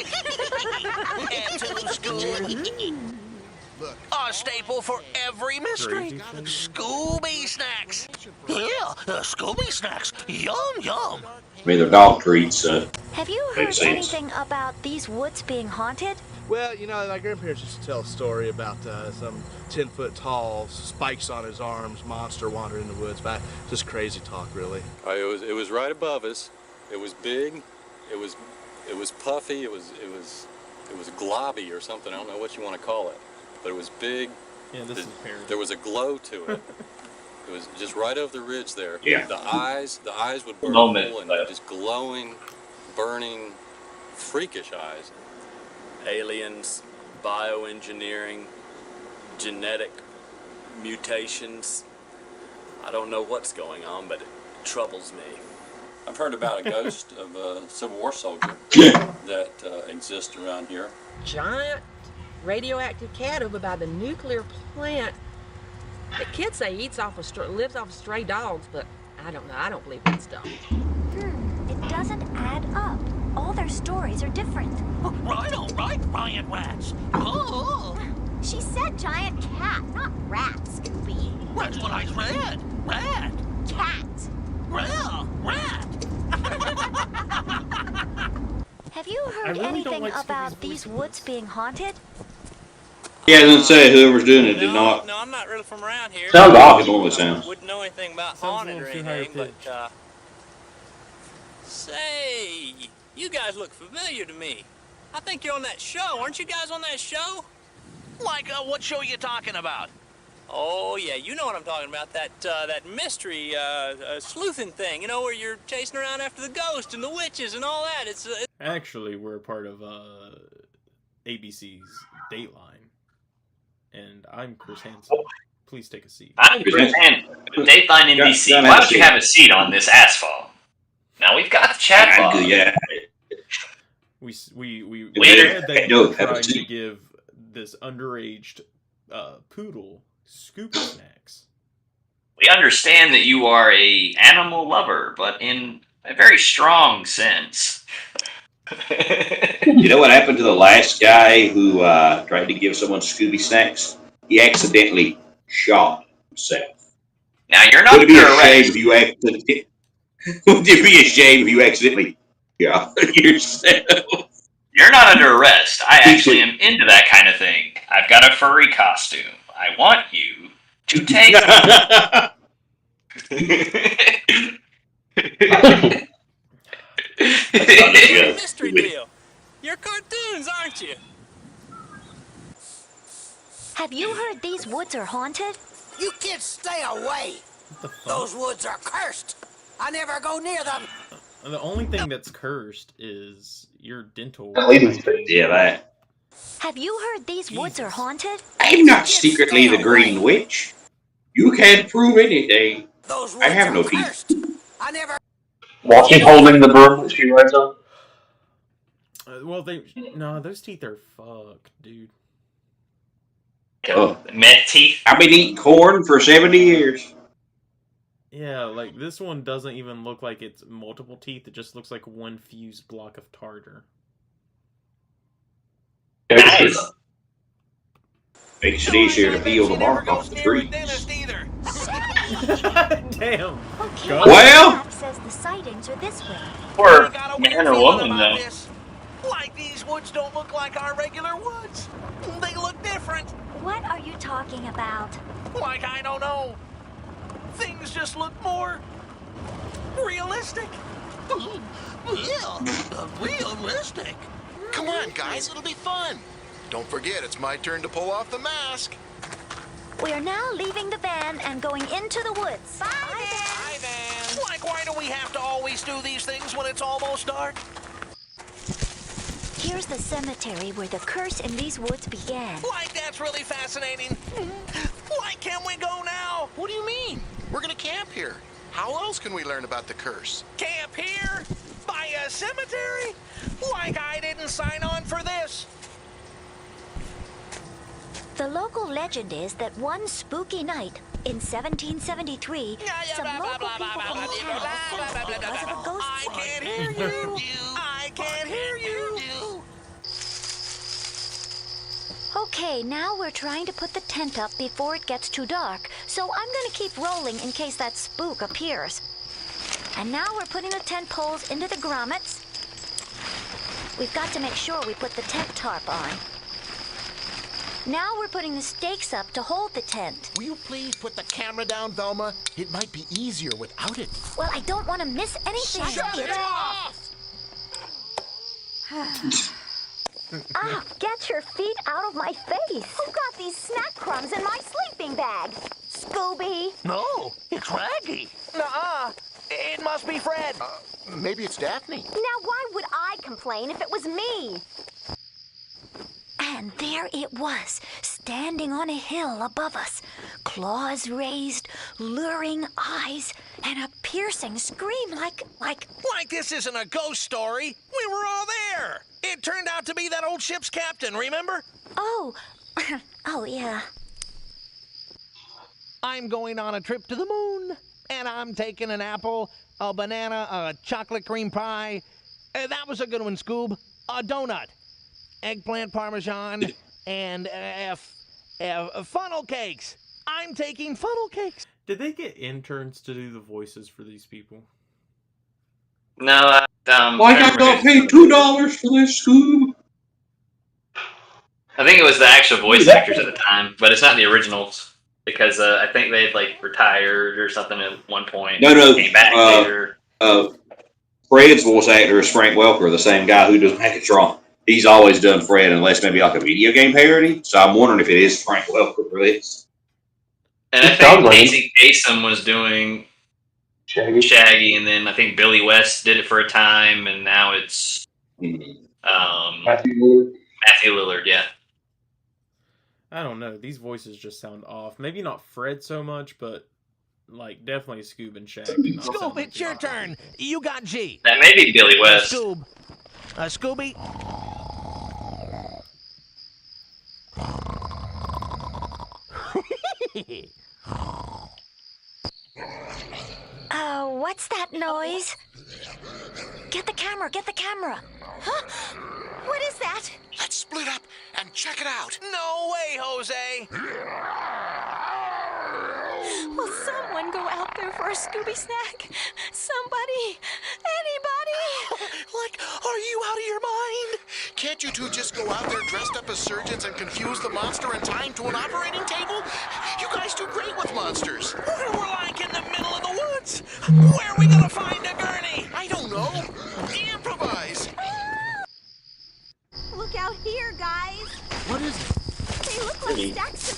to school. A staple for every mystery. Scooby snacks. Yeah, Scooby snacks. Yum, yum. I mean, they're dog treats. Have you heard Makes sense. anything about these woods being haunted? Well, you know, my grandparents used to tell a story about some 10-foot tall, spikes on his arms, monster wandering in the woods. But just crazy talk, really. It was right above us. It was big. It was puffy. It was globby or something. I don't know what you want to call it, but it was big. Yeah, this is parody. There was a glow to it. It was just right over the ridge there. Yeah. The eyes would burn Moment, and just glowing, burning, freakish eyes. Aliens, bioengineering, genetic mutations. I don't know what's going on, but it troubles me. I've heard about a ghost of a Civil War soldier that exists around here. Giant radioactive cat over by the nuclear plant. The kids say lives off of stray dogs, but I don't know. I don't believe that stuff. It doesn't add up. All their stories are different. Right, all right, riot rats. Oh. She said giant cat, not rat, Scooby. That's what I said. Rat. Cat. Well, rat. Have you heard really don't anything like about Scooby's these voice. woods being haunted? Yeah, I was gonna say whoever's doing it did not. No, I'm not really from around here. Sounds off. It normally sounds. Wouldn't know anything about Sounds haunted or anything, but say, you guys look familiar to me. I think you're on that show. Aren't you guys on that show? Like, what show are you talking about? Oh yeah, you know what I'm talking about. That mystery sleuthing thing. You know, where you're chasing around after the ghost and the witches and all that. It's Actually, we're a part of ABC's Dateline, and I'm Chris Hansen. Please take a seat. I'm Chris Hansen. Dateline NBC. Why don't you have a seat on this asphalt? Now we've got the chat box. Yeah. We Later. said that you were trying to give this underaged poodle Scoopy snacks. We understand that you are a animal lover, but in a very strong sense. You know what happened to the last guy who tried to give someone Scooby snacks? He accidentally shot himself. Now you're not Would it be a shame if you accidentally? Would it be a shame if you accidentally shot yourself? You're not under arrest. I actually am into that kind of thing. I've got a furry costume. I want you to take a mystery deal. You're cartoons, aren't you? Have you heard these woods are haunted? You kids stay away. Those woods are cursed. I never go near them. The only thing that's cursed is your dental. Yeah, that. Have you heard these woods are haunted? I'm not secretly the Green Witch. You can't prove anything. I have no teeth. I never. Walking holding the broom that she rides on. Well, those teeth are fucked, dude. Oh. Meth teeth. I've been eating corn for 70 years. Yeah, like this one doesn't even look like it's multiple teeth. It just looks like one fused block of tartar. Nice. Makes it easier to peel the bark off the trees. Damn. Okay. Well. Says the sightings are this way. Or man or woman, though. Like these woods don't look like our regular woods. They look different. What are you talking about? Like, I don't know. Things just look more realistic. Yeah, realistic. Come on, guys, it'll be fun. Don't forget, it's my turn to pull off the mask. We are now leaving the van and going into the woods. Bye, Bye, Van. Like, why do we have to always do these things when it's almost dark? Here's the cemetery where the curse in these woods began. Like, that's really fascinating. Like, can we go now? What do you mean? We're gonna camp here. How else can we learn about the curse? Camp here? By a cemetery? Like I didn't sign on for this. The local legend is that one spooky night in 1773, some local people from the town were because of a ghost I can't hear you. I can't hear you. Okay, now we're trying to put the tent up before it gets too dark, so I'm going to keep rolling in case that spook appears. And now we're putting the tent poles into the grommets. We've got to make sure we put the tent tarp on. Now we're putting the stakes up to hold the tent. Will you please put the camera down, Velma? It might be easier without it. Well, I don't want to miss anything. Shut it off! Ah, get your feet out of my face. Who got these snack crumbs in my sleeping bag? Scooby? No, it's Raggy. Nuh-uh. It must be Fred. Maybe it's Daphne. Now, why would I complain if it was me? And there it was, standing on a hill above us. Claws raised, luring eyes, and a piercing scream like... Like this isn't a ghost story. We were all there. It turned out to be that old ship's captain, remember? Oh, oh yeah. I'm going on a trip to the moon, and I'm taking an apple, a banana, a chocolate cream pie. That was a good one, Scoob. A donut. Eggplant parmesan, and funnel cakes. I'm taking funnel cakes. Did they get interns to do the voices for these people? No, Like I got paid $2 for this, Scoob. I think it was the actual voice actors at the time, but it's not the originals because I think they'd like retired or something at one point. No. Came back later. Fred's voice actor is Frank Welker, the same guy who does Megatron. He's always done Fred, unless maybe like a video game parody. So I'm wondering if it is Frank Welker for this. And I think Casey Kasem was doing Shaggy, and then I think Billy West did it for a time, and now it's Matthew Lillard. Yeah. I don't know. These voices just sound off. Maybe not Fred so much, but like definitely Scoob and Shaggy. Scoob, it's your turn. You got G. That may be Billy West. Scoob. Scooby. What's that noise? Get the camera, get the camera. Huh? What is that? Let's split up and check it out. No way, Jose. Will someone go out there for a Scooby snack? Somebody, anybody. Like, are you out of your mind? Can't you two just go out there dressed up as surgeons and confuse the monster and tie him to an operating table? You guys do great with monsters. We're like in the middle of the woods. Where are we gonna find a gurney? I don't know. Improvise. Look out here, guys. What is it? They look like stacks of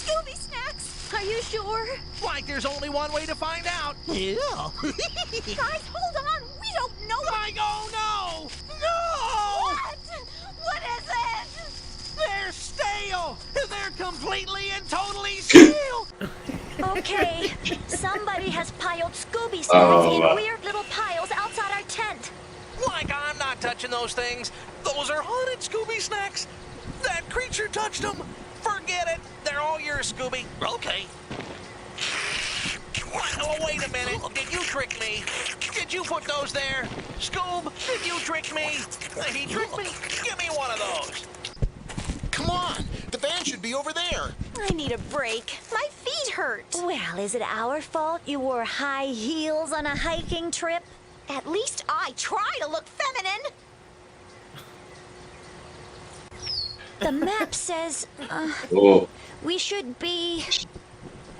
Scooby snacks. Are you sure? Like there's only one way to find out. Yeah. Guys, hold on. We don't know. Like, oh no! No! What? What is it? They're stale! They're completely and totally stale! Okay, somebody has piled Scooby snacks in weird little piles outside our tent. Like, I'm not touching those things. Those are haunted Scooby snacks. That creature touched them. Forget it. They're all yours, Scooby. Okay. Oh, wait a minute. Did you trick me? Did you put those there? Scoob, did you trick me? He tricked me? Give me one of those. Come on. The van should be over there. I need a break. My feet hurt. Well, is it our fault you wore high heels on a hiking trip? At least I try to look feminine. The map says we should be.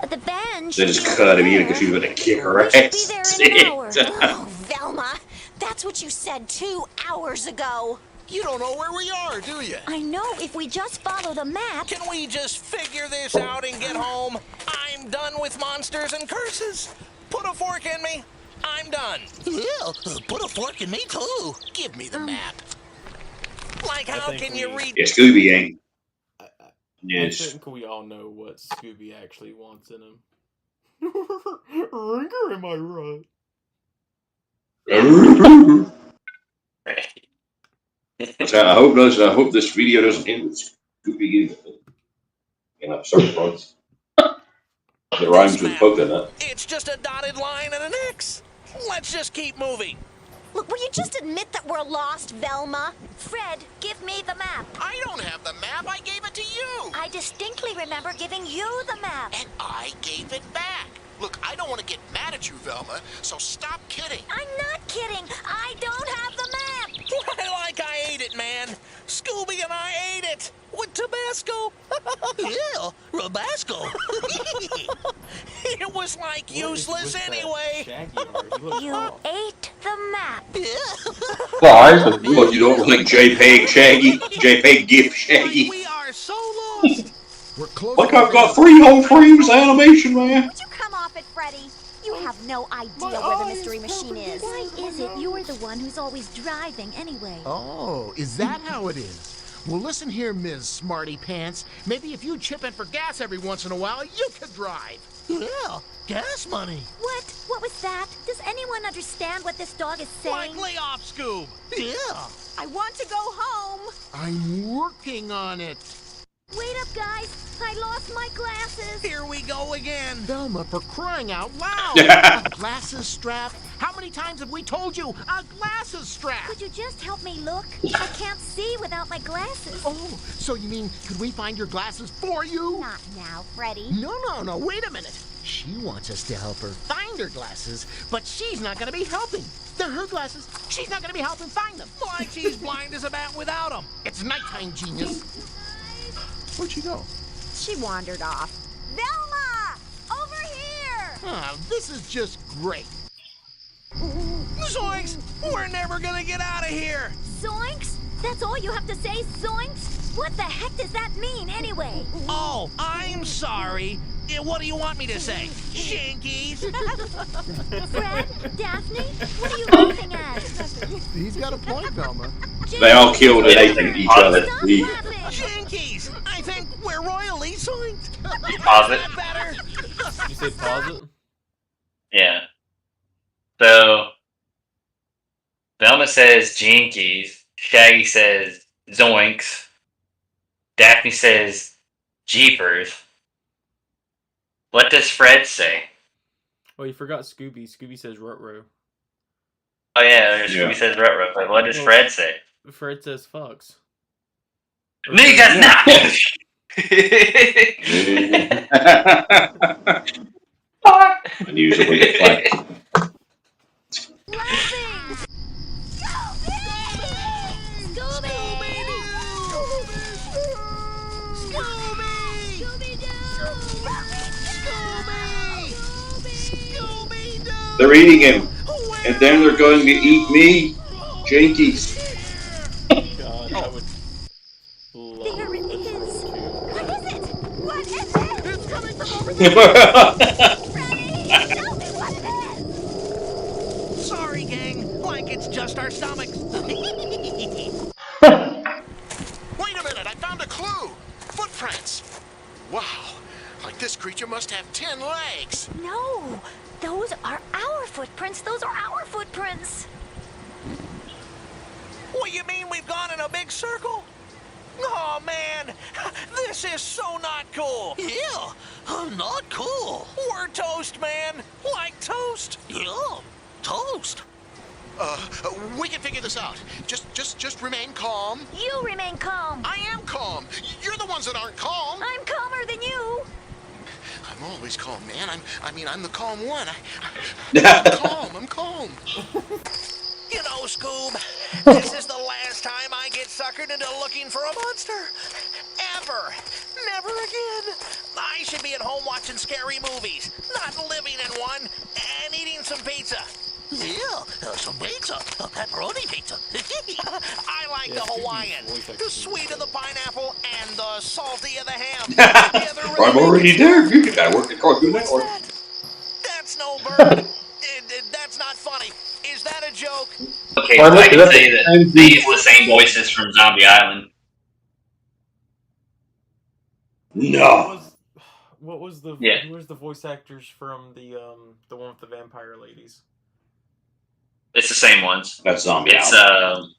The band They should just be cut him there. in because she was going to kick her We ass. should be there in an hour. Oh, Velma, that's what you said 2 hours ago. You don't know where we are, do you? I know if we just follow the map. Can we just figure this out and get home? I'm done with monsters and curses. Put a fork in me. I'm done. Yeah, put a fork in me too. Give me the map. Like, how can you read? Yeah, Scooby ain't. I Yes. think we all know what Scooby actually wants in him. Rinker, am I right? So I hope this video doesn't end with Scooby getting certain parts. The rhymes with coconut. It's just a dotted line and an X. Let's just keep moving. Look, will you just admit that we're lost, Velma? Fred, give me the map. I don't have the map. I gave it to you. I distinctly remember giving you the map. And I gave it back. Look, I don't want to get mad at you, Velma, so stop kidding. I'm not kidding. I don't have the map. Like I ate it, man. Scooby and I ate it. With Tabasco. Yeah, Rabasco. It was like useless anyway. You ate the map. Well, you don't like JPEG Shaggy? JPEG GIF Shaggy? We are so lost. We're close. Like I've got 3 whole frames of animation, man. Would you come off it, Freddy? You have no idea where the mystery machine is. Why is it you're the one who's always driving anyway? Oh, is that how it is? Well, listen here, Ms. Smarty Pants. Maybe if you chip in for gas every once in a while, you could drive. Yeah, gas money. What? What was that? Does anyone understand what this dog is saying? Like lay off, Scoob. Yeah, I want to go home. I'm working on it. Wait up, guys. I lost my glasses. Here we go again. Velma, for crying out loud. A glasses strap? How many times have we told you? A glasses strap. Could you just help me look? I can't see without my glasses. Oh, so you mean, could we find your glasses for you? Not now, Freddy. No, wait a minute. She wants us to help her find her glasses, but she's not going to be helping. They're her glasses. She's not going to be helping find them. Like she's blind as a bat without them. It's nighttime, genius. Where'd she go? She wandered off. Velma! Over here! Ah, this is just great. Zoinks! We're never gonna get out of here! Zoinks? That's all you have to say, zoinks? What the heck does that mean, anyway? Oh, I'm sorry. What do you want me to say? Shankies? Fred? Daphne? What are you laughing at? He's got a point, Velma. They all killed and ate each other. Shankies! I think we're royally zoinked. Pause it. Better. You say pause it? Yeah. So, Velma says jinkies. Shaggy says zoinks. Daphne says jeepers. What does Fred say? Oh, you forgot Scooby. Scooby says ruh-roh. Oh yeah, Scooby says ruh-roh. But what does Fred say? Fred says fucks. No, he does not! Unusually deflected. They're eating him, and then they're going to eat me. Jinkies. God, I would love There it is. What is it? What is it? It's coming from over there. Sorry, gang. Like it's just our stomachs. Wait a minute, I found a clue. Footprints. Wow. Like this creature must have 10 legs. No, those are our footprints. Those are our footprints. What, you mean we've gone in a big circle? Oh, man. This is so not cool. Yeah, not cool. We're toast, man. Like toast. Yeah, toast. We can figure this out. Just remain calm. You remain calm. I am calm. You're the ones that aren't calm. I'm calmer than you. I'm always calm, man. I'm the calm one. I'm calm. You know, Scoob, this is the last time I get suckered into looking for a monster. Ever. Never again. I should be at home watching scary movies, not living in one, and eating some pizza. Yeah, some pizza. A pepperoni pizza. I like the Hawaiian, the sweet of the pineapple, and the salty of the ham. I'm already there. You gotta work the Cartoon Network. That's no bird. That's not funny. Is that a joke? Okay, so I can say that these are the same voices from Zombie Island. No. What was the Yeah. who was the voice actors from the one with the vampire ladies? It's the same ones. That's Zombie It's Island.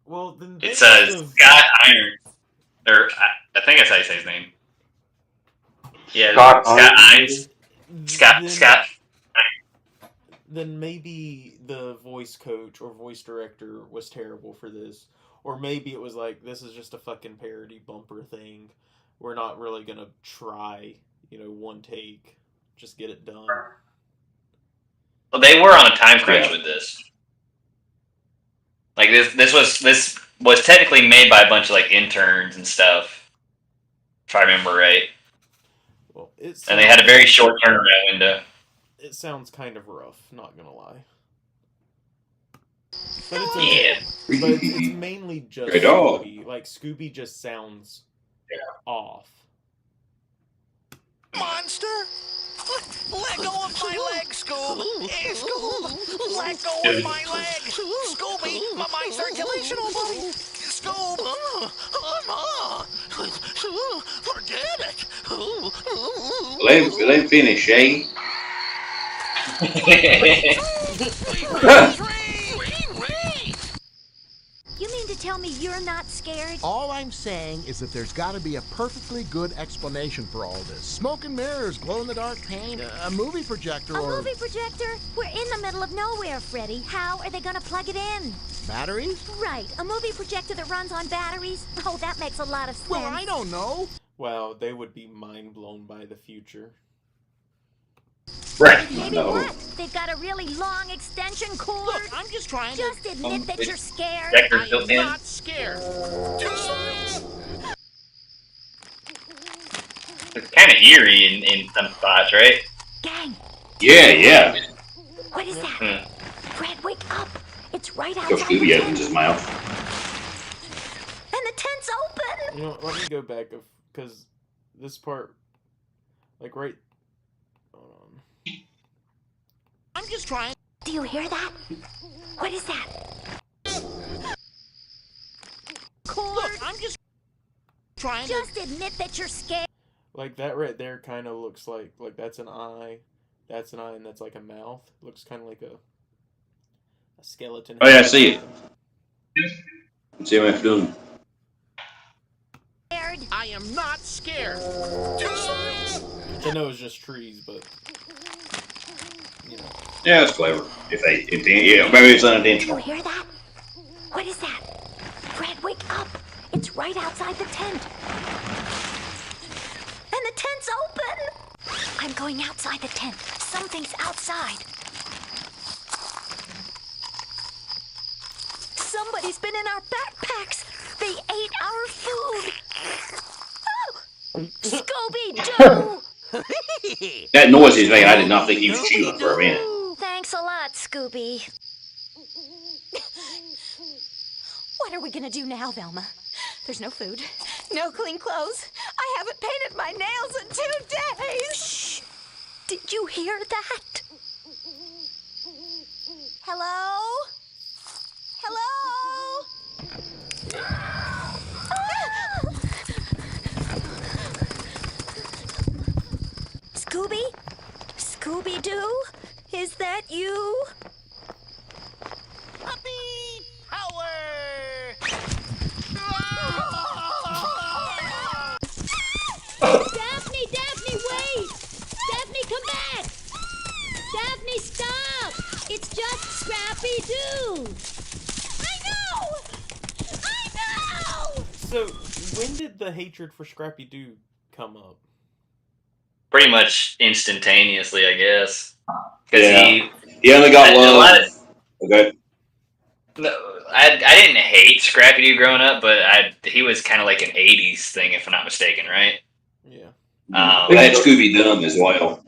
Well, then It's Scott Iron, or I think that's how you say his name. Yeah, Scott Irons. Scott. Then maybe the voice coach or voice director was terrible for this, or maybe it was like, this is just a fucking parody bumper thing. We're not really gonna try, one take, just get it done. Well, they were on a time crunch with this. Like this was technically made by a bunch of like interns and stuff, if I remember right. Well, and they had a very short turnaround window. It sounds kind of rough, not gonna lie. But it's okay. Yeah. But it's mainly just Great dog. Scooby. Like Scooby just sounds off. Monster? Let go of my leg, Scoob! Hey, Scoob! Let go of my leg! Scooby, my circulation will body! Scoob! Forget it! Let him finish, Shaggy. You mean to tell me you're not scared? All I'm saying is that there's got to be a perfectly good explanation for all this. Smoke and mirrors, glow-in-the-dark paint, a movie projector, A or... movie projector? We're in the middle of nowhere, Freddy. How are they gonna plug it in? Batteries? Right, a movie projector that runs on batteries? Oh, that makes a lot of sense. Well, I don't know. Wow, they would be mind blown by the future. Right. Maybe what? They've got a really long extension cord? Look, I'm just trying Just admit that you're scared. Projector's built I'm in. not scared. It's kind of eerie in some spots, right? Gang, Yeah. what is that? Fred, wake up. It's right Go outside the Scooby opens tent. his mouth. And the tent's open. You know, let me go back because this part, like right. Hold on. I'm just trying. Do you hear that? What is that? Look, I'm just trying to... Just admit that you're scared. Like that right there kind of looks like that's an eye. That's an eye, and that's like a mouth. Looks kind of like a skeleton. Oh yeah, I see it. See what I'm doing. I am not scared. I know it's just trees, but you know. Yeah, it's clever. If they intend, yeah, maybe it's Do you unintentional. hear that? What is that? Fred, wake up. It's right outside the tent. And the tent's open. I'm going outside the tent. Something's outside. Somebody's been in our backpacks. They ate our food. Oh, Scooby-Doo! That noise he's making, I did not think he was chewing for a minute. Thanks a lot, Scooby. What are we gonna do now, Velma? There's no food, no clean clothes. I haven't painted my nails in 2 days. Shh! Did you hear that? Hello? Hello? Scooby? Scooby-Doo? Is that you? Puppy power! Daphne, wait! Daphne, come back! Daphne, stop! It's just Scrappy-Doo! I know! So when did the hatred for Scrappy-Doo come up? Pretty much instantaneously, I guess. Because he only got love. Okay. No, I didn't hate Scrappy-Doo growing up, but he was kind of like an 80s thing, if I'm not mistaken, right? Yeah. They had Scooby-Doo as well.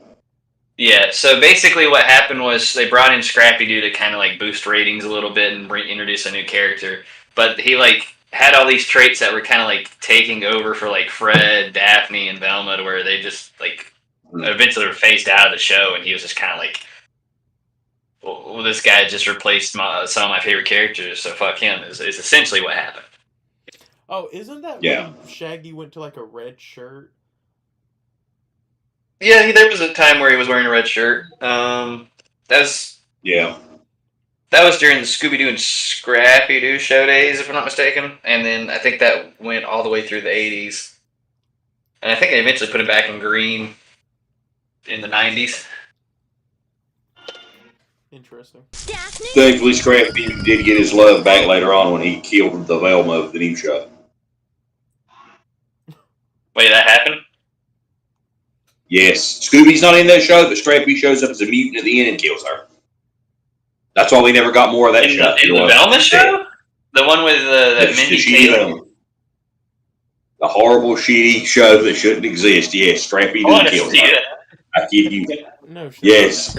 Yeah, so basically what happened was they brought in Scrappy-Doo to kind of like boost ratings a little bit and introduce a new character. But he like had all these traits that were kind of like taking over for like Fred, Daphne, and Velma, to where they just like eventually were phased out of the show, and he was just kind of like, well, this guy just replaced some of my favorite characters, so fuck him, is essentially what happened. Oh, isn't that Yeah. when Shaggy went to like a red shirt? Yeah, there was a time where he was wearing a red shirt. That was during the Scooby-Doo and Scrappy-Doo show days, if I'm not mistaken. And then I think that went all the way through the 80s. And I think they eventually put him back in green in the 90s. Interesting. Thankfully, Scrappy did get his love back later on when he killed the Velma of the new show. Wait, that happened? Yes. Scooby's not in that show, but Scrappy shows up as a mutant at the end and kills her. That's why we never got more of that show. In the Velma show? The one with that Mindy Kaling? The horrible, shitty show that shouldn't exist. Yes, Scrappy did kill her. I kid you. No, sure. Yes.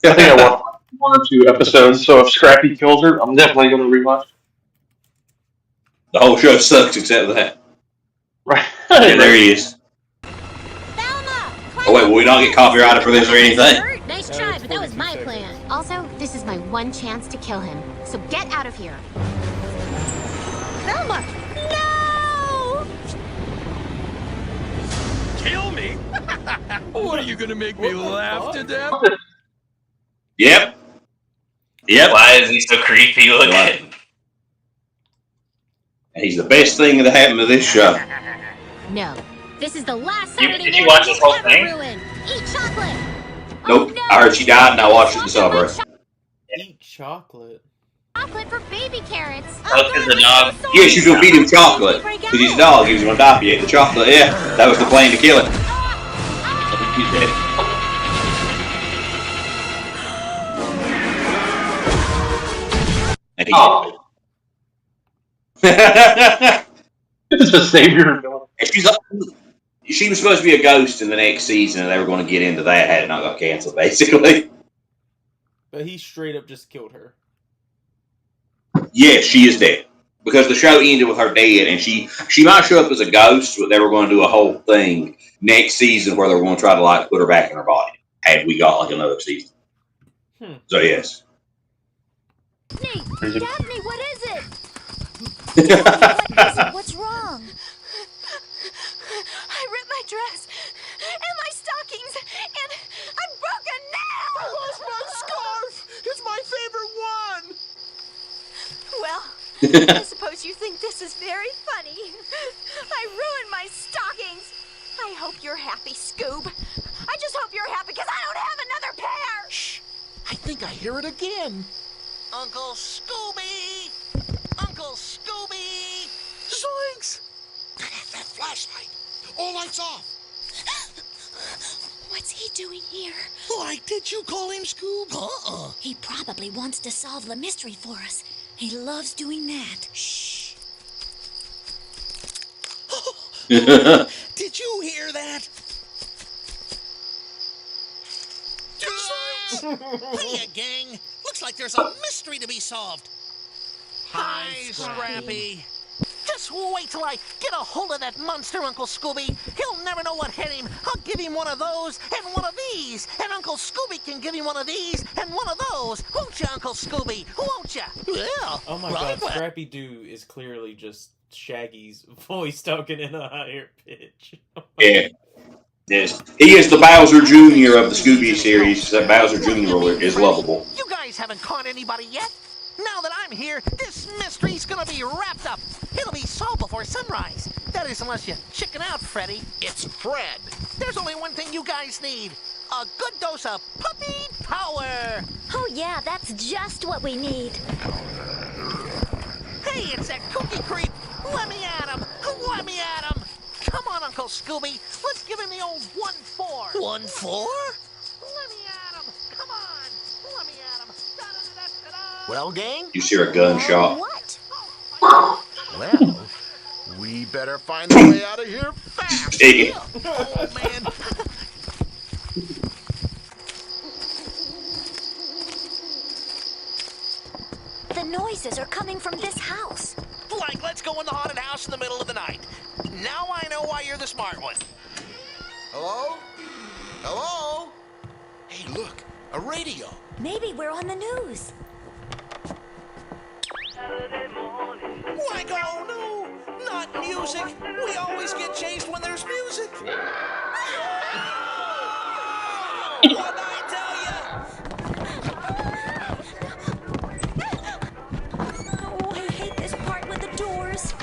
I think I watched 1 or 2 episodes, so if Scrappy kills her, I'm definitely going to rewatch. The whole show sucks except that. Right. Yeah, there he is. Oh wait, will we not get copyrighted for this or anything? Nice try, but that was my plan. Also, this is my one chance to kill him. So get out of here. Velma! No! Kill me? What are you gonna make me laugh to death? Yep. Yep. Why is he so creepy looking? He's the best thing that happened to this show. No. This is the last Did Saturday you morning watch this whole ever thing? ruined. Eat chocolate! Nope. I heard she died and I watched it to celebrate. Eat chocolate. Chocolate for baby carrots. Oh, because the dog. Yeah, she's gonna feed him chocolate. Because he's a dog, he was gonna die if he ate the chocolate. Yeah, that was the plan to kill him. He's dead. And he's dead. the savior. And she was supposed to be a ghost in the next season, and they were going to get into that had it not got canceled, basically. But he straight up just killed her. Yes, she is dead. Because the show ended with her dead, and she might show up as a ghost, but they were going to do a whole thing next season where they were going to try to like put her back in her body. And we got like another season. So yes. Daphne, what is it? Daphne, what is it? What's wrong? I ripped my dress and my stockings and I broke a nail! I lost my scarf! It's my favorite one! Well, I suppose you think this is very funny. I ruined my stockings. I hope you're happy, Scoob. I just hope you're happy because I don't have another pair! Shh! I think I hear it again. Uncle Scooby! Uncle Scooby! Zoinks! That flashlight! All lights off! What's he doing here? Why did you call him Scoob? He probably wants to solve the mystery for us. He loves doing that. Shh. Did you hear that? Hiya, gang. Looks like there's a mystery to be solved. Hi, Scrappy. Just wait till I get a hold of that monster, Uncle Scooby. He'll never know what hit him. I'll give him one of those and one of these. And Uncle Scooby can give him one of these and one of those. Won't you, Uncle Scooby? Won't you? Yeah. Oh my god, Scrappy Doo is clearly just Shaggy's voice talking in a higher pitch. Yeah. Yes. He is the Bowser Jr. of the Scooby series. That Bowser Jr. is lovable. You guys haven't caught anybody yet. Now that I'm here, this mystery's gonna be wrapped up. It'll be solved before sunrise. That is, unless you chicken out, Freddy. It's Fred. There's only one thing you guys need. A good dose of puppy power. Oh yeah, that's just what we need. Hey, it's that cookie creep. Let me at him. Let me at him. Come on, Uncle Scooby. Let's give him the old 1-4. 1-4? Let me at him. Come on. Let me at him. Well, gang? You hear a gunshot. What? Well, we better find a way out of here fast. Oh, man. The noises are coming from this house. Like, let's go in the haunted house in the middle of the night. Now I know why you're the smart one. Hello? Hello? Hey, look, a radio. Maybe we're on the news. Like, oh no, not music. We always get chased when there's music. What'd I tell Oh, I hate this part with the doors.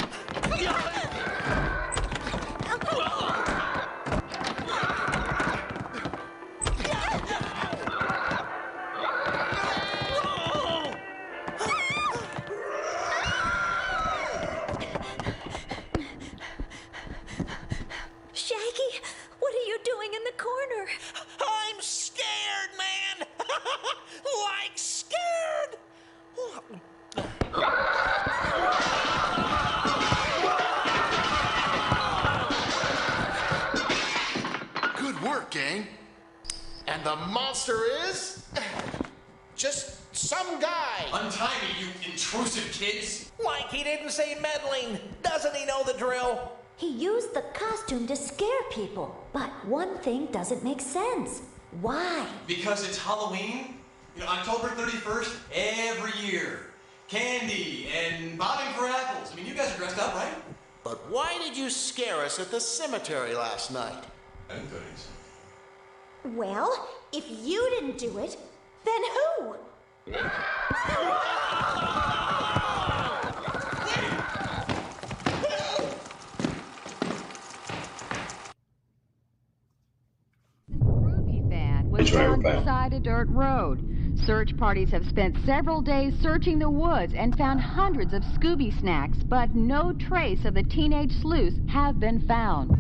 Shaggy, what are you doing in the corner? I'm scared, man. Like scared. Good work, gang. And the monster is just some guy. Untie me, you intrusive kids! Like he didn't say meddling. Doesn't he know the drill? He used the costume to scare people, but one thing doesn't make sense. Why? Because it's Halloween? You know, October 31st every year. Candy and bobbing for apples. I mean, you guys are dressed up, right? But why did you scare us at the cemetery last night? I didn't do anything. Well, if you didn't do it, then who? Was found beside a dirt road. Search parties have spent several days searching the woods and found hundreds of Scooby snacks, but no trace of the teenage sleuths have been found.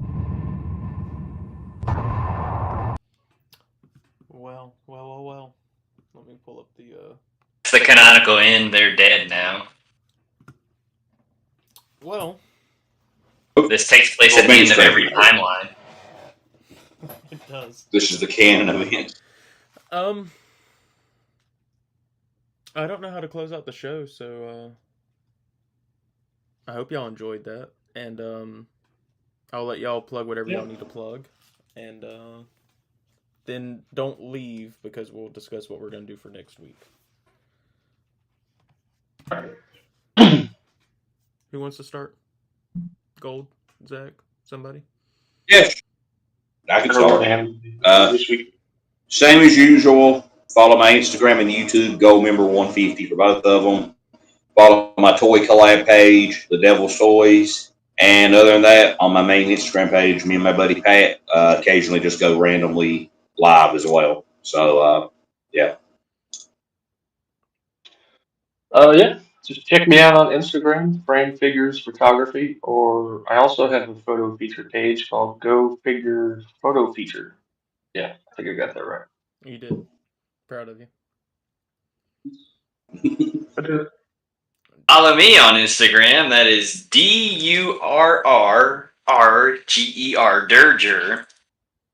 Well. Let me pull up the, It's the canonical end. They're dead now. Well, This takes place at the end of every timeline. It does. This is the canon event. I don't know how to close out the show, so I hope y'all enjoyed that, and I'll let y'all plug whatever y'all need to plug, and then don't leave because we'll discuss what we're going to do for next week. Who wants to start? Gold, Zach, somebody? Yes, I can start. Same as usual. Follow my Instagram and YouTube, GoldMember150 for both of them. Follow my toy collab page, The Devil's Toys. And other than that, on my main Instagram page, me and my buddy Pat occasionally just go randomly live as well. So, yeah. Yeah. Just check me out on Instagram, Frame Figures Photography, or I also have a photo feature page called Go Figure Photo Feature. Yeah, I think I got that right. You did. Proud of you. Follow me on Instagram. That is DURRRGER Derger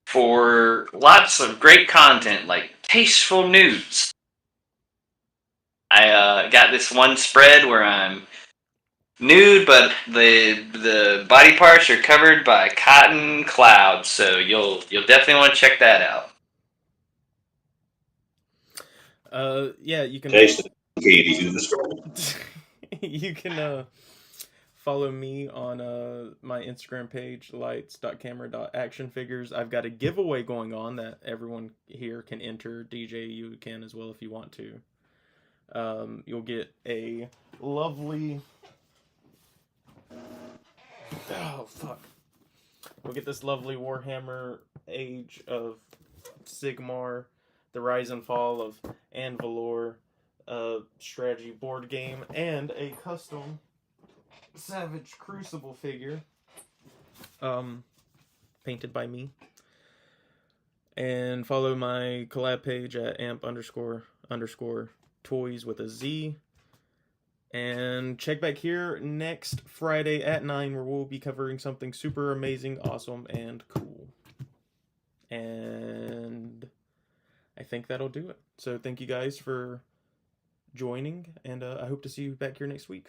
for lots of great content like tasteful nudes. I got this one spread where I'm nude, but the body parts are covered by cotton clouds, so you'll definitely want to check that out. Yeah, you can. You can follow me on my Instagram page, lights.camera.actionfigures. I've got a giveaway going on that everyone here can enter. DJ, you can as well if you want to. You'll get a lovely... Oh, fuck. We'll get this lovely Warhammer Age of Sigmar, the Rise and Fall of Anne Valor strategy board game, and a custom Savage Crucible figure painted by me. And follow my collab page at amp__toys with a Z. And check back here next Friday at 9 where we'll be covering something super amazing, awesome, and cool. And I think that'll do it. So thank you guys for joining, and I hope to see you back here next week.